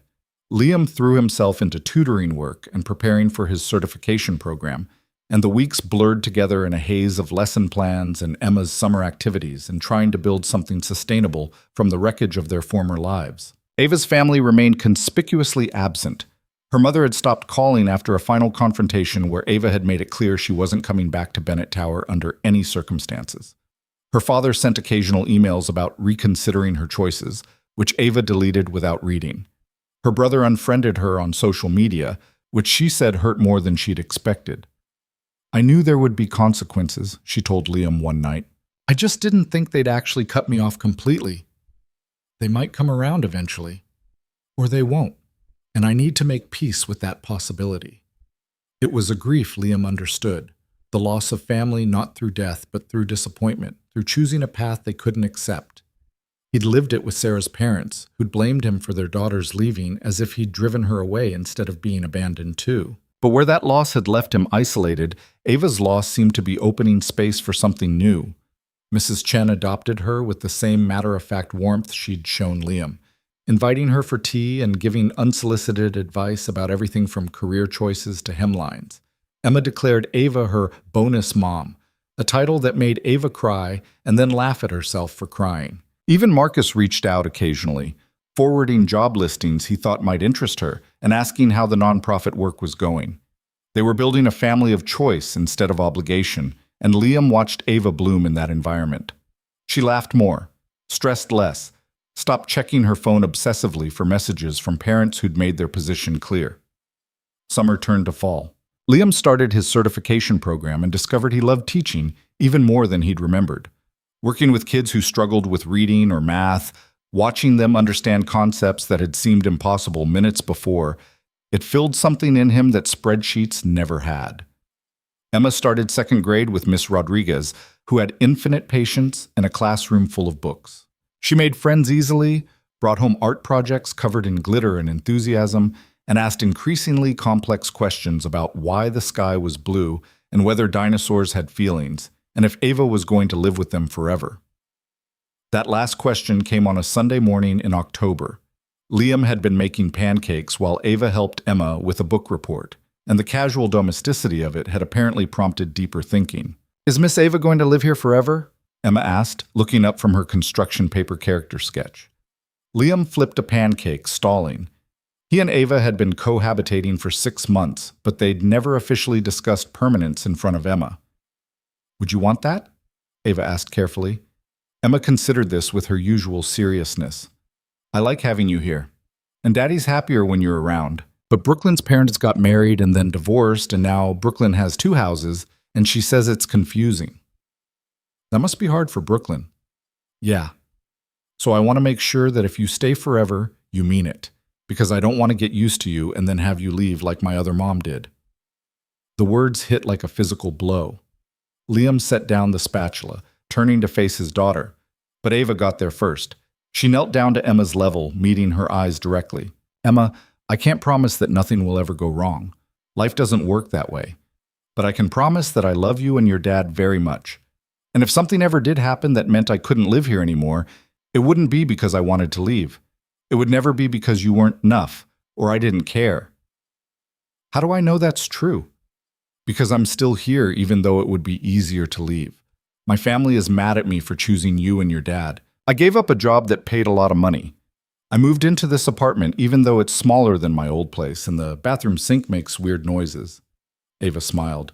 Liam threw himself into tutoring work and preparing for his certification program, and the weeks blurred together in a haze of lesson plans and Emma's summer activities and trying to build something sustainable from the wreckage of their former lives. Ava's family remained conspicuously absent. Her mother had stopped calling after a final confrontation where Ava had made it clear she wasn't coming back to Bennett Tower under any circumstances. Her father sent occasional emails about reconsidering her choices, which Ava deleted without reading. Her brother unfriended her on social media, which she said hurt more than she'd expected. "I knew there would be consequences," she told Liam one night. "I just didn't think they'd actually cut me off completely. They might come around eventually, or they won't, and I need to make peace with that possibility." It was a grief Liam understood, the loss of family not through death but through disappointment, through choosing a path they couldn't accept. He'd lived it with Sarah's parents, who'd blamed him for their daughter's leaving as if he'd driven her away instead of being abandoned too. But where that loss had left him isolated, Ava's loss seemed to be opening space for something new. Mrs. Chen adopted her with the same matter-of-fact warmth she'd shown Liam, inviting her for tea and giving unsolicited advice about everything from career choices to hemlines. Emma declared Ava her bonus mom, a title that made Ava cry and then laugh at herself for crying. Even Marcus reached out occasionally, forwarding job listings he thought might interest her and asking how the nonprofit work was going. They were building a family of choice instead of obligation, and Liam watched Ava bloom in that environment. She laughed more, stressed less, stopped checking her phone obsessively for messages from parents who'd made their position clear. Summer turned to fall. Liam started his certification program and discovered he loved teaching even more than he'd remembered. Working with kids who struggled with reading or math, watching them understand concepts that had seemed impossible minutes before, it filled something in him that spreadsheets never had. Emma started second grade with Miss Rodriguez, who had infinite patience and a classroom full of books. She made friends easily, brought home art projects covered in glitter and enthusiasm, and asked increasingly complex questions about why the sky was blue and whether dinosaurs had feelings, and if Ava was going to live with them forever. That last question came on a Sunday morning in October. Liam had been making pancakes while Ava helped Emma with a book report, and the casual domesticity of it had apparently prompted deeper thinking. "Is Miss Ava going to live here forever?" Emma asked, looking up from her construction paper character sketch. Liam flipped a pancake, stalling. He and Ava had been cohabitating for 6 months, but they'd never officially discussed permanence in front of Emma. "Would you want that?" Ava asked carefully. Emma considered this with her usual seriousness. "I like having you here, and Daddy's happier when you're around. But Brooklyn's parents got married and then divorced, and now Brooklyn has 2 houses, and she says it's confusing." "That must be hard for Brooklyn." "Yeah. So I want to make sure that if you stay forever, you mean it, because I don't want to get used to you and then have you leave like my other mom did." The words hit like a physical blow. Liam set down the spatula, turning to face his daughter, but Ava got there first. She knelt down to Emma's level, meeting her eyes directly. "Emma, I can't promise that nothing will ever go wrong. Life doesn't work that way. But I can promise that I love you and your dad very much. And if something ever did happen that meant I couldn't live here anymore, it wouldn't be because I wanted to leave. It would never be because you weren't enough, or I didn't care." "How do I know that's true?" "Because I'm still here even though it would be easier to leave. My family is mad at me for choosing you and your dad. I gave up a job that paid a lot of money. I moved into this apartment even though it's smaller than my old place and the bathroom sink makes weird noises." Ava smiled.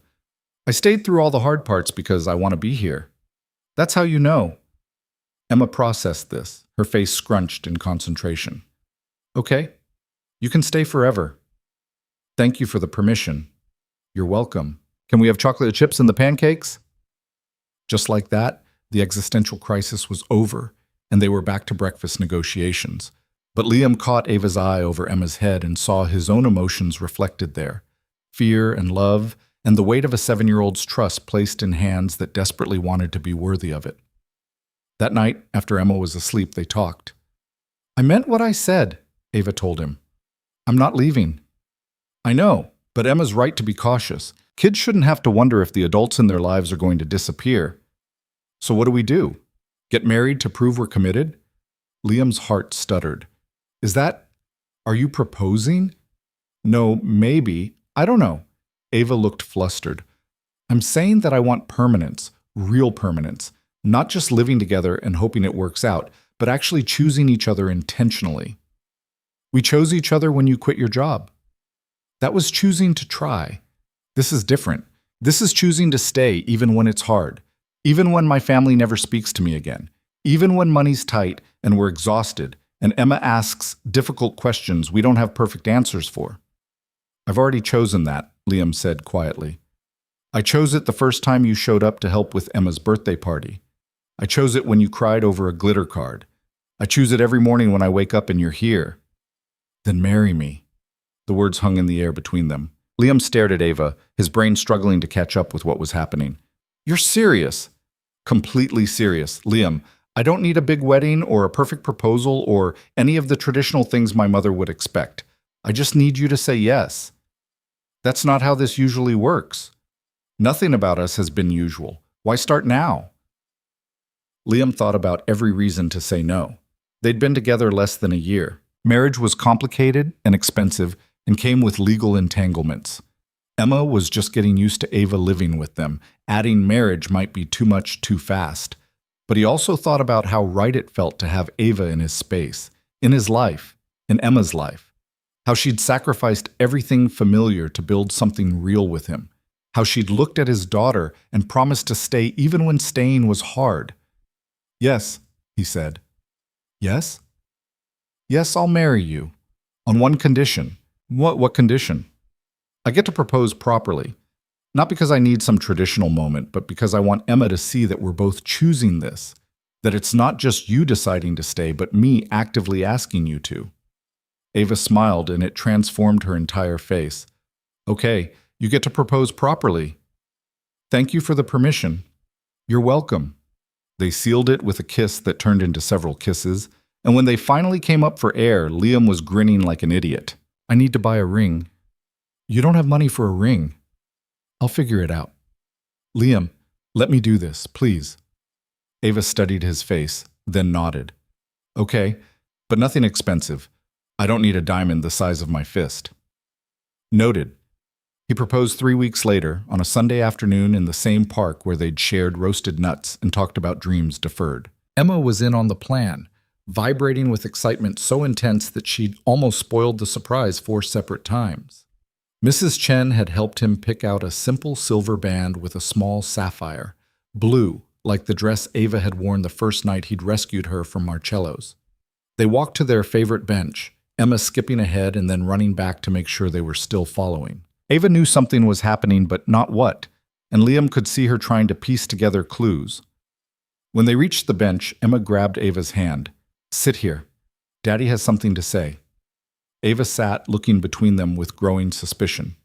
"I stayed through all the hard parts because I want to be here. That's how you know." Emma processed this, her face scrunched in concentration. "Okay, you can stay forever. Thank you for the permission." "You're welcome. Can we have chocolate chips in the pancakes?" Just like that, the existential crisis was over, and they were back to breakfast negotiations. But Liam caught Ava's eye over Emma's head and saw his own emotions reflected there. Fear and love, and the weight of a 7-year-old's trust placed in hands that desperately wanted to be worthy of it. That night, after Emma was asleep, they talked. "I meant what I said," Ava told him. "I'm not leaving." "I know, but Emma's right to be cautious. Kids shouldn't have to wonder if the adults in their lives are going to disappear. So what do we do? Get married to prove we're committed?" Liam's heart stuttered. Are you proposing?" "No, maybe. I don't know." Ava looked flustered. I'm saying that I want permanence, real permanence, not just living together and hoping it works out, but actually choosing each other intentionally. We chose each other when you quit your job. That was choosing to try. This is different. This is choosing to stay even when it's hard, even when my family never speaks to me again, even when money's tight and we're exhausted, and Emma asks difficult questions we don't have perfect answers for. I've already chosen that, Liam said quietly. I chose it the first time you showed up to help with Emma's birthday party. I chose it when you cried over a glitter card. I choose it every morning when I wake up and you're here. Then marry me. The words hung in the air between them. Liam stared at Ava, his brain struggling to catch up with what was happening. You're serious. Completely serious. Liam, I don't need a big wedding or a perfect proposal or any of the traditional things my mother would expect. I just need you to say yes. That's not how this usually works. Nothing about us has been usual. Why start now? Liam thought about every reason to say no. They'd been together less than a year. Marriage was complicated and expensive and came with legal entanglements. Emma was just getting used to Ava living with them. Adding marriage might be too much too fast. But he also thought about how right it felt to have Ava in his space, in his life, in Emma's life. How she'd sacrificed everything familiar to build something real with him. How she'd looked at his daughter and promised to stay even when staying was hard. Yes, he said. Yes? Yes, I'll marry you. On one condition. What condition? I get to propose properly. Not because I need some traditional moment, but because I want Emma to see that we're both choosing this. That it's not just you deciding to stay, but me actively asking you to. Ava smiled, and it transformed her entire face. Okay, you get to propose properly. Thank you for the permission. You're welcome. They sealed it with a kiss that turned into several kisses, and when they finally came up for air, Liam was grinning like an idiot. I need to buy a ring. You don't have money for a ring. I'll figure it out. Liam, let me do this, please. Ava studied his face, then nodded. Okay, but nothing expensive. I don't need a diamond the size of my fist. Noted. He proposed 3 weeks later, on a Sunday afternoon in the same park where they'd shared roasted nuts and talked about dreams deferred. Emma was in on the plan, vibrating with excitement so intense that she'd almost spoiled the surprise 4 separate times. Mrs. Chen had helped him pick out a simple silver band with a small sapphire, blue, like the dress Ava had worn the first night he'd rescued her from Marcello's. They walked to their favorite bench, Emma skipping ahead and then running back to make sure they were still following. Ava knew something was happening, but not what, and Liam could see her trying to piece together clues. When they reached the bench, Emma grabbed Ava's hand. Sit here. Daddy has something to say. Ava sat, looking between them with growing suspicion.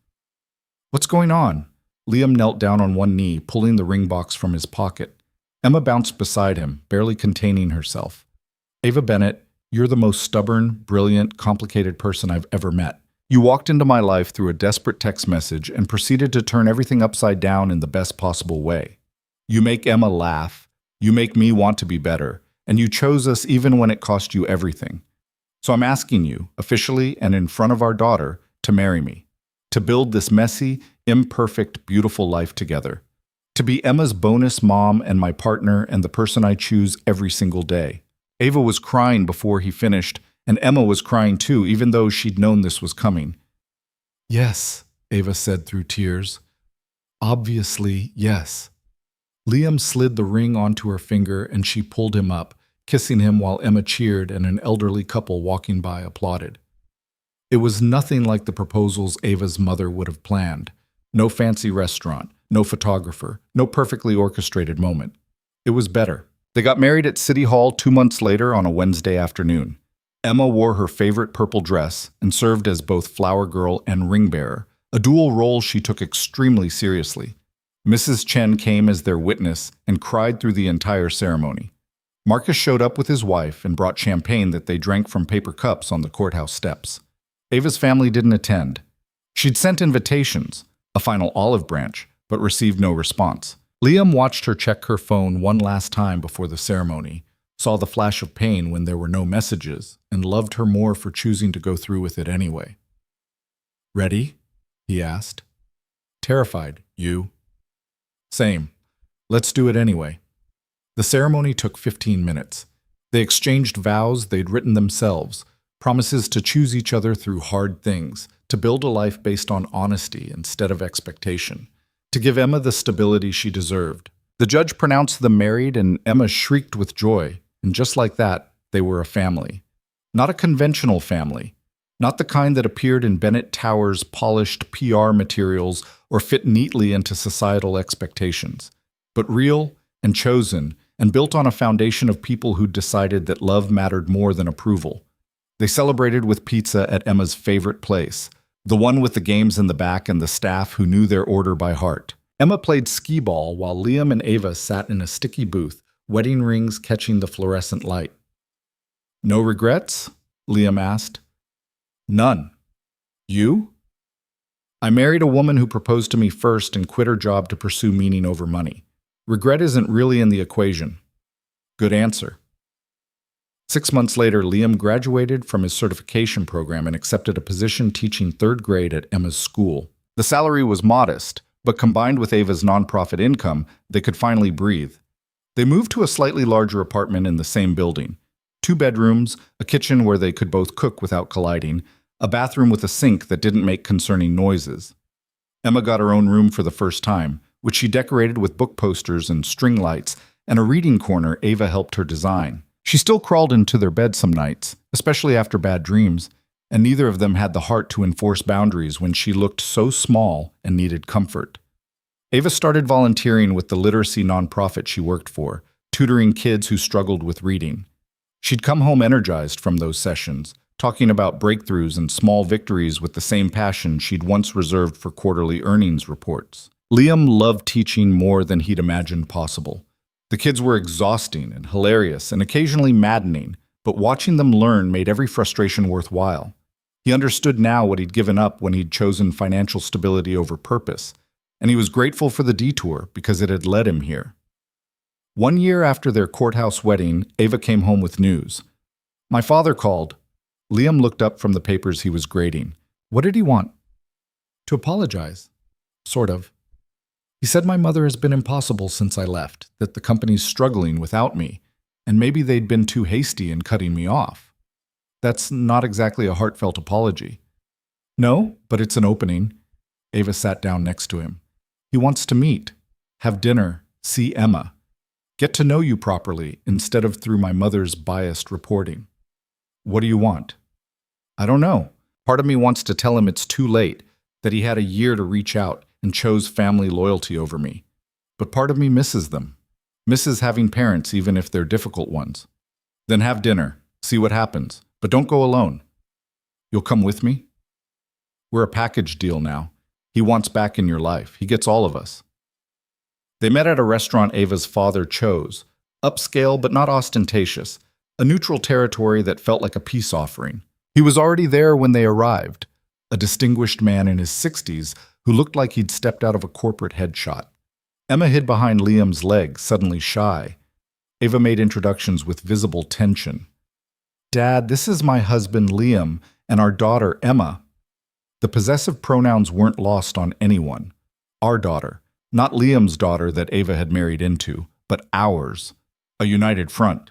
What's going on? Liam knelt down on one knee, pulling the ring box from his pocket. Emma bounced beside him, barely containing herself. Ava Bennett, you're the most stubborn, brilliant, complicated person I've ever met. You walked into my life through a desperate text message and proceeded to turn everything upside down in the best possible way. You make Emma laugh. You make me want to be better. And you chose us even when it cost you everything. So I'm asking you, officially and in front of our daughter, to marry me. To build this messy, imperfect, beautiful life together. To be Emma's bonus mom and my partner and the person I choose every single day. Ava was crying before he finished, and Emma was crying too, even though she'd known this was coming. Yes, Ava said through tears. Obviously, yes. Liam slid the ring onto her finger and she pulled him up, kissing him while Emma cheered and an elderly couple walking by applauded. It was nothing like the proposals Ava's mother would have planned. No fancy restaurant, no photographer, no perfectly orchestrated moment. It was better. They got married at City Hall 2 months later on a Wednesday afternoon. Emma wore her favorite purple dress and served as both flower girl and ring bearer, a dual role she took extremely seriously. Mrs. Chen came as their witness and cried through the entire ceremony. Marcus showed up with his wife and brought champagne that they drank from paper cups on the courthouse steps. Ava's family didn't attend. She'd sent invitations, a final olive branch, but received no response. Liam watched her check her phone one last time before the ceremony, saw the flash of pain when there were no messages, and loved her more for choosing to go through with it anyway. Ready? He asked. Terrified, you. Same. Let's do it anyway. The ceremony took 15 minutes. They exchanged vows they'd written themselves, promises to choose each other through hard things, to build a life based on honesty instead of expectation, to give Emma the stability she deserved. The judge pronounced them married, and Emma shrieked with joy, and just like that, they were a family. Not a conventional family, not the kind that appeared in Bennett Towers' polished PR materials or fit neatly into societal expectations, but real and chosen and built on a foundation of people who decided that love mattered more than approval. They celebrated with pizza at Emma's favorite place, the one with the games in the back and the staff who knew their order by heart. Emma played skee-ball while Liam and Ava sat in a sticky booth, wedding rings catching the fluorescent light. No regrets? Liam asked. None. You? I married a woman who proposed to me first and quit her job to pursue meaning over money. Regret isn't really in the equation. Good answer. 6 months later, Liam graduated from his certification program and accepted a position teaching 3rd grade at Emma's school. The salary was modest, but combined with Ava's nonprofit income, they could finally breathe. They moved to a slightly larger apartment in the same building. 2 bedrooms, a kitchen where they could both cook without colliding, a bathroom with a sink that didn't make concerning noises. Emma got her own room for the first time, which she decorated with book posters and string lights, and a reading corner Ava helped her design. She still crawled into their bed some nights, especially after bad dreams, and neither of them had the heart to enforce boundaries when she looked so small and needed comfort. Ava started volunteering with the literacy nonprofit she worked for, tutoring kids who struggled with reading. She'd come home energized from those sessions, talking about breakthroughs and small victories with the same passion she'd once reserved for quarterly earnings reports. Liam loved teaching more than he'd imagined possible. The kids were exhausting and hilarious and occasionally maddening, but watching them learn made every frustration worthwhile. He understood now what he'd given up when he'd chosen financial stability over purpose, and he was grateful for the detour because it had led him here. 1 year after their courthouse wedding, Ava came home with news. My father called. Liam looked up from the papers he was grading. What did he want? To apologize. Sort of. He said my mother has been impossible since I left, that the company's struggling without me, and maybe they'd been too hasty in cutting me off. That's not exactly a heartfelt apology. No, but it's an opening. Ava sat down next to him. He wants to meet, have dinner, see Emma, get to know you properly instead of through my mother's biased reporting. What do you want? I don't know. Part of me wants to tell him it's too late, that he had a year to reach out and chose family loyalty over me. But part of me misses them, misses having parents even if they're difficult ones. Then have dinner, see what happens, but don't go alone. You'll come with me? We're a package deal now. He wants back in your life. He gets all of us. They met at a restaurant Ava's father chose, upscale but not ostentatious, a neutral territory that felt like a peace offering. He was already there when they arrived, a distinguished man in his 60s who looked like he'd stepped out of a corporate headshot. Emma hid behind Liam's leg, suddenly shy. Ava made introductions with visible tension. Dad, this is my husband Liam and our daughter Emma. The possessive pronouns weren't lost on anyone. Our daughter, not Liam's daughter that Ava had married into, but ours. A united front.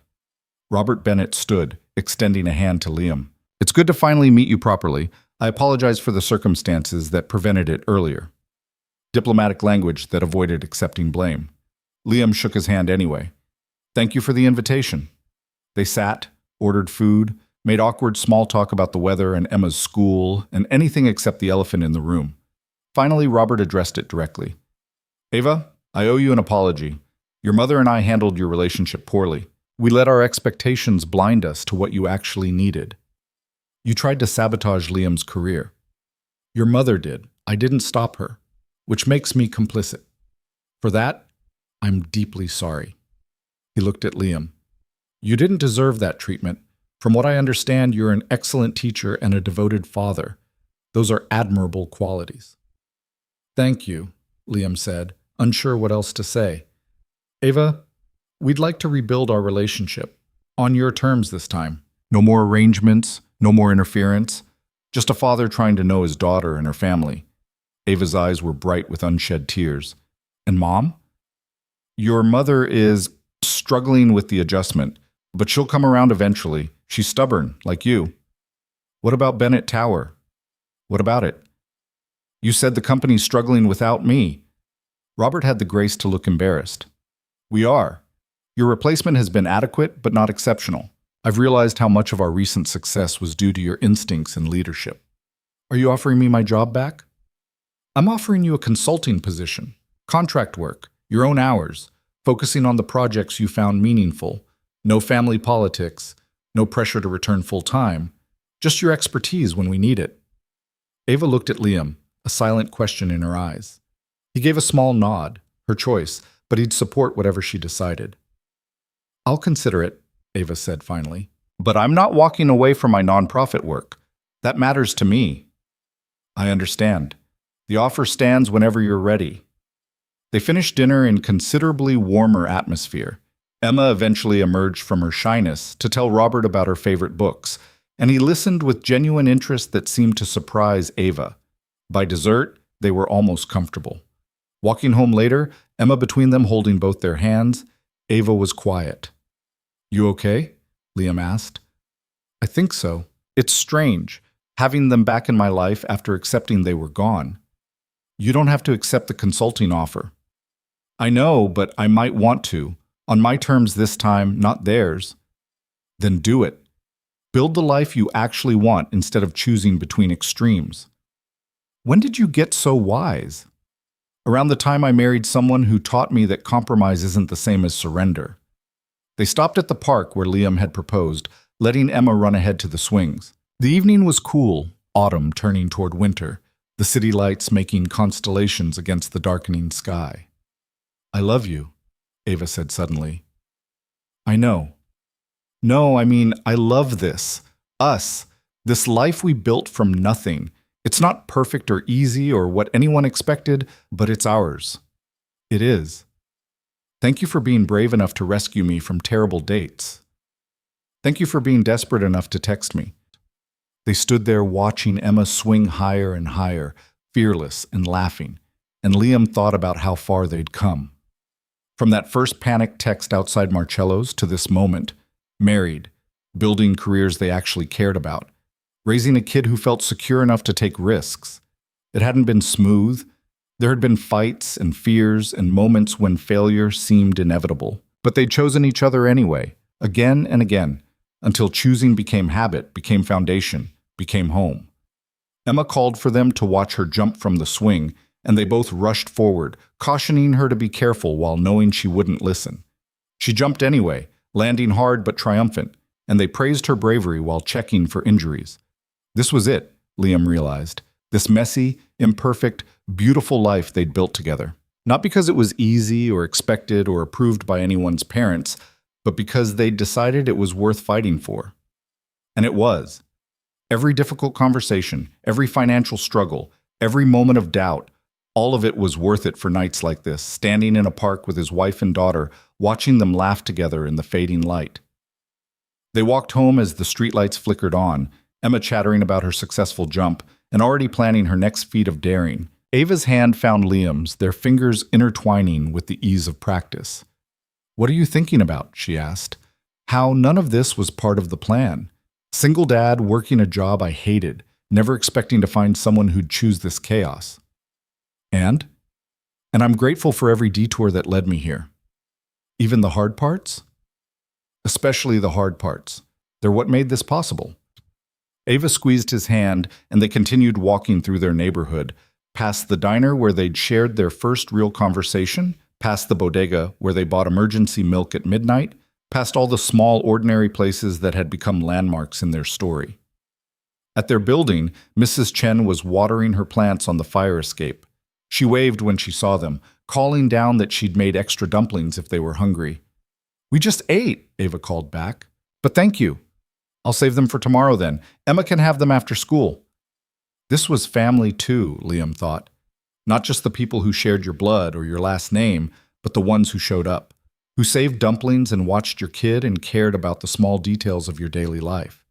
Robert Bennett stood, extending a hand to Liam. It's good to finally meet you properly. I apologize for the circumstances that prevented it earlier. Diplomatic language that avoided accepting blame. Liam shook his hand anyway. Thank you for the invitation. They sat, ordered food, made awkward small talk about the weather and Emma's school, and anything except the elephant in the room. Finally, Robert addressed it directly. Ava, I owe you an apology. Your mother and I handled your relationship poorly. We let our expectations blind us to what you actually needed. You tried to sabotage Liam's career. Your mother did. I didn't stop her, which makes me complicit. For that, I'm deeply sorry. He looked at Liam. You didn't deserve that treatment. From what I understand, you're an excellent teacher and a devoted father. Those are admirable qualities. Thank you, Liam said, unsure what else to say. Ava, we'd like to rebuild our relationship. On your terms this time. No more arrangements, no more interference. Just a father trying to know his daughter and her family. Ava's eyes were bright with unshed tears. And Mom? Your mother is struggling with the adjustment, but she'll come around eventually. She's stubborn, like you. What about Bennett Tower? What about it? You said the company's struggling without me. Robert had the grace to look embarrassed. We are. Your replacement has been adequate, but not exceptional. I've realized how much of our recent success was due to your instincts and leadership. Are you offering me my job back? I'm offering you a consulting position, contract work, your own hours, focusing on the projects you found meaningful, no family politics, no pressure to return full-time, just your expertise when we need it. Ava looked at Liam, a silent question in her eyes. He gave a small nod, her choice, but he'd support whatever she decided. I'll consider it, Ava said finally. But I'm not walking away from my nonprofit work. That matters to me. I understand. The offer stands whenever you're ready. They finished dinner in considerably warmer atmosphere. Emma eventually emerged from her shyness to tell Robert about her favorite books, and he listened with genuine interest that seemed to surprise Ava. By dessert, they were almost comfortable. Walking home later, Emma between them holding both their hands, Ava was quiet. You okay? Liam asked. I think so. It's strange, having them back in my life after accepting they were gone. You don't have to accept the consulting offer. I know, but I might want to. On my terms this time, not theirs. Then do it. Build the life you actually want instead of choosing between extremes. When did you get so wise? Around the time I married someone who taught me that compromise isn't the same as surrender. They stopped at the park where Liam had proposed, letting Emma run ahead to the swings. The evening was cool, autumn turning toward winter, the city lights making constellations against the darkening sky. I love you, Ava said suddenly. I know. No, I mean, I love this. Us. This life we built from nothing. It's not perfect or easy or what anyone expected, but it's ours. It is. Thank you for being brave enough to rescue me from terrible dates. Thank you for being desperate enough to text me. They stood there watching Emma swing higher and higher, fearless and laughing, and Liam thought about how far they'd come. From that first panicked text outside Marcello's to this moment, married, building careers they actually cared about, raising a kid who felt secure enough to take risks. It hadn't been smooth. There had been fights and fears and moments when failure seemed inevitable. But they'd chosen each other anyway, again and again, until choosing became habit, became foundation, became home. Emma called for them to watch her jump from the swing, and they both rushed forward, cautioning her to be careful while knowing she wouldn't listen. She jumped anyway, landing hard but triumphant, and they praised her bravery while checking for injuries. This was it, Liam realized. This messy, imperfect, beautiful life they'd built together. Not because it was easy or expected or approved by anyone's parents, but because they'd decided it was worth fighting for. And it was. Every difficult conversation, every financial struggle, every moment of doubt, all of it was worth it for nights like this, standing in a park with his wife and daughter, watching them laugh together in the fading light. They walked home as the streetlights flickered on, Emma chattering about her successful jump and already planning her next feat of daring. Ava's hand found Liam's, their fingers intertwining with the ease of practice. What are you thinking about? She asked. How none of this was part of the plan. Single dad working a job I hated, never expecting to find someone who'd choose this chaos. And I'm grateful for every detour that led me here. Even the hard parts? Especially the hard parts. They're what made this possible. Ava squeezed his hand, and they continued walking through their neighborhood, past the diner where they'd shared their first real conversation, past the bodega where they bought emergency milk at midnight, past all the small, ordinary places that had become landmarks in their story. At their building, Mrs. Chen was watering her plants on the fire escape. She waved when she saw them, calling down that she'd made extra dumplings if they were hungry. We just ate, Ava called back. But thank you. I'll save them for tomorrow then. Emma can have them after school. This was family too, Liam thought. Not just the people who shared your blood or your last name, but the ones who showed up, who saved dumplings and watched your kid and cared about the small details of your daily life.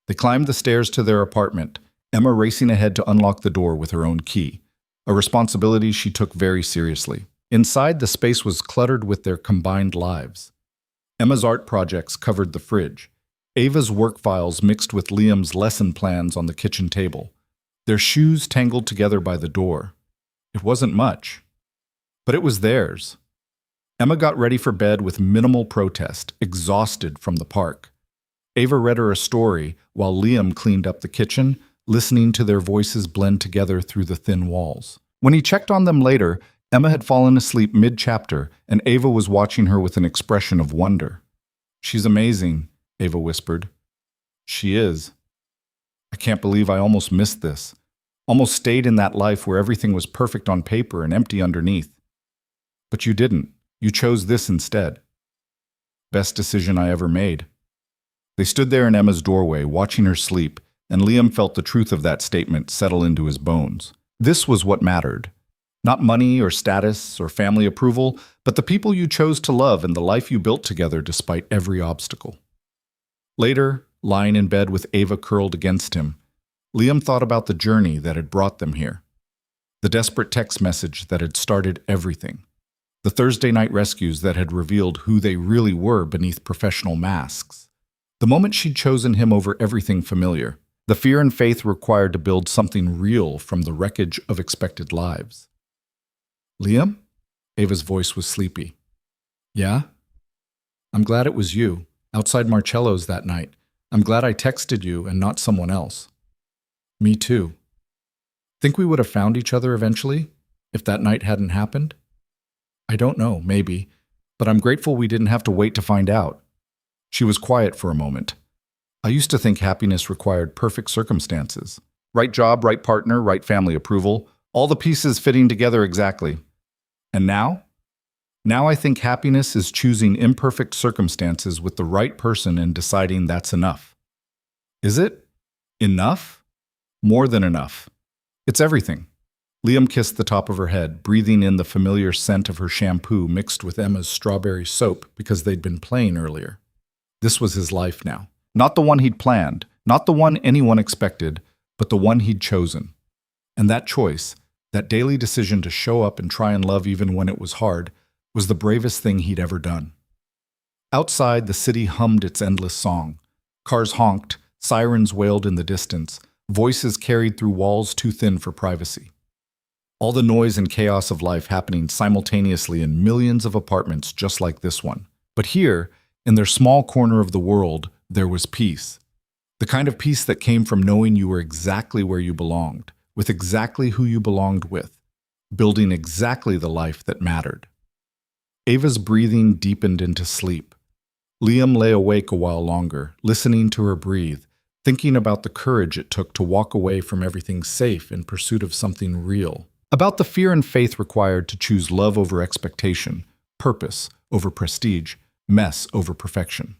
They climbed the stairs to their apartment, Emma racing ahead to unlock the door with her own key, a responsibility she took very seriously. Inside, the space was cluttered with their combined lives. Emma's art projects covered the fridge. Ava's work files mixed with Liam's lesson plans on the kitchen table. Their shoes tangled together by the door. It wasn't much, but it was theirs. Emma got ready for bed with minimal protest, exhausted from the park. Ava read her a story while Liam cleaned up the kitchen, listening to their voices blend together through the thin walls. When he checked on them later, Emma had fallen asleep mid-chapter, and Ava was watching her with an expression of wonder. "She's amazing," Ava whispered. "She is. I can't believe I almost missed this. Almost stayed in that life where everything was perfect on paper and empty underneath. But you didn't. You chose this instead. Best decision I ever made." They stood there in Emma's doorway, watching her sleep, and Liam felt the truth of that statement settle into his bones. This was what mattered. Not money or status or family approval, but the people you chose to love and the life you built together despite every obstacle. Later, lying in bed with Ava curled against him, Liam thought about the journey that had brought them here. The desperate text message that had started everything. The Thursday night rescues that had revealed who they really were beneath professional masks. The moment she'd chosen him over everything familiar. The fear and faith required to build something real from the wreckage of expected lives. "Liam?" Ava's voice was sleepy. "Yeah? I'm glad it was you, outside Marcello's that night. I'm glad I texted you and not someone else." "Me too. Think we would have found each other eventually, if that night hadn't happened?" "I don't know, maybe, but I'm grateful we didn't have to wait to find out." She was quiet for a moment. "I used to think happiness required perfect circumstances. Right job, right partner, right family approval, all the pieces fitting together exactly. And now? Now I think happiness is choosing imperfect circumstances with the right person and deciding that's enough." "Is it? Enough?" "More than enough. It's everything." Liam kissed the top of her head, breathing in the familiar scent of her shampoo mixed with Emma's strawberry soap because they'd been playing earlier. This was his life now. Not the one he'd planned, not the one anyone expected, but the one he'd chosen. And that choice, that daily decision to show up and try and love even when it was hard, was the bravest thing he'd ever done. Outside, the city hummed its endless song. Cars honked, sirens wailed in the distance, voices carried through walls too thin for privacy. All the noise and chaos of life happening simultaneously in millions of apartments just like this one. But here, in their small corner of the world, there was peace. The kind of peace that came from knowing you were exactly where you belonged, with exactly who you belonged with, building exactly the life that mattered. Ava's breathing deepened into sleep. Liam lay awake a while longer, listening to her breathe, thinking about the courage it took to walk away from everything safe in pursuit of something real. About the fear and faith required to choose love over expectation, purpose over prestige, mess over perfection.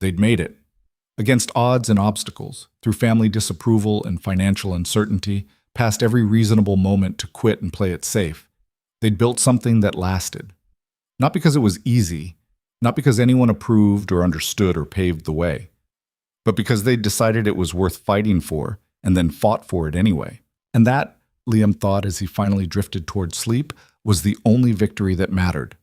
They'd made it. Against odds and obstacles, through family disapproval and financial uncertainty, past every reasonable moment to quit and play it safe, they'd built something that lasted. Not because it was easy, not because anyone approved or understood or paved the way, but because they'd decided it was worth fighting for and then fought for it anyway. And that, Liam thought as he finally drifted toward sleep, was the only victory that mattered.